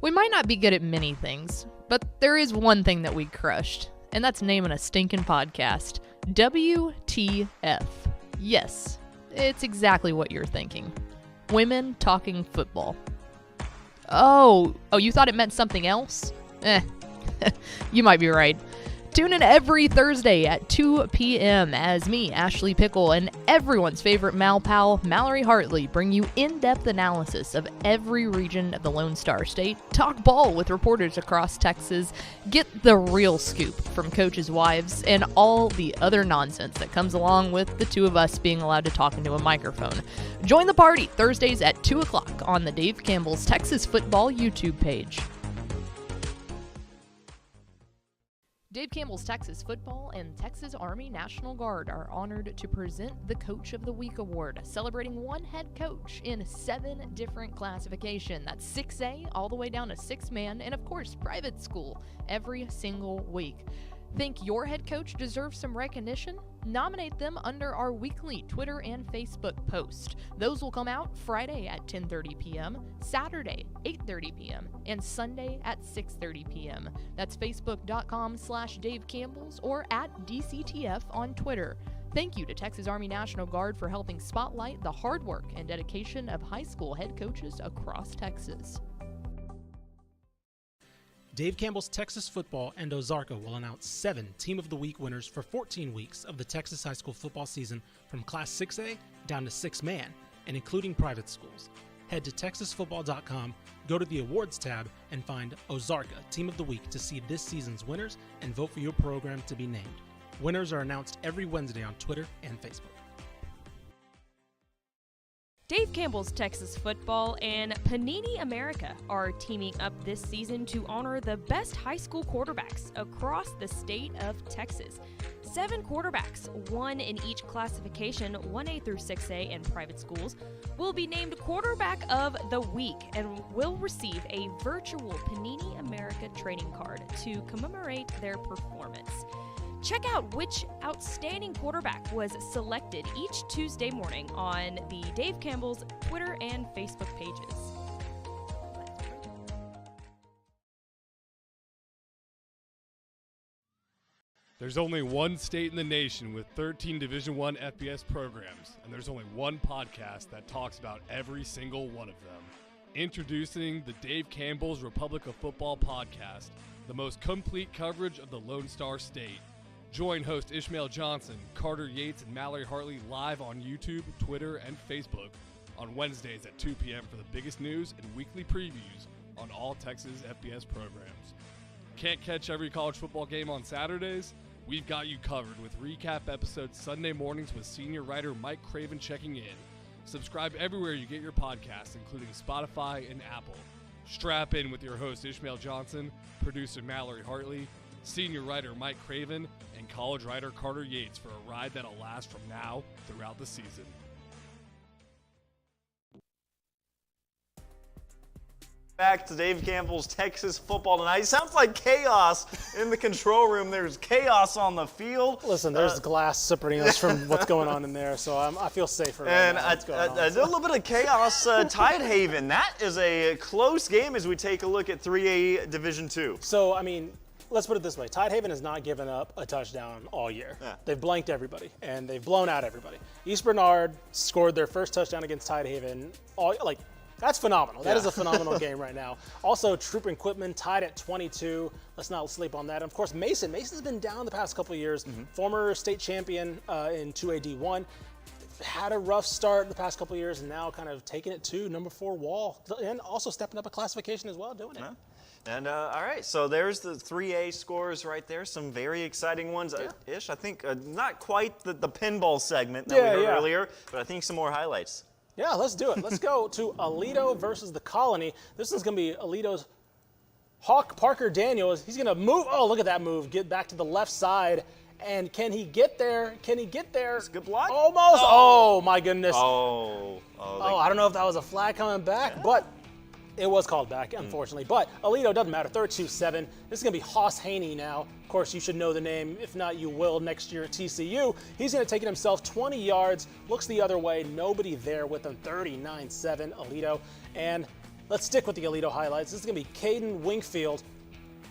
We might not be good at many things, but there is one thing that we crushed, and that's naming a stinking podcast. WTF. Yes, it's exactly what you're thinking. Women talking football. Oh, you thought it meant something else? You might be right. Tune in every Thursday at 2 p.m. as me, Ashley Pickle, and everyone's favorite Mal pal, Mallory Hartley, bring you in-depth analysis of every region of the Lone Star State, talk ball with reporters across Texas, get the real scoop from coaches' wives, and all the other nonsense that comes along with the two of us being allowed to talk into a microphone. Join the party Thursdays at 2 o'clock on the Dave Campbell's Texas Football YouTube page. Dave Campbell's Texas Football and Texas Army National Guard are honored to present the Coach of the Week Award, celebrating one head coach in 7 different classifications. That's 6A all the way down to 6-man, and of course, private school every single week. Think your head coach deserves some recognition? Nominate them under our weekly Twitter and Facebook post. Those will come out Friday at 10:30 p.m., Saturday 8:30 p.m., and Sunday at 6:30 p.m. That's facebook.com/Dave Campbell's or at DCTF on Twitter. Thank you to Texas Army National Guard for helping spotlight the hard work and dedication of high school head coaches across Texas. Dave Campbell's Texas Football and Ozarka will announce 7 Team of the Week winners for 14 weeks of the Texas high school football season from Class 6A down to 6-man, and including private schools. Head to texasfootball.com, go to the awards tab, and find Ozarka Team of the Week to see this season's winners and vote for your program to be named. Winners are announced every Wednesday on Twitter and Facebook. Dave Campbell's Texas Football and Panini America are teaming up this season to honor the best high school quarterbacks across the state of Texas. 7 quarterbacks, 1 in each classification, 1A through 6A in private schools, will be named Quarterback of the Week and will receive a virtual Panini America trading card to commemorate their performance. Check out which outstanding quarterback was selected each Tuesday morning on the Dave Campbell's Twitter and Facebook pages. There's only one state in the nation with 13 Division I FBS programs, and there's only one podcast that talks about every single one of them. Introducing the Dave Campbell's Republic of Football podcast, the most complete coverage of the Lone Star State. Join host Ishmael Johnson, Carter Yates, and Mallory Hartley live on YouTube, Twitter, and Facebook on Wednesdays at 2 p.m. for the biggest news and weekly previews on all Texas FBS programs. Can't catch every college football game on Saturdays? We've got you covered with recap episodes Sunday mornings with senior writer Mike Craven checking in. Subscribe everywhere you get your podcasts, including Spotify and Apple. Strap in with your host Ishmael Johnson, producer Mallory Hartley, senior writer Mike Craven, and college writer Carter Yates for a ride that'll last from now throughout the season. Back to Dave Campbell's Texas Football tonight. It sounds like chaos in the control room. There's chaos on the field. Listen, there's glass separating us from what's going on in there, so I feel safer. And right now. a little bit of chaos. Tidehaven. That is a close game as we take a look at 3A Division II. So, I mean, let's put it this way. Tidehaven has not given up a touchdown all year. Yeah. They've blanked everybody, and they've blown out everybody. East Bernard scored their first touchdown against Tidehaven. That's phenomenal. That is a phenomenal game right now. Also, Troop and Quitman tied at 22. Let's not sleep on that. And of course, Mason. Mason's been down the past couple of years. Former state champion in 2A D1. Had a rough start the past couple of years, and now kind of taking it to number 4 Wall. And also stepping up a classification as well, doing it. Yeah. And all right, so there's the 3A scores right there. Some very exciting ones. Ish, I think not quite the pinball segment that we heard earlier, but I think some more highlights. Yeah, let's do it. Let's go to Aledo versus the Colony. This is going to be Aledo's Hawk Parker Daniels. He's going to move. Oh, look at that move. Get back to the left side. And can he get there? Can he get there? It's a good block. Almost. Oh my goodness. Oh, I don't know if that was a flag coming back, but it was called back, unfortunately. But Aledo, doesn't matter. 3-2-7. This is going to be Hoss Haney now. Of course, you should know the name. If not, you will next year at TCU. He's going to take it himself 20 yards. Looks the other way. Nobody there with him. 39-7, Aledo. And let's stick with the Aledo highlights. This is going to be Caden Wingfield.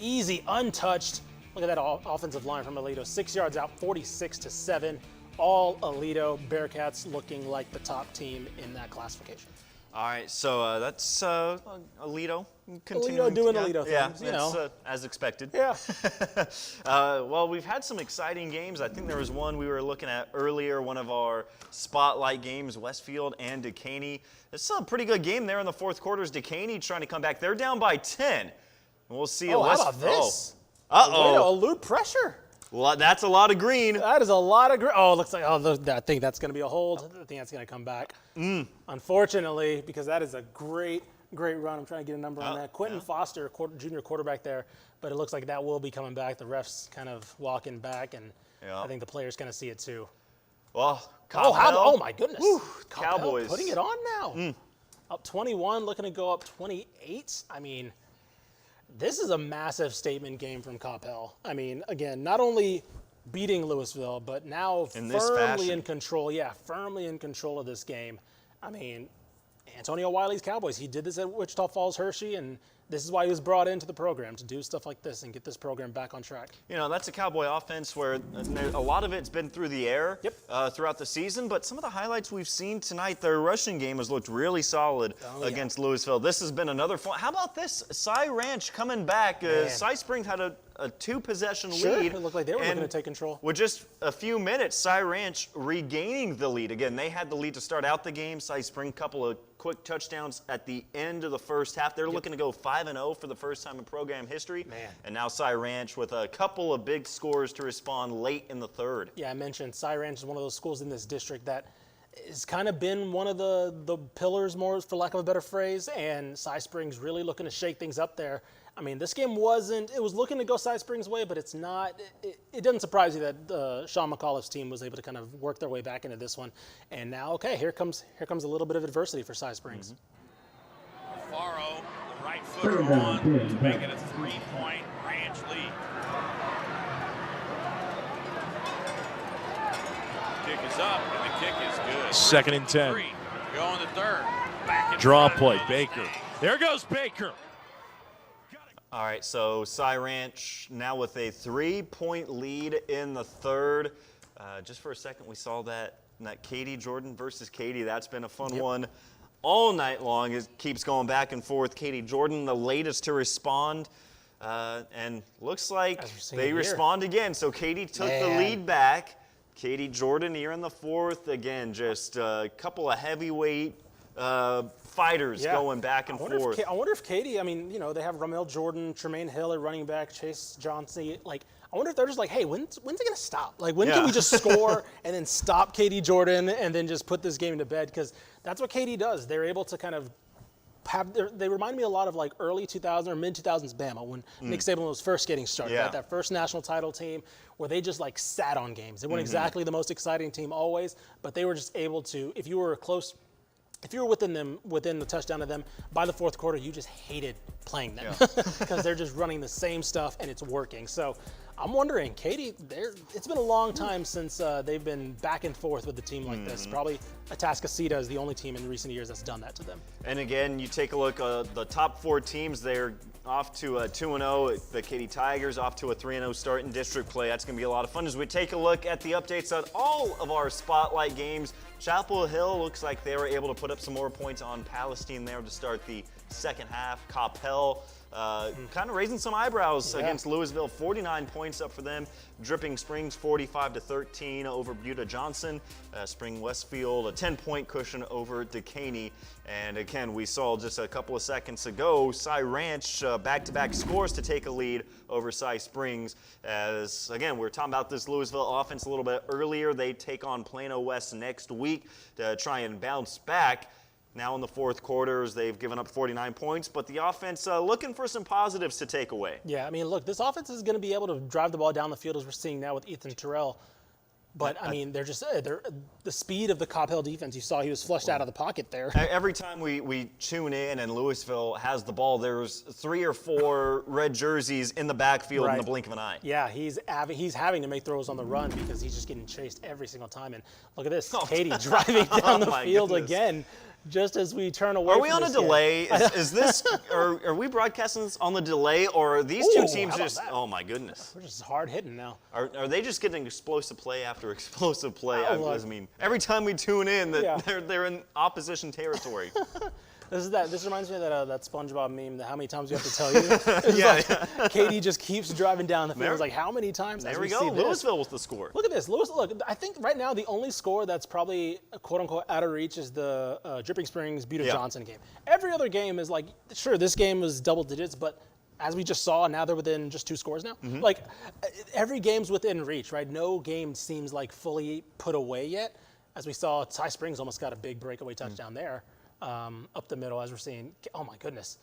Easy, untouched. Look at that offensive line from Aledo. 6 yards out, 46-7. All Aledo Bearcats looking like the top team in that classification. All right, so that's Aledo Aledo continuing. doing Aledo things, you know. As expected. Yeah. Well, we've had some exciting games. I think there was one we were looking at earlier, one of our spotlight games, Westfield and Decaney. It's a pretty good game there in the fourth quarters. Decaney trying to come back. They're down by 10. We'll see. How about this? Uh-oh. Elude pressure. Well, that's a lot of green. That is a lot of green. Oh, it looks like, I think that's going to be a hold. I think that's going to come back. Unfortunately, because that is a great great run. I'm trying to get a number on that. Quentin Foster, junior quarterback there, but it looks like that will be coming back. The refs kind of walking back, and I think the players kind of see it too. Well, oh my goodness. Whew, Campbell Cowboys putting it on now. Up 21, looking to go up 28. I mean, this is a massive statement game from Campbell. I mean, again, not only beating Louisville, but now firmly in control. Yeah, firmly in control of this game. I mean, Antonio Wiley's Cowboys. He did this at Wichita Falls Hershey, and this is why he was brought into the program, to do stuff like this and get this program back on track. You know, that's a Cowboy offense where a lot of it's been through the air throughout the season, but some of the highlights we've seen tonight, their rushing game has looked really solid against Louisville. This has been another fun. How about this? Cy Ranch coming back. Cy Springs had a two-possession lead. It looked like they were looking to take control. With just a few minutes, Cy Ranch regaining the lead. Again, they had the lead to start out the game. Cy Springs, couple of quick touchdowns at the end of the first half. They're looking to go 5-0 for the first time in program history. And now Cy Ranch with a couple of big scores to respond late in the third. Yeah, I mentioned Cy Ranch is one of those schools in this district that has kind of been one of the pillars, more for lack of a better phrase, and Cy Springs really looking to shake things up there. I mean, this game it was looking to go Cy Springs' way, but it's not. It doesn't surprise you that Sean McAuliffe's team was able to kind of work their way back into this one. And now, here comes a little bit of adversity for Cy Springs. Faro, the right footer on to make it a 3-point Ranch lead. Kick is up, and the kick is good. 2nd and 10. Going to third. Back in Draw front. play, Baker. There goes Baker. All right, so Cy Ranch now with a 3-point lead in the third. Just for a second, we saw that Katy Jordan versus Katy. That's been a fun one all night long. It keeps going back and forth. Katy Jordan, the latest to respond, and looks like they respond again. So Katy took the lead back. Katy Jordan here in the fourth. Again, just a couple of heavyweight fighters going back and forth. I wonder if Katy, I mean, they have Ramel Jordan, Tremaine Hill at running back, Chase Johnson. I wonder if they're just like, hey, when's it going to stop? When can we just score and then stop Katy Jordan and then just put this game to bed? Because that's what Katy does. They're able to kind of they remind me a lot of like early 2000s or mid-2000s Bama when Nick Saban was first getting started. Right? That first national title team where they just like sat on games. They weren't exactly the most exciting team always, but they were just able to, if you were within the touchdown of them, by the fourth quarter, you just hated playing them because they're just running the same stuff and it's working. So I'm wondering, Katy, it's been a long time since they've been back and forth with a team like this. Probably Atascocita is the only team in recent years that's done that to them. And again, you take a look, the top 4 teams, they're off to 2-0. The Katy Tigers off to a 3-0 start in district play. That's going to be a lot of fun as we take a look at the updates on all of our spotlight games. Chapel Hill looks like they were able to put up some more points on Palestine there to start the second half. Coppell kind of raising some eyebrows against Louisville. 49 points up for them. Dripping Springs 45-13 over Buda Johnson. Spring Westfield a 10-point cushion over Decaney. And again, we saw just a couple of seconds ago, Cy Ranch back-to-back scores to take a lead over Cy Springs. As again, we were talking about this Louisville offense a little bit earlier. They take on Plano West next week to try and bounce back. Now in the fourth quarters, they've given up 49 points, but the offense looking for some positives to take away. Yeah, I mean, look, this offense is going to be able to drive the ball down the field as we're seeing now with Ethan Terrell. But, I mean, they're the speed of the Coppell defense. You saw he was flushed out of the pocket there. Every time we tune in and Louisville has the ball, there's 3 or 4 red jerseys in the backfield in the blink of an eye. Yeah, he's having to make throws on the run because he's just getting chased every single time. And look at this, Katy driving down the field again. Just as we turn away. Are we on a delay? Is this? Are we broadcasting this on the delay, or are these two teams just? Oh my goodness! We're just hard hitting now. Are they just getting explosive play after explosive play? I mean, every time we tune in, they're in opposition territory. This reminds me of that SpongeBob meme. How many times do you have to tell you? Katy just keeps driving down the field. It's like, how many times? There we go. Louisville with the score. Look at this. Look, I think right now the only score that's probably quote unquote out of reach is the Dripping Springs Buda Johnson game. Every other game is like, sure, this game was double digits, but as we just saw, now they're within just 2 scores now. Like every game's within reach, right? No game seems like fully put away yet. As we saw, Cy Springs almost got a big breakaway touchdown there. up the middle as we're seeing. Oh my goodness.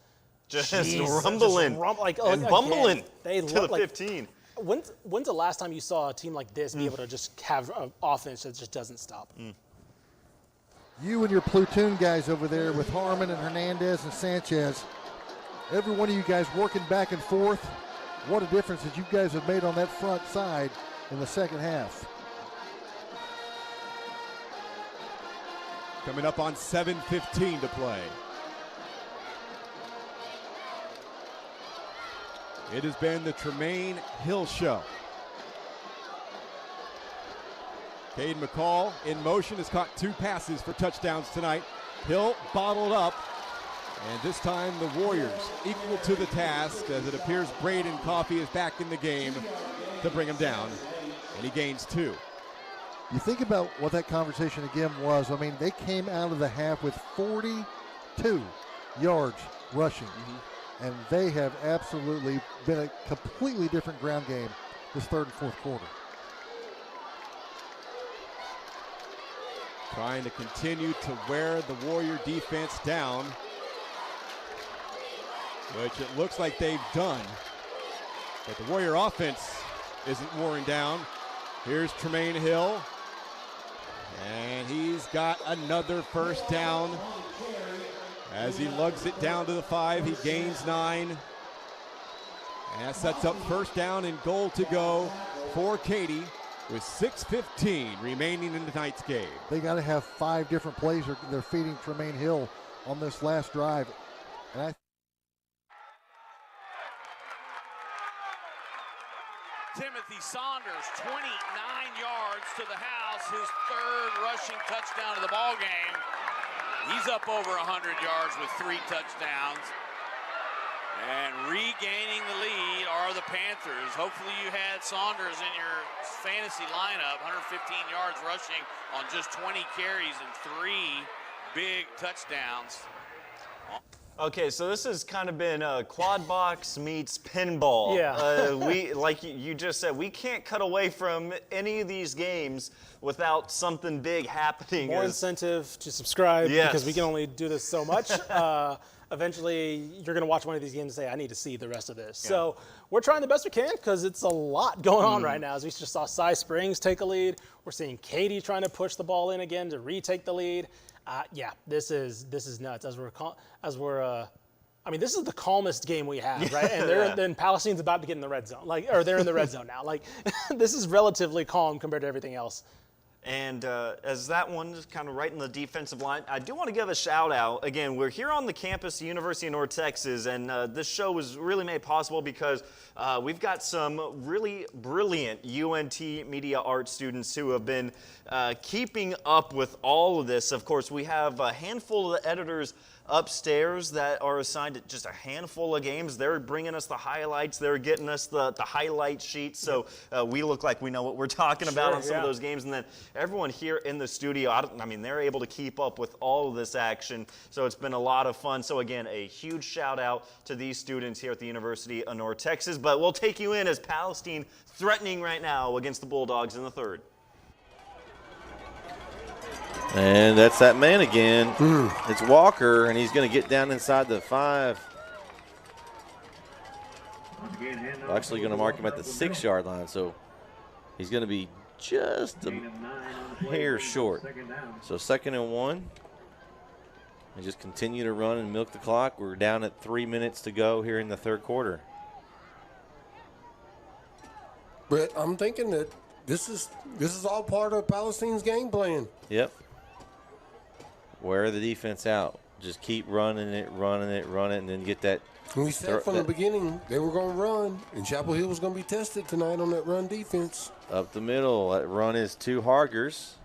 Just Jeez, rumbling and bumbling again, they to the look like, 15. When's the last time you saw a team like this be able to just have an offense that just doesn't stop? You and your platoon guys over there with Harmon and Hernandez and Sanchez, every one of you guys working back and forth. What a difference that you guys have made on that front side in the second half. Coming up on 7:15 to play. It has been the Tremaine Hill Show. Caden McCall in motion has caught 2 passes for touchdowns tonight. Hill bottled up, and this time the Warriors equal to the task as it appears Braden Coffey is back in the game to bring him down, and he gains 2. You think about what that conversation again was. I mean, they came out of the half with 42 yards rushing. And they have absolutely been a completely different ground game this third and fourth quarter. Trying to continue to wear the Warrior defense down, which it looks like they've done. But the Warrior offense isn't wearing down. Here's Tremaine Hill, and he's got another first down. As he lugs it down to the 5, he gains 9. And that sets up first down and goal to go for Katy with 6:15 remaining in tonight's game. They got to have 5 different plays they're feeding Tremaine Hill on this last drive. And Timothy Saunders, 29 yards to the house, his 3rd rushing touchdown of the ball game. He's up over 100 yards with 3 touchdowns. And regaining the lead are the Panthers. Hopefully you had Saunders in your fantasy lineup, 115 yards rushing on just 20 carries and 3 big touchdowns. Okay, so this has kind of been quad box meets pinball. Yeah. We, like you just said, we can't cut away from any of these games without something big happening. More incentive to subscribe Yes. because we can only do this so much. Eventually, you're going to watch one of these games and say, I need to see the rest of this. Yeah. So we're trying the best we can because it's a lot going on right now. As we just saw Cy Springs take a lead. We're seeing Katy trying to push the ball in again to retake the lead. Yeah, this is nuts. I mean, this is the calmest game we have, right? And then Palestine's about to get in the red zone, or they're in the red zone now. Like, this is relatively calm compared to everything else. And as that one is kind of right in the defensive line, I do want to give a shout out. Again, we're here on the campus, University of North Texas, and this show was really made possible because we've got some really brilliant UNT media arts students who have been keeping up with all of this. Of course, we have a handful of the editors upstairs that are assigned to just a handful of games. They're bringing us the highlights. They're getting us the highlight sheet, so we look like we know what we're talking about on some of those games. And then everyone here in the studio, I mean, they're able to keep up with all of this action, so it's been a lot of fun. So again, a huge shout out to these students here at the University of North Texas. But we'll take you in as Palestine threatening right now against the Bulldogs in the third. And that's that man again. It's Walker, and he's going to get down inside the 5. We're actually going to mark him at the 6-yard line, so he's going to be just a hair short. So 2nd and 1. And just continue to run and milk the clock. We're down at 3 minutes to go here in the third quarter. Brett, I'm thinking that this is all part of Palestine's game plan. Yep. Wear the defense out. Just keep running it, and then get that. We said from the beginning they were going to run, and Chapel Hill was going to be tested tonight on that run defense. Up the middle. That run is to Hargers.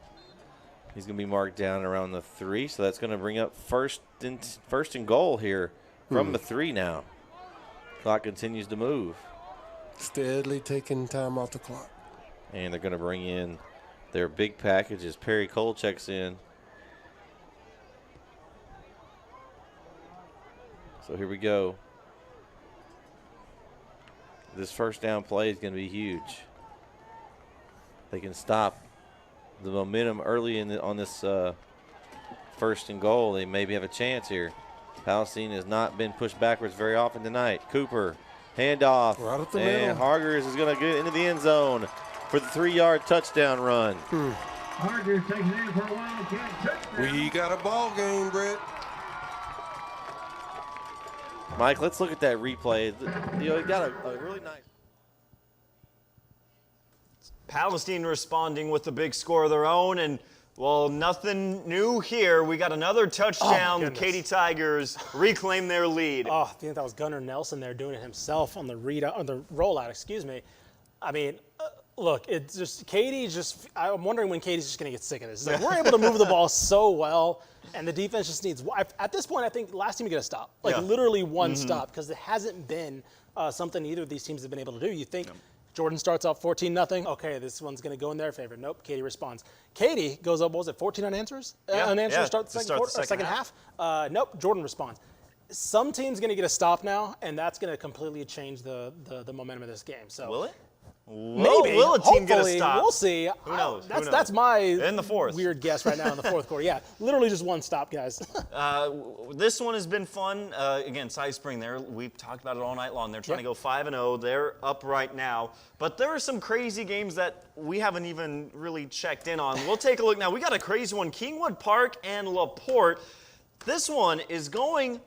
He's going to be marked down around the 3, so that's going to bring up first and goal here from the 3 now. Clock continues to move. Steadily taking time off the clock. And they're going to bring in their big package as Perry Cole checks in. So here we go. This first down play is going to be huge. They can stop the momentum early on this first and goal, they maybe have a chance here. Palestine has not been pushed backwards very often tonight. Cooper, handoff, right up the and middle. Hargers is going to get into the end zone for the 3-yard touchdown run. Hargers takes it in for a Wildcat touchdown. We got a ball game, Brett. Mike, let's look at that replay. You know, he got a really nice. Palestine responding with a big score of their own, and well, nothing new here. We got another touchdown. The Katy Tigers reclaim their lead. Oh, I think that was Gunnar Nelson there doing it himself on the rollout. Excuse me. I mean, look, it's just Katy. I'm wondering when Katy's just going to get sick of this. It's like, we're able to move the ball so well, and the defense just needs. At this point, I think last team to get a stop, literally one stop, because it hasn't been something either of these teams have been able to do. You think. Jordan starts off 14-0. Okay, this one's going to go in their favor. Nope, Katy responds. Katy goes up, what was it, 14 unanswers? Unanswered start the second half. Nope, Jordan responds. Some team's going to get a stop now, and that's going to completely change the momentum of this game. So will it? Maybe. Will a team get a stop? We'll see. Who knows? That's my in the fourth weird guess right now in the fourth quarter. Yeah, literally just one stop, guys. This one has been fun. Again, Cy Spring there. We've talked about it all night long. They're trying to go 5-0. They're up right now. But there are some crazy games that we haven't even really checked in on. We'll take a look now. We got a crazy one. Kingwood Park and LaPorte. This one is going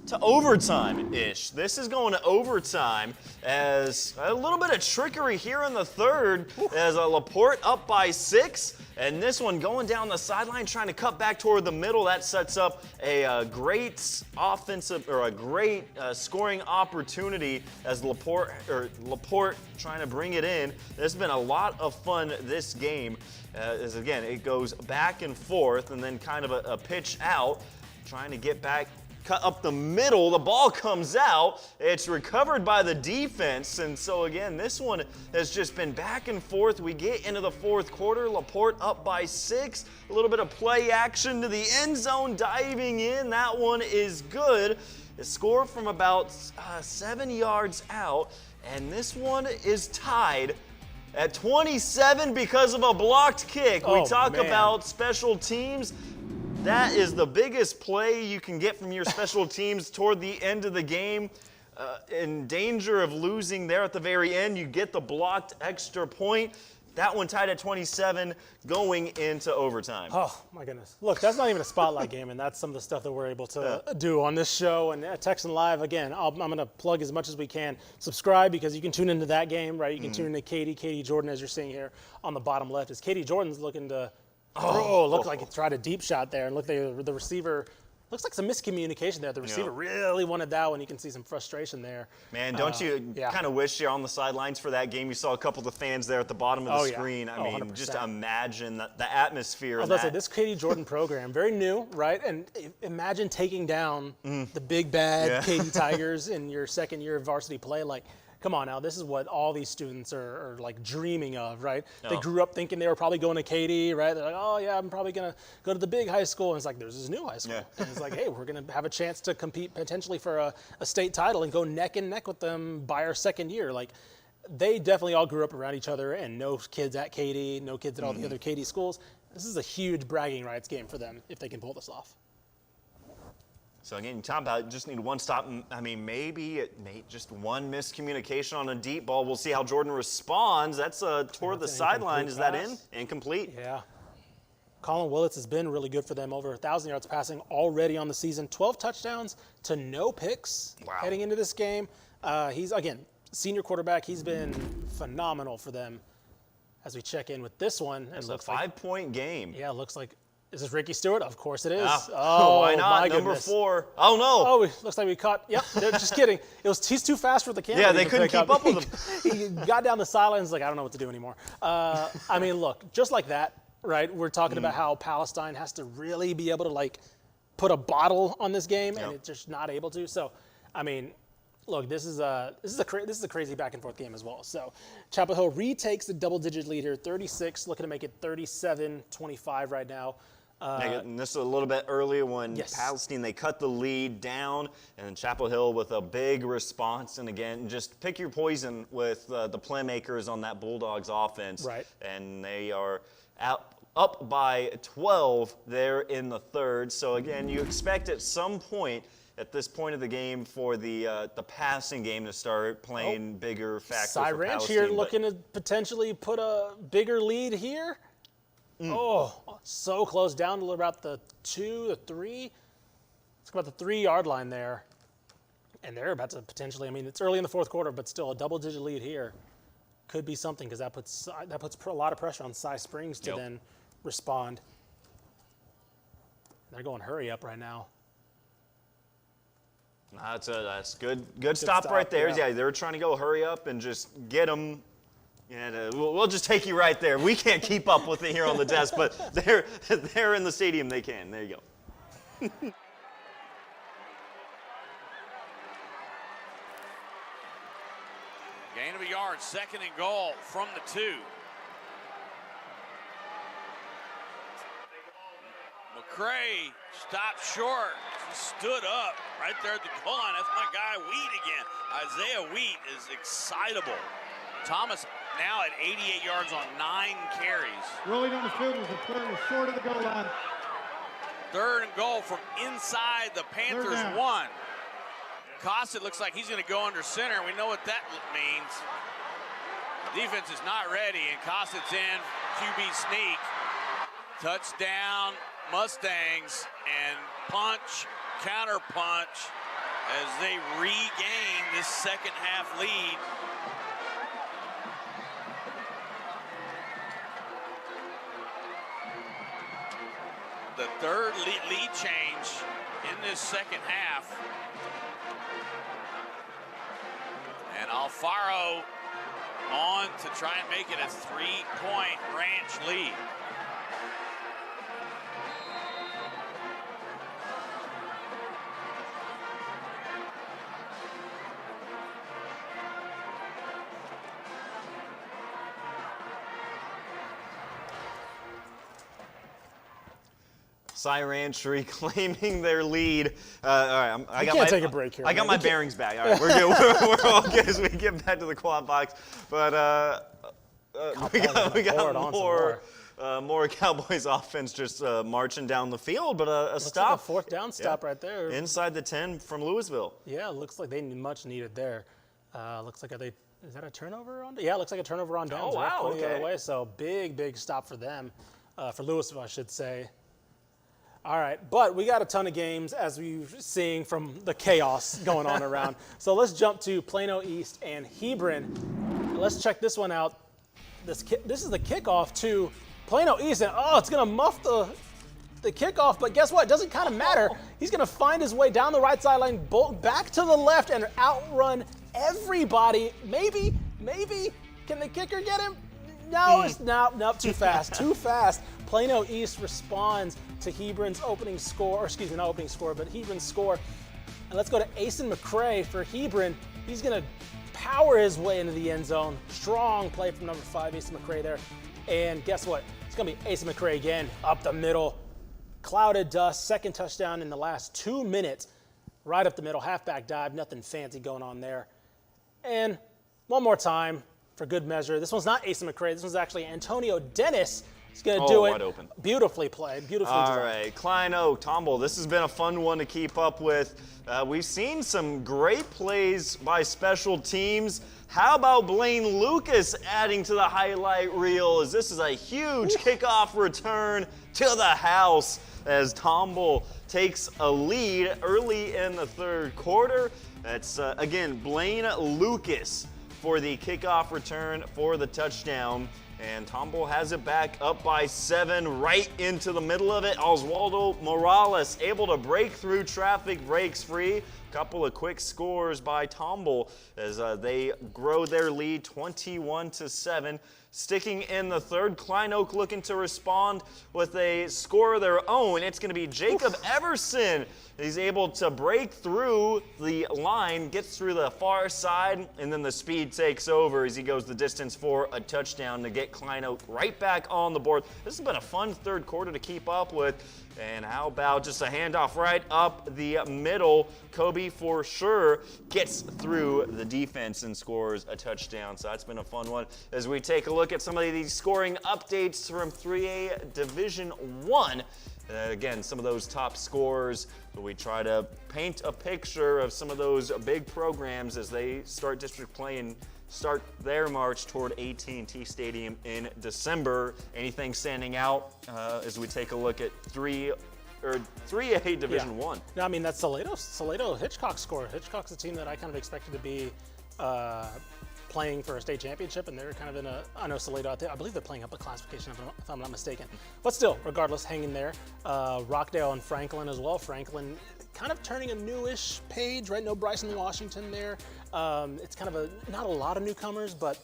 to overtime-ish. This is going to overtime as a little bit of trickery here in the third as LaPorte up by 6. And this one going down the sideline, trying to cut back toward the middle. That sets up a great offensive or a great scoring opportunity as LaPorte trying to bring it in. There's been a lot of fun this game as, again, it goes back and forth and then kind of a pitch out, trying to get back, cut up the middle. The ball comes out. It's recovered by the defense. And so, again, this one has just been back and forth. We get into the fourth quarter. LaPorte up by 6. A little bit of play action to the end zone, diving in. That one is good. A score from about 7 yards out. And this one is tied at 27 because of a blocked kick. We talk about special teams. That is the biggest play you can get from your special teams toward the end of the game. In danger of losing there at the very end, you get the blocked extra point. That one tied at 27 going into overtime. Oh, my goodness. Look, that's not even a spotlight game, and that's some of the stuff that we're able to do on this show. And Texan Live, again, I'm going to plug as much as we can. Subscribe because you can tune into that game, right? You can tune into Katy Jordan, as you're seeing here on the bottom left. As Katy Jordan's looking to looked like he tried a deep shot there, and look, the receiver looks like some miscommunication there. The receiver really wanted that one. You can see some frustration there. Man, don't you kind of wish you're on the sidelines for that game? You saw a couple of the fans there at the bottom of the screen. I mean, 100%. Just imagine the atmosphere. I was about to say, this Katy Jordan program, very new, right? And imagine taking down the big bad Katy Tigers in your second year of varsity play. Like, come on now, this is what all these students are like dreaming of, right? They grew up thinking they were probably going to Katy, right? They're like, oh yeah, I'm probably gonna go to the big high school. And it's like, there's this new high school. And it's like, hey, we're gonna have a chance to compete potentially for a state title and go neck and neck with them by our second year. Like, they definitely all grew up around each other, and no kids at Katy, no kids at all the other Katy schools. This is a huge bragging rights game for them if they can pull this off. So again, you talk about just need one stop. I mean, maybe just one miscommunication on a deep ball. We'll see how Jordan responds. That's toward the sideline. Is that in? Incomplete. Yeah. Colin Willits has been really good for them. Over 1,000 yards passing already on the season. 12 touchdowns to no picks heading into this game. He's, again, senior quarterback. He's been phenomenal for them. As we check in with this one. It's a 5-point game. Yeah, it looks like. Is this Ricky Stewart? Of course it is. Why not? Number 4. Oh, no. Oh, looks like we caught. Yep, just kidding. He's too fast for the camera. Yeah, they couldn't keep up with him. He got down the sidelines like, I don't know what to do anymore. I mean, look, just like that, right? We're talking about how Palestine has to really be able to, like, put a bottle on this game, and it's just not able to. So, I mean, look, this is a crazy back and forth game as well. So, Chapel Hill retakes the double-digit lead here, 36, looking to make it 37-25 right now. And this is a little bit earlier when Palestine, they cut the lead down, and then Chapel Hill with a big response. And again, just pick your poison with the playmakers on that Bulldogs offense. Right. And they are out up by 12 there in the third. So again, you expect at some point at this point of the game for the passing game to start playing bigger factor Cy for Ranch Palestine. here looking to potentially put a bigger lead here. Oh, so close, down to about the 2, the 3. It's about the 3-yard line there. And they're about to potentially, I mean, it's early in the fourth quarter, but still a double-digit lead here. Could be something because that puts a lot of pressure on Cy Springs to then respond. They're going hurry up right now. That's good stop right there. Yeah, they're trying to go hurry up and just get them. And we'll just take you right there. We can't keep up with it here on the desk, but they're in the stadium. They can. There you go. Gain of a yard, 2nd and goal from the 2. McCray stopped short. He stood up right there at the goal line. That's my guy Wheat again. Isaiah Wheat is excitable. Thomas now at 88 yards on 9 carries. Rolling on the field was a third and short of the goal line. 3rd and goal from inside the Panthers 1. Cosset looks like he's going to go under center. We know what that means. The defense is not ready, and Cosset's in. QB sneak. Touchdown, Mustangs, and punch, counter punch as they regain this second half lead. The third lead change in this second half. And Alfaro on to try and make it a 3-point Ranch lead. Cy Ranch reclaiming their lead. All right, I can't take a break here. I got my bearings back. All right, we're good. We're all good as we get back to the quad box. But we got more Cowboys offense just marching down the field. But a stop. Like a fourth down stop right there. Inside the 10 from Louisville. Yeah, looks like they much needed there. Looks like is that a turnover on? Yeah, it looks like a turnover on downs. Oh, wow, okay. The other way. So big stop for them, for Louisville, I should say. All right, but we got a ton of games as we're seeing from the chaos going on around. So let's jump to Plano East and Hebron. Let's check this one out. This is the kickoff to Plano East, and it's going to muff the kickoff, but guess what? It doesn't kind of matter. He's going to find his way down the right sideline, bolt back to the left, and outrun everybody. Maybe. Can the kicker get him? No, too fast. Plano East responds to Hebron's opening score, not opening score, but Hebron's score. And let's go to Asen McCray for Hebron. He's going to power his way into the end zone. Strong play from number 5, Asen McCray there. And guess what? It's going to be Asen McCray again, up the middle. Clouded dust, second touchdown in the last 2 minutes. Right up the middle, halfback dive, nothing fancy going on there. And one more time, for good measure. This one's not Asen McCray. This one's actually Antonio Dennis. He's going to do it. Wide open. Beautifully played. Beautifully designed. All right, Klein Oak, Tomball. This has been a fun one to keep up with. We've seen some great plays by special teams. How about Blaine Lucas adding to the highlight reel as this is a huge kickoff return to the house as Tomball takes a lead early in the third quarter. That's, again, Blaine Lucas for the kickoff return for the touchdown. And Tomball has it back up by 7 right into the middle of it. Oswaldo Morales able to break through traffic, breaks free. Couple of quick scores by Tomball as they grow their lead 21-7. Sticking in the third, Klein Oak looking to respond with a score of their own. It's going to be Jacob Everson. He's able to break through the line, gets through the far side, and then the speed takes over as he goes the distance for a touchdown to get Klein Oak right back on the board. This has been a fun third quarter to keep up with. And how about just a handoff right up the middle? Kobe for sure gets through the defense and scores a touchdown. So that's been a fun one. As we take a look at some of these scoring updates from 3A Division I. Again, some of those top scores, but we try to paint a picture of some of those big programs as they start district play and start their march toward AT&T Stadium in December. Anything standing out as we take a look at 3A Division I? No, I mean, that's Salado Hitchcock score. Hitchcock's a team that I kind of expected to be playing for a state championship, and they're kind of in a, I know Salado, I believe they're playing up a classification if I'm not mistaken. But still, regardless, hanging there. Rockdale and Franklin as well. Franklin kind of turning a newish page, right? No Bryson Washington there. It's kind of not a lot of newcomers, but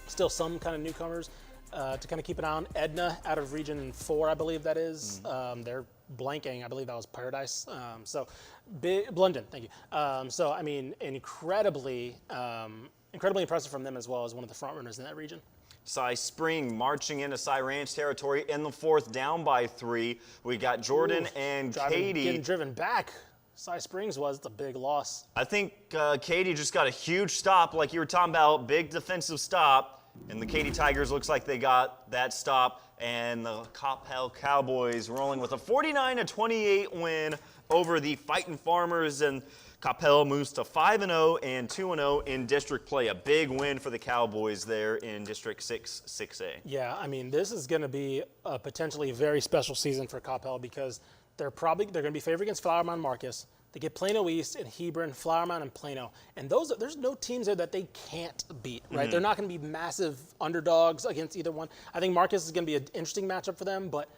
still some kind of newcomers to kind of keep an eye on. Edna out of Region 4, I believe that is. They're blanking. I believe that was Paradise. Blunden, thank you. So, I mean, incredibly impressive from them as well as one of the front runners in that region. Cy Spring marching into Cy Ranch territory in the fourth, down by 3. We got Jordan and Katy. Getting driven back. Cy Springs was the big loss. I think Katy just got a huge stop, like you were talking about, big defensive stop, and the Katy Tigers looks like they got that stop, and the Coppell Cowboys rolling with a 49-28 win over the Fightin' Farmers, and Coppell moves to 5-0 and 2-0 in district play. A big win for the Cowboys there in District 6A. Yeah, I mean, this is going to be a potentially very special season for Coppell because they're going to be favored against Flower Mound Marcus. They get Plano East and Hebron, Flower Mound, and Plano. And there's no teams there that they can't beat, right? They're not going to be massive underdogs against either one. I think Marcus is going to be an interesting matchup for them, but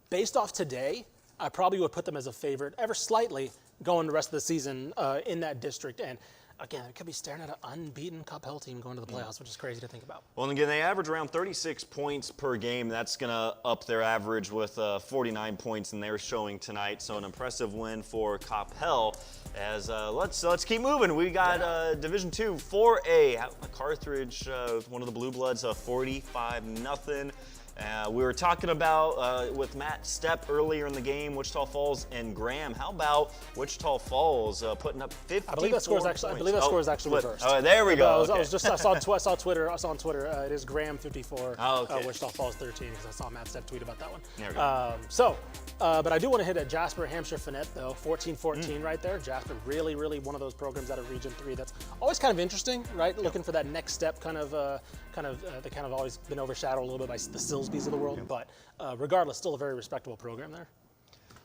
based off today, I probably would put them as a favorite ever slightly going the rest of the season in that district. And again, it could be staring at an unbeaten Coppell team going to the playoffs, which is crazy to think about. Well, and again, they average around 36 points per game. That's going to up their average with 49 points in their showing tonight. So an impressive win for Coppell. As let's keep moving. We got Division II 4A Carthage, one of the Blue Bloods, 45-0. We were talking about with Matt Stepp earlier in the game, Wichita Falls and Graham. How about Wichita Falls putting up 54 I believe that score is actually reversed. Oh, there we go. I saw on Twitter. It is Graham 54, Wichita Falls 13, because I saw Matt Stepp tweet about that one. There we go. But I do want to hit at Jasper Hampshire Finette though, 14-14 right there. Jasper really one of those programs out of Region 3 that's always kind of interesting, right? Looking for that next step, they kind of always been overshadowed a little bit by the Silsbees of the world, but regardless, still a very respectable program there.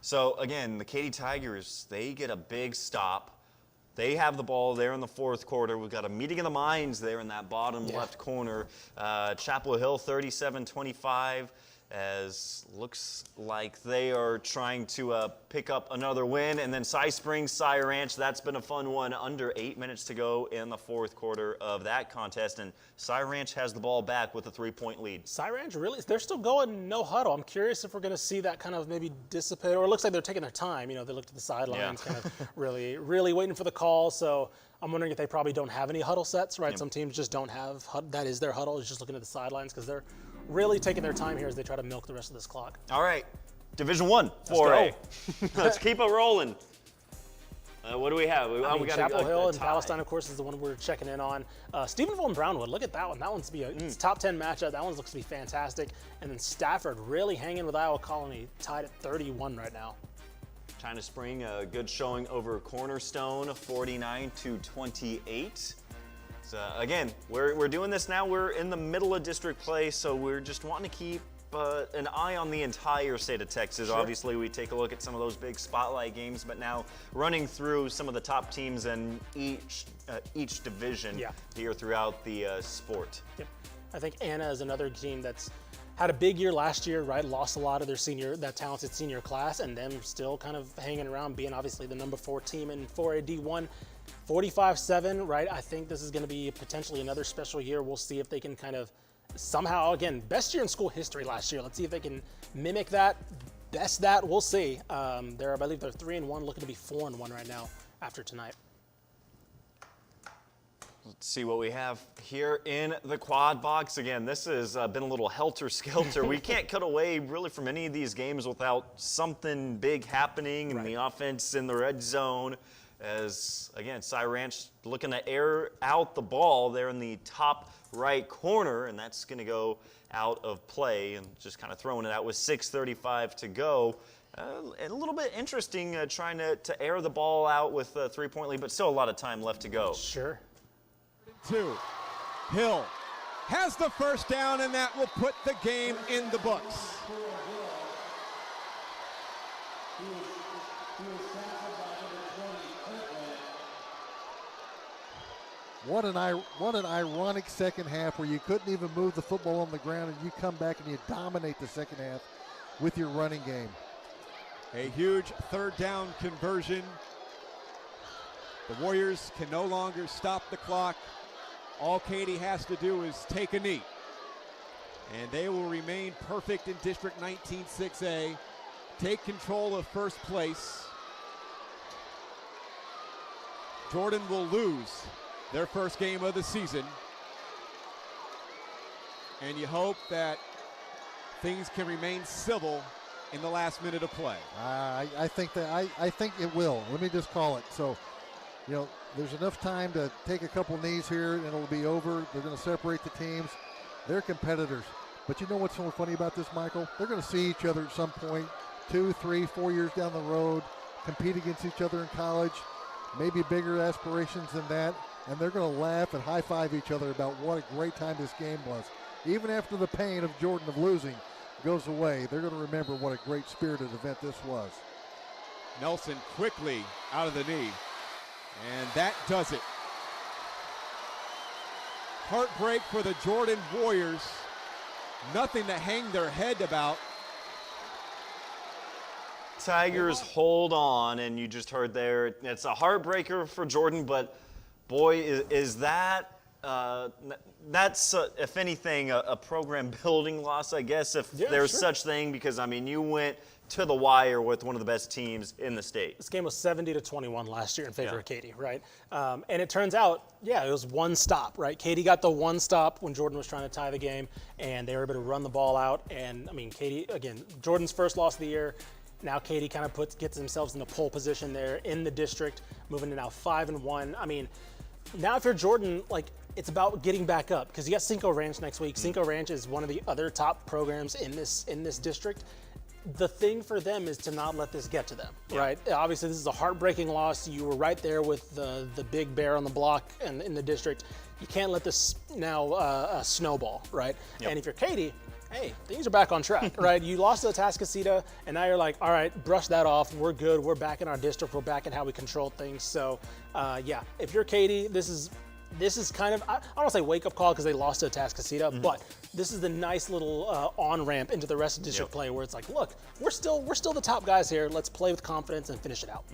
So again, the Katy Tigers, they get a big stop. They have the ball there in the fourth quarter. We've got a meeting of the minds there in that bottom left corner. Chapel Hill 37-25. As looks like they are trying to pick up another win. And then Cy Springs, Cy Ranch, that's been a fun one. Under 8 minutes to go in the fourth quarter of that contest. And Cy Ranch has the ball back with a 3-point lead. Cy Ranch, really? They're still going no huddle. I'm curious if we're going to see that kind of maybe dissipate. Or it looks like they're taking their time. You know, they looked at the sidelines, kind of really waiting for the call. So I'm wondering if they probably don't have any huddle sets, right? Some teams just don't have, that is their huddle, is just looking at the sidelines because they're really taking their time here as they try to milk the rest of this clock. All right, Division I, 4A. Let's keep it rolling. What do we have? We got Chapel Hill and Palestine, of course, is the one we're checking in on. Stephenville and Brownwood, look at that one. That one's to be it's top 10 matchup. That one looks to be fantastic. And then Stafford really hanging with Iowa Colony, tied at 31 right now. China Spring, a good showing over Cornerstone, 49-28. So again, we're doing this now. We're in the middle of district play, so we're just wanting to keep an eye on the entire state of Texas. Sure. Obviously, we take a look at some of those big spotlight games, but now running through some of the top teams in each division here throughout the sport. Yep. I think Anna is another team that's had a big year last year, right? Lost a lot of their that talented senior class, and them still kind of hanging around, being obviously the number 4 team in 4A D1. 45-7, right? I think this is going to be potentially another special year. We'll see if they can kind of somehow, again, best year in school history last year. Let's see if they can mimic that, best that. We'll see. I believe they're 3-1, looking to be 4-1 right now after tonight. Let's see what we have here in the quad box. Again, this has been a little helter-skelter. We can't cut away really from any of these games without something big happening in the offense in the red zone. As, again, Cy Ranch looking to air out the ball there in the top right corner, and that's going to go out of play, and just kind of throwing it out with 6:35 to go. A little bit interesting trying to air the ball out with a three-point lead, but still a lot of time left to go. Sure. 2. Hill has the first down, and that will put the game in the books. What an ironic second half where you couldn't even move the football on the ground, and you come back and you dominate the second half with your running game. A huge third down conversion. The Warriors can no longer stop the clock. All Katy has to do is take a knee, and they will remain perfect in District 19 6A, take control of first place. Jordan will lose their first game of the season, and you hope that things can remain civil in the last minute of play. I think it will. Let me just call it. So, there's enough time to take a couple knees here, and it'll be over. They're going to separate the teams. They're competitors. But you know what's so funny about this, Michael? They're going to see each other at some point, 2, 3, 4 years down the road, compete against each other in college, maybe bigger aspirations than that, and they're going to laugh and high-five each other about what a great time this game was. Even after the pain of Jordan of losing goes away, they're going to remember what a great spirited event this was. Nelson quickly out of the knee, and that does it. Heartbreak for the Jordan Warriors. Nothing to hang their head about. Tigers hold on, and you just heard there, it's a heartbreaker for Jordan, but boy, is that that's, if anything, a program building loss, I guess, if there's such thing, because, I mean, you went to the wire with one of the best teams in the state. This game was 70-21 last year in favor of Katy, right? And it turns out, it was one stop, right? Katy got the one stop when Jordan was trying to tie the game, and they were able to run the ball out. And, I mean, Katy, again, Jordan's first loss of the year. Now Katy kind of gets themselves in the pole position there in the district, moving to now 5-1. I mean, now if you're Jordan, it's about getting back up, because you got Cinco Ranch next week. Cinco Ranch is one of the other top programs in this district. The thing for them is to not let this get to them, right? Obviously, this is a heartbreaking loss. You were right there with the big bear on the block and in the district. You can't let this now snowball, right? And if you're Katy, hey, things are back on track, right? You lost to Atascocita, and now you're like, all right, brush that off. We're good. We're back in our district. We're back in how we control things. So, if you're Katy, this is kind of, I don't want to say wake-up call because they lost to Atascocita, but this is the nice little on-ramp into the rest of district play where it's like, look, we're still the top guys here. Let's play with confidence and finish it out.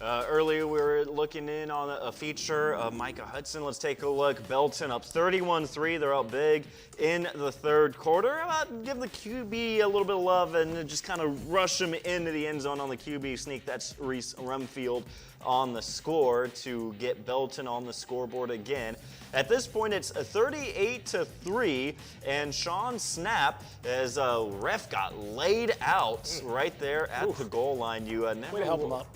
Earlier, we were looking in on a feature of Micah Hudson. Let's take a look. Belton up 31-3. They're up big in the third quarter. Give the QB a little bit of love and just kind of rush him into the end zone on the QB sneak. That's Reese Rumfield on the score to get Belton on the scoreboard again. At this point, it's 38-3, and Sean Snap, as a ref got laid out right there at the goal line. You never Way to help him up.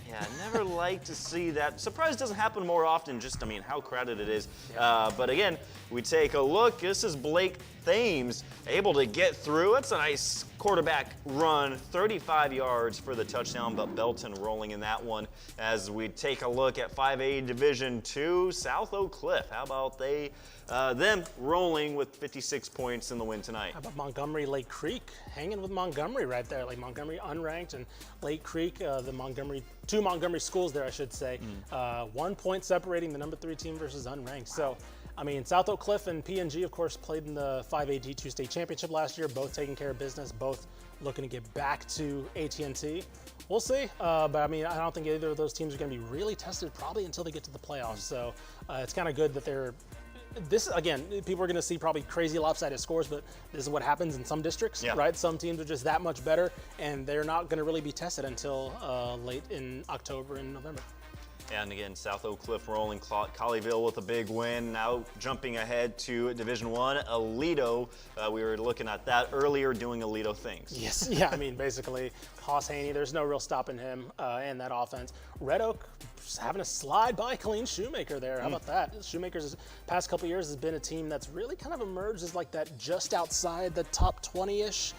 never like to see that. Surprise doesn't happen more often. Just, I mean, how crowded it is. But again, we take a look. This is Blake Thames able to get through. It's a nice quarterback run, 35 yards for the touchdown, but Belton rolling in that one. As we take a look at 5A Division II, South Oak Cliff. How about them rolling with 56 points in the win tonight? How about Montgomery Lake Creek hanging with Montgomery right there, like Montgomery unranked and Lake Creek, two Montgomery schools there, I should say. 1 point separating the number 3 team versus unranked. So, I mean, South Oak Cliff and P&G, of course, played in the 5A D2 state championship last year, both taking care of business, both looking to get back to AT&T. We'll see, but I mean, I don't think either of those teams are going to be really tested probably until they get to the playoffs. So it's kind of good that again, people are going to see probably crazy lopsided scores, but this is what happens in some districts, right? Some teams are just that much better, and they're not going to really be tested until late in October and November. And again, South Oak Cliff rolling, Colleyville with a big win. Now jumping ahead to Division I, Aledo. We were looking at that earlier, doing Aledo things. Yes, yeah, I mean, basically, Haas Haney, there's no real stopping him and that offense. Red Oak just having a slide by Colleen Shoemaker there. How about that? Shoemaker's past couple years has been a team that's really kind of emerged as like that just outside the top 20-ish,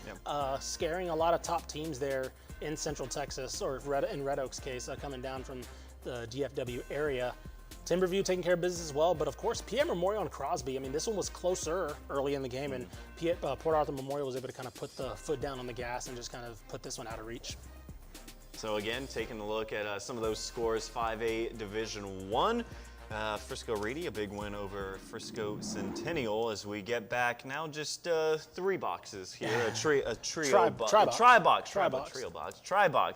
scaring a lot of top teams there in Central Texas, or in Red Oak's case, coming down from the DFW area. Timberview taking care of business as well, but of course, Pierre Memorial and Crosby. I mean, this one was closer early in the game, and Port Arthur Memorial was able to kind of put the foot down on the gas and just kind of put this one out of reach. So again, taking a look at some of those scores, 5A Division I. Frisco Reedy, a big win over Frisco Centennial as we get back now just 3 boxes here. A trio box. Tri-box.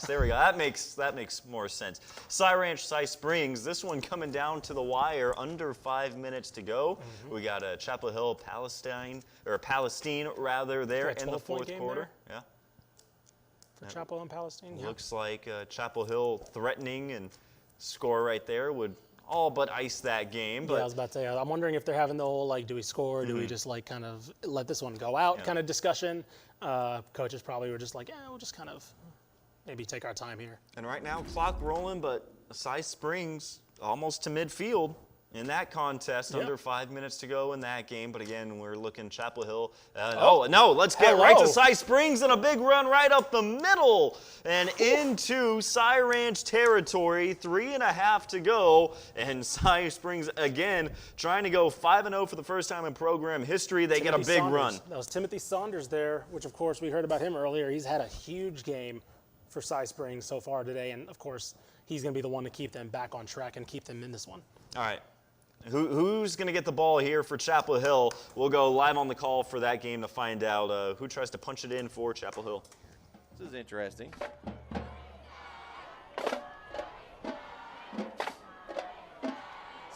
There we go. That makes more sense. Cy Ranch, Cy Springs. This one coming down to the wire, under 5 minutes to go. We got a Chapel Hill Palestine there in the fourth quarter. Yeah. For Chapel and Palestine. Looks like Chapel Hill threatening, and score right there would all but ice that game. But yeah, I was about to say, I'm wondering if they're having the whole, like, do we score? Do we just, like, kind of let this one go out kind of discussion? Coaches probably were just like, we'll just kind of maybe take our time here. And right now, clock rolling, but Cy Springs almost to midfield in that contest, under 5 minutes to go in that game. But again, we're looking Chapel Hill. Let's get right to Cy Springs, and a big run right up the middle and into Cy Ranch territory. 3.5 to go, and Cy Springs again trying to go 5-0 for the first time in program history. They get a big run. That was Timothy Saunders there, which of course we heard about him earlier. He's had a huge game for Cy Springs so far today, and of course he's going to be the one to keep them back on track and keep them in this one. All right. Who's going to get the ball here for Chapel Hill? We'll go live on the call for that game to find out who tries to punch it in for Chapel Hill. This is interesting.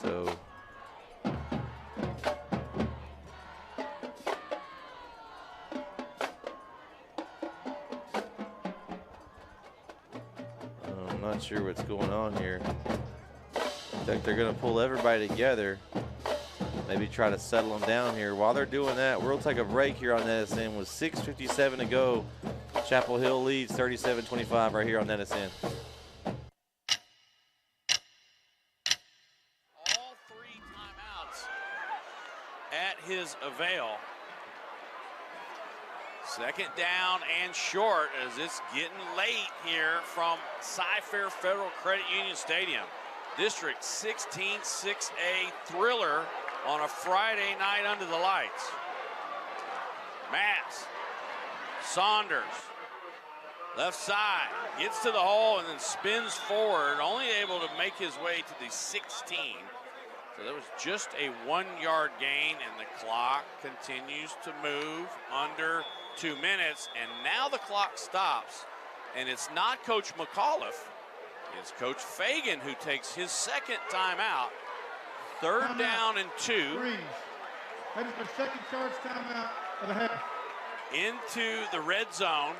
So I'm not sure what's going on here. I think they're going to pull everybody together, maybe try to settle them down here. While they're doing that, we'll take a break here on NSN with 6:57 to go. Chapel Hill leads 37-25 right here on NSN. All 3 timeouts at his avail. Second down and short as it's getting late here from Cy-Fair Federal Credit Union Stadium. District 16 6A thriller on a Friday night under the lights. Mass, Saunders, left side, gets to the hole and then spins forward, only able to make his way to the 16. So that was just a 1-yard gain, and the clock continues to move under 2 minutes. And now the clock stops, and it's not Coach McAuliffe. It's Coach Fagan who takes his second timeout. Third down and 2. That is my second charge timeout of the half. Into the red zone.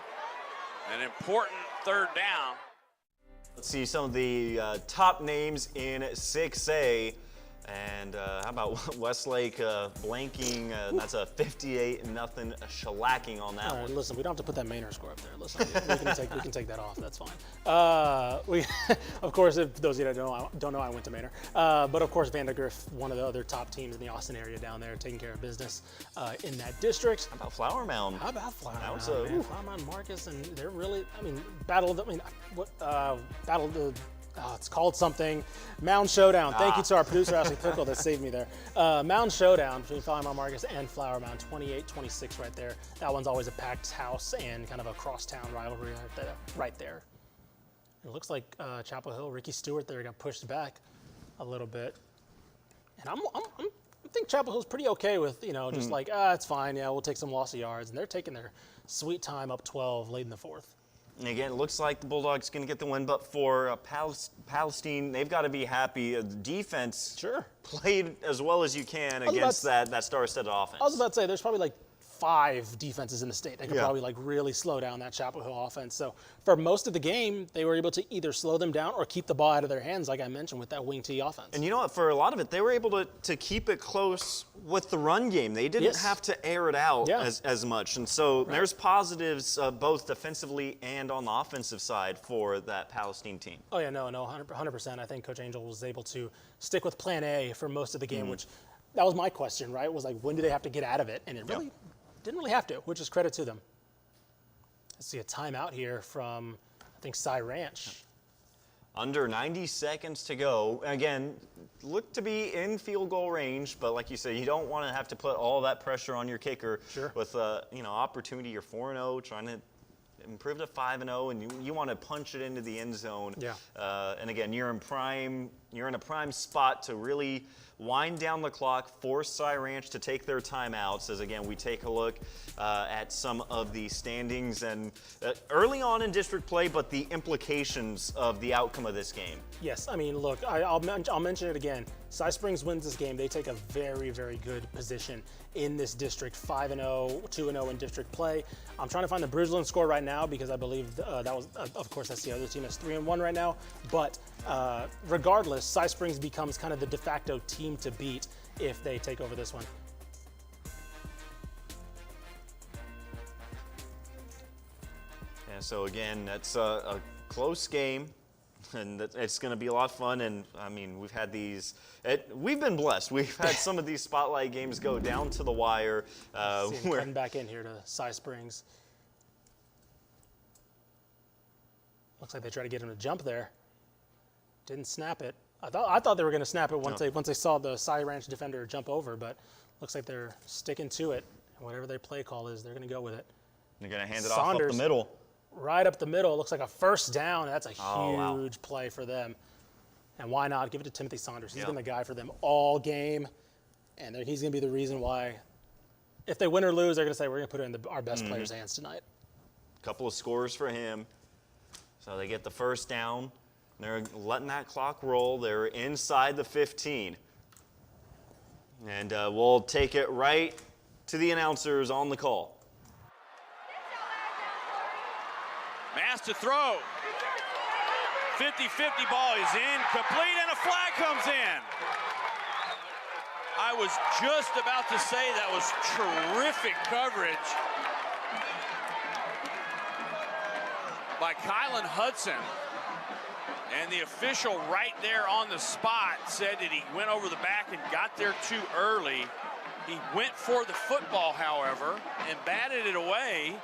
An important third down. Let's see some of the top names in 6A. And how about Westlake blanking? That's a 58-0 shellacking on that one. Listen, we don't have to put that Manor score up there. Listen, we can take that off. That's fine. Of course, if those of you that don't know, I went to Manor. But of course, Vandergrift, one of the other top teams in the Austin area down there, taking care of business in that district. How about Flower Mound? Flower Mound, Marcus, and they're really, it's called something. Mound Showdown. Thank you to our producer, Ashley Pickle, that saved me there. Mound Showdown between Flower Mound Marcus and Flower Mound, 28-26 right there. That one's always a packed house and kind of a crosstown rivalry right there. It looks like Chapel Hill, Ricky Stewart there got pushed back a little bit. And I think Chapel Hill's pretty okay with, just like, it's fine. Yeah, we'll take some loss of yards. And they're taking their sweet time up 12 late in the fourth. And again, it looks like the Bulldogs going to get the win, but for Palestine, they've got to be happy. The defense played as well as you can against that star-studded offense. I was about to say, there's probably like 5 defenses in the state that could Yeah. probably like really slow down that Chapel Hill offense. So for most of the game, they were able to either slow them down or keep the ball out of their hands, like I mentioned, with that wing T offense. And you know what? For a lot of it, they were able to keep it close with the run game. They didn't have to air it out as much. And so there's positives both defensively and on the offensive side for that Palestine team. Oh, yeah, no, 100%. I think Coach Angel was able to stick with plan A for most of the game, which that was my question, right? Was like, when do they have to get out of it? And it really didn't really have to, which is credit to them. Let's see a timeout here from, I think, Cy Ranch. Under 90 seconds to go. Again, look to be in field goal range, but like you said, you don't want to have to put all that pressure on your kicker with opportunity. You're 4-0, trying to improve to 5-0, and you want to punch it into the end zone. Yeah. And again, you're in a prime spot to really wind down the clock, force Cy Ranch to take their timeouts. As again, we take a look at some of the standings and early on in district play, but the implications of the outcome of this game. Yes, I mean, look, I'll mention it again. Cy Springs wins this game. They take a very, very good position in this district, 5-0, 2-0 in district play. I'm trying to find the Bridgeland score right now because I believe that was, of course, that's the other team that's 3-1 right now. But regardless, Cy Springs becomes kind of the de facto team to beat if they take over this one. Yeah, so again, that's a close game. And it's going to be a lot of fun. And I mean, we've had these. We've been blessed. We've had some of these spotlight games go down to the wire. Coming back in here to Cy Springs. Looks like they tried to get him to jump there. Didn't snap it. I thought they were going to snap it once they saw the Cy Ranch defender jump over, but looks like they're sticking to it. And whatever their play call is, they're going to go with it. They're going to hand it off up the middle. Right up the middle. It looks like a first down. That's a huge play for them. And why not give it to Timothy Saunders? He's been the guy for them all game. And he's going to be the reason why, if they win or lose, they're going to say, we're going to put it in our best players' hands tonight. Couple of scores for him. So they get the first down. They're letting that clock roll. They're inside the 15. And we'll take it right to the announcers on the call. Mass to throw. 50-50 ball is incomplete, and a flag comes in. I was just about to say that was terrific coverage by Kylan Hudson. And the official right there on the spot said that he went over the back and got there too early. He went for the football, however, and batted it away.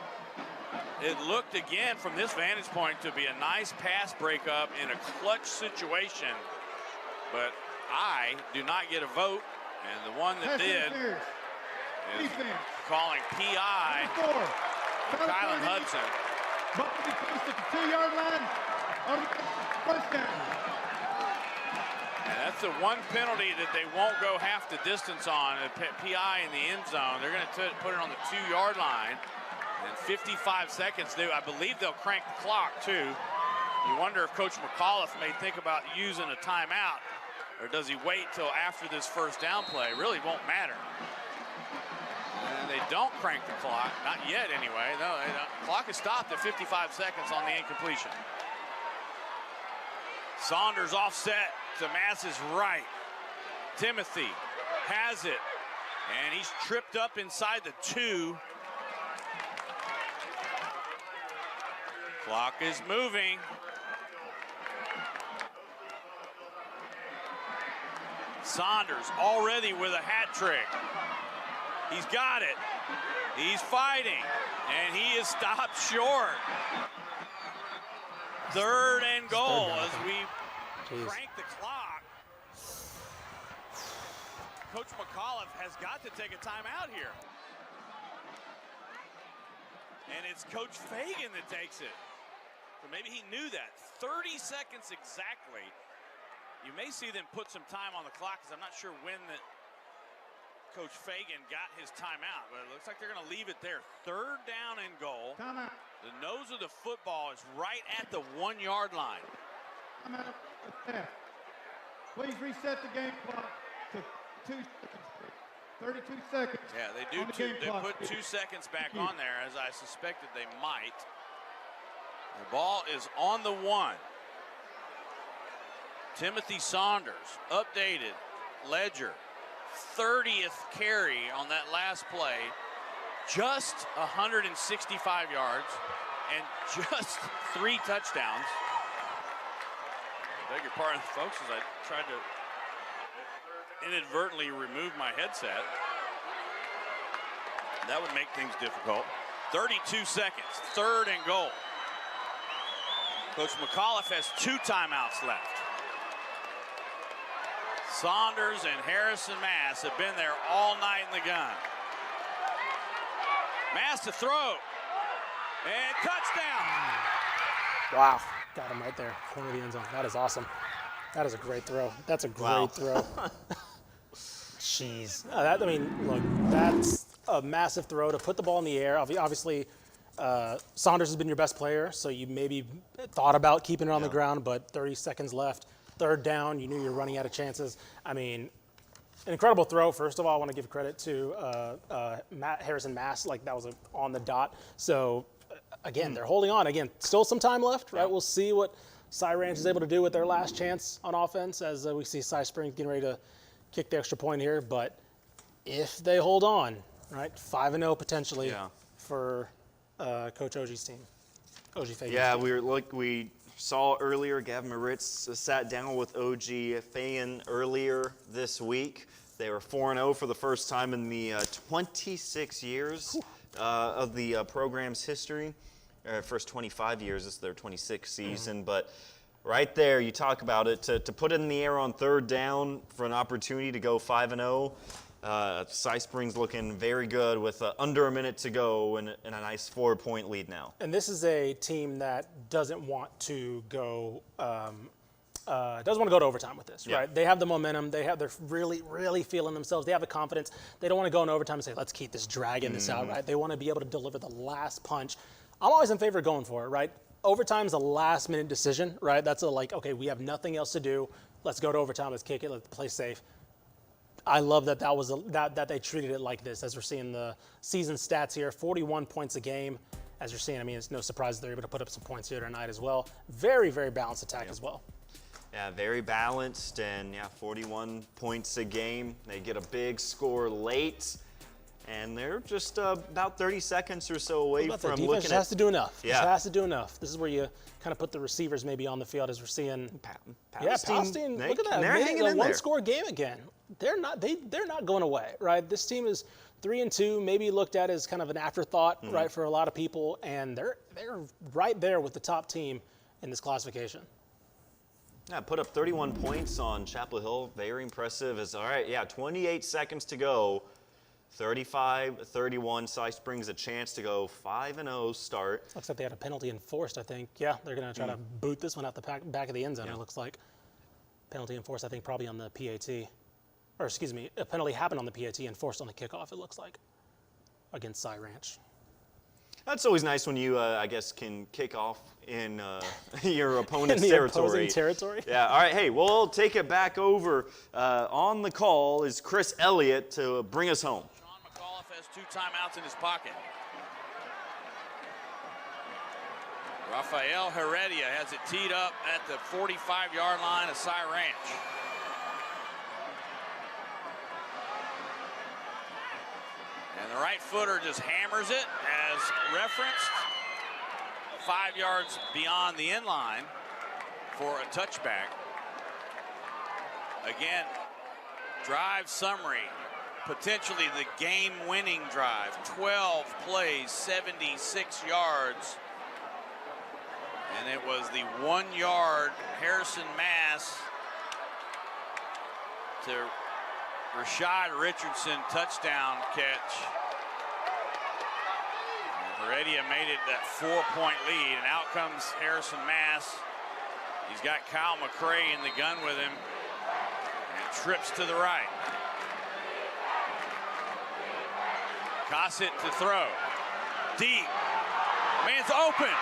It looked, again, from this vantage point, to be a nice pass breakup in a clutch situation. But I do not get a vote, and the one that did is calling PI for Kylan Hudson. Ball to be placed at the 2-yard line on the first down. And that's the one penalty that they won't go half the distance on. A PI in the end zone. They're going to put it on the 2-yard line. And 55 seconds, I believe they'll crank the clock, too. You wonder if Coach McAuliffe may think about using a timeout, or does he wait till after this first down play? Really won't matter. And they don't crank the clock, not yet anyway. No, they don't. The clock is stopped at 55 seconds on the incompletion. Saunders offset to Mass's right. Timothy has it, and he's tripped up inside the 2. Clock is moving. Saunders already with a hat trick. He's got it. He's fighting, and he is stopped short. 3rd and goal as we crank the clock. Coach McAuliffe has got to take a timeout here. And it's Coach Fagan that takes it. So maybe he knew that. 30 seconds exactly. You may see them put some time on the clock because I'm not sure when that Coach Fagan got his timeout, but it looks like they're going to leave it there. 3rd down and goal. Timeout. The nose of the football is right at the 1-yard line. Timeout. Please reset the game clock to 2 seconds. 32 seconds. Yeah, they do. They put 2 seconds back on there, as I suspected they might. The ball is on the 1. Timothy Saunders, updated ledger, 30th carry on that last play, just 165 yards and just 3 touchdowns. Beg your pardon, folks, as I tried to inadvertently remove my headset. That would make things difficult. 32 seconds, 3rd and goal. Coach McAuliffe has 2 timeouts left. Saunders and Harrison Mass have been there all night in the gun. Mass to throw. And touchdown. Wow. Got him right there, corner of the end zone. That is awesome. That is a great throw. That's a great throw. Jeez. Look, that's a massive throw to put the ball in the air. Obviously, Saunders has been your best player, so you maybe thought about keeping it on the ground, but 30 seconds left, 3rd down, you knew you were running out of chances. I mean, an incredible throw. First of all, I want to give credit to Harrison Mass. Like, that was on the dot. So, again, they're holding on. Again, still some time left, right? We'll see what Cy Ranch is able to do with their last chance on offense as we see Cy Springs getting ready to kick the extra point here. But if they hold on, right, 5-0 potentially for Coach Ogie's team. Ogie Fagan's team. We saw earlier, Gavin Moritz sat down with OG Fagan earlier this week. They were 4-0 for the first time in the 26 years of the program's history. First 25 years, this is their 26th season. But right there, you talk about it, to put it in the air on 3rd down for an opportunity to go 5-0. Cy Springs looking very good with under a minute to go and a nice 4-point lead now. And this is a team that doesn't want to go to overtime with this, right? They have the momentum. They're really, really feeling themselves. They have the confidence. They don't want to go in overtime and say, let's keep this dragging this out, right? They want to be able to deliver the last punch. I'm always in favor of going for it, right? Overtime's a last-minute decision, right? That's okay, we have nothing else to do. Let's go to overtime. Let's kick it. Let's play safe. I love that they treated it like this. As we're seeing the season stats here, 41 points a game. As you're seeing, it's no surprise they're able to put up some points here tonight as well. Very, very balanced attack as well. Yeah, very balanced, and 41 points a game. They get a big score late, and they're just about 30 seconds or so away from looking at. Defense has to do enough. Yeah, has to do enough. This is where you kind of put the receivers maybe on the field, as we're seeing. Palestine. Look at that. They're hanging in there. One-score game again. They're not going away, right? This team is 3-2, maybe looked at as kind of an afterthought, right, for a lot of people, and they're right there with the top team in this classification. Yeah, put up 31 points on Chapel Hill. Very impressive. 28 seconds to go. 35-31. Cy Springs a chance to go 5-0 start. Looks like they had a penalty enforced, I think. Yeah, they're going to try to boot this one out the back of the end zone, it looks like. Penalty enforced, I think, probably on the PAT. Or, excuse me, a penalty happened on the PAT and forced on the kickoff, it looks like, against Cy Ranch. That's always nice when you, can kick off in your opponent's territory. Yeah, all right, hey, we'll take it back over. On the call is Chris Elliott to bring us home. Sean McAuliffe has 2 timeouts in his pocket. Rafael Heredia has it teed up at the 45-yard line of Cy Ranch. And the right footer just hammers it as referenced. 5 yards beyond the end line for a touchback. Again, drive summary. Potentially the game-winning drive. 12 plays, 76 yards. And it was the 1-yard Harrison Mass to Rashad Richardson touchdown catch. And Heredia made it that 4-point lead, and out comes Harrison Mass. He's got Kyle McCray in the gun with him, and trips to the right. Cossett to throw. Deep. Man's open.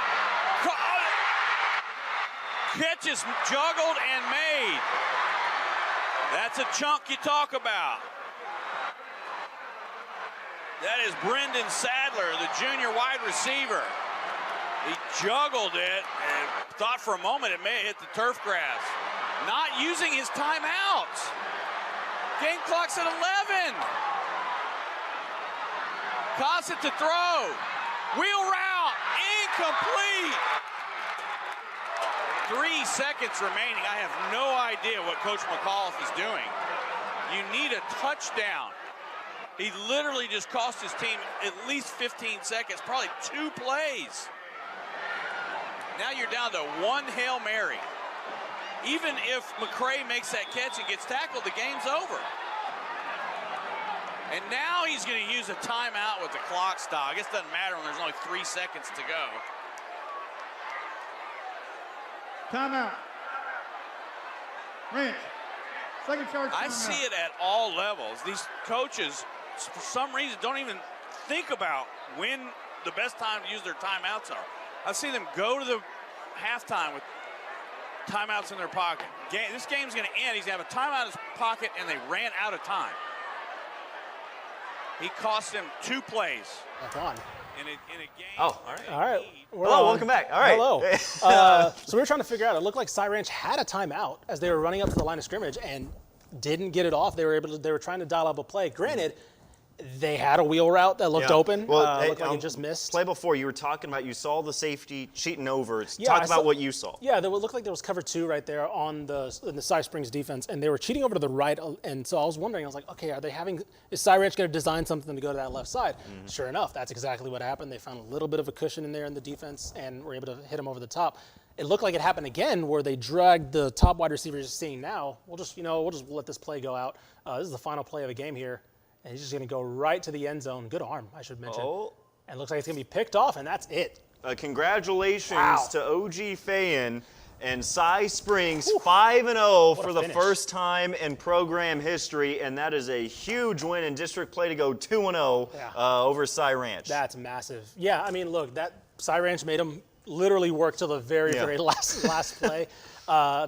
Catch is juggled and made. That's a chunk you talk about. That is Brendan Sadler, the junior wide receiver. He juggled it and thought for a moment it may hit the turf grass. Not using his timeouts. Game clock's at 11. Cossett to throw. Wheel route, incomplete. 3 seconds remaining. I have no idea what Coach McAuliffe is doing. You need a touchdown. He literally just cost his team at least 15 seconds, probably 2 plays. Now you're down to 1 Hail Mary. Even if McCray makes that catch and gets tackled, the game's over. And now he's going to use a timeout with the clock stop. I guess it doesn't matter when there's only 3 seconds to go. Timeout. Ranch. Second charge. I see it at all levels. These coaches, for some reason, don't even think about when the best time to use their timeouts are. I've seen them go to the halftime with timeouts in their pocket. This game's going to end. He's going to have a timeout in his pocket, and they ran out of time. He cost them 2 plays. That's on. In a game. Oh, all right. All right. Hello, welcome back. All right. Hello. So we were trying to figure out, it looked like Cy Ranch had a timeout as they were running up to the line of scrimmage and didn't get it off. They were trying to dial up a play. Granted, they had a wheel route that looked open. Well, looked like it just missed. Play before, you were talking about, you saw the safety cheating over. Yeah, Talk about what you saw. Yeah, there looked like there was cover 2 right there in the Cy Springs defense, and they were cheating over to the right. And so I was wondering, I was like, okay, is Cy Ranch going to design something to go to that left side? Mm-hmm. Sure enough, that's exactly what happened. They found a little bit of a cushion in there in the defense and were able to hit him over the top. It looked like it happened again where they dragged the top wide receiver you're seeing now. We'll just let this play go out. This is the final play of the game here. And he's just going to go right to the end zone. Good arm, I should mention. Oh. And it looks like it's going to be picked off, and that's it. Congratulations to OG Fayen and Cy Springs, 5-0 for the first time in program history, and that is a huge win in district play to go 2-0 over Cy Ranch. That's massive. Yeah, I mean, look, that Cy Ranch made them literally work till the very last play.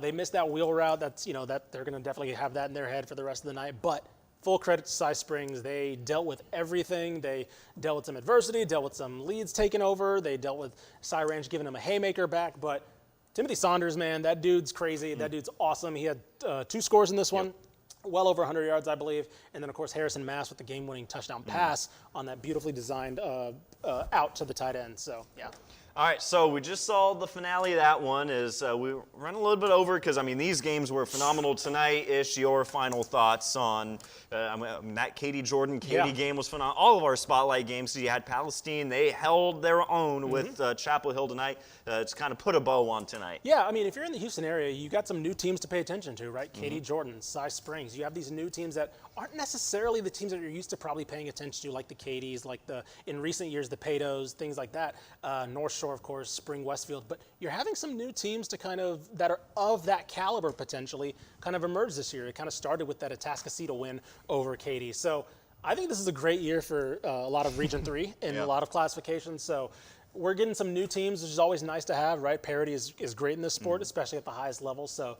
They missed that wheel route. That's that they're going to definitely have that in their head for the rest of the night, but. Full credit to Cy Springs. They dealt with everything. They dealt with some adversity, dealt with some leads taken over. They dealt with Cy Ranch giving them a haymaker back. But Timothy Saunders, man, that dude's crazy. That dude's awesome. He had 2 scores in this one, well over 100 yards, I believe. And then, of course, Harrison Mass with the game-winning touchdown pass on that beautifully designed out to the tight end. So, yeah. All right, so we just saw the finale of that one. We ran a little bit over because, these games were phenomenal tonight. Ish, your final thoughts on that Katy game was phenomenal. All of our spotlight games, so you had Palestine. They held their own with Chapel Hill tonight. It's kind of put a bow on tonight. Yeah, if you're in the Houston area, you got some new teams to pay attention to, right? Katy Jordan, Cy Springs. You have these new teams that aren't necessarily the teams that you're used to probably paying attention to, like the Katys, like in recent years, the Paytos, things like that. North Shore, of course, Spring Westfield. But you're having some new teams that are of that caliber potentially kind of emerge this year. It kind of started with that Atascocita win over Katy. So I think this is a great year for a lot of Region 3 in a lot of classifications. So we're getting some new teams, which is always nice to have, right? Parity is great in this sport, especially at the highest level. So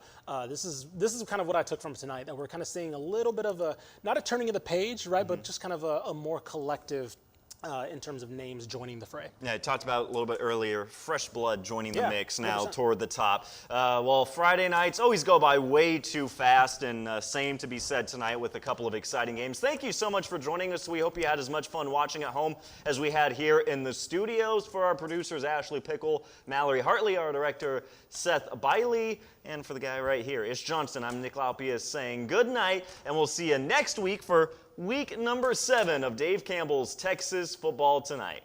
this is kind of what I took from tonight, that we're kind of seeing a little bit of not a turning of the page, right, but just kind of a more collective in terms of names joining the fray. Yeah, I talked about a little bit earlier, fresh blood joining the mix now 100%. toward the top. Well, Friday nights always go by way too fast, and same to be said tonight with a couple of exciting games. Thank you so much for joining us. We hope you had as much fun watching at home as we had here in the studios. For our producers, Ashley Pickle, Mallory Hartley, our director, Seth Biley, and for the guy right here, Ish Johnston, I'm Nick Laupius saying good night, and we'll see you next week for week number 7 of Dave Campbell's Texas Football Tonight.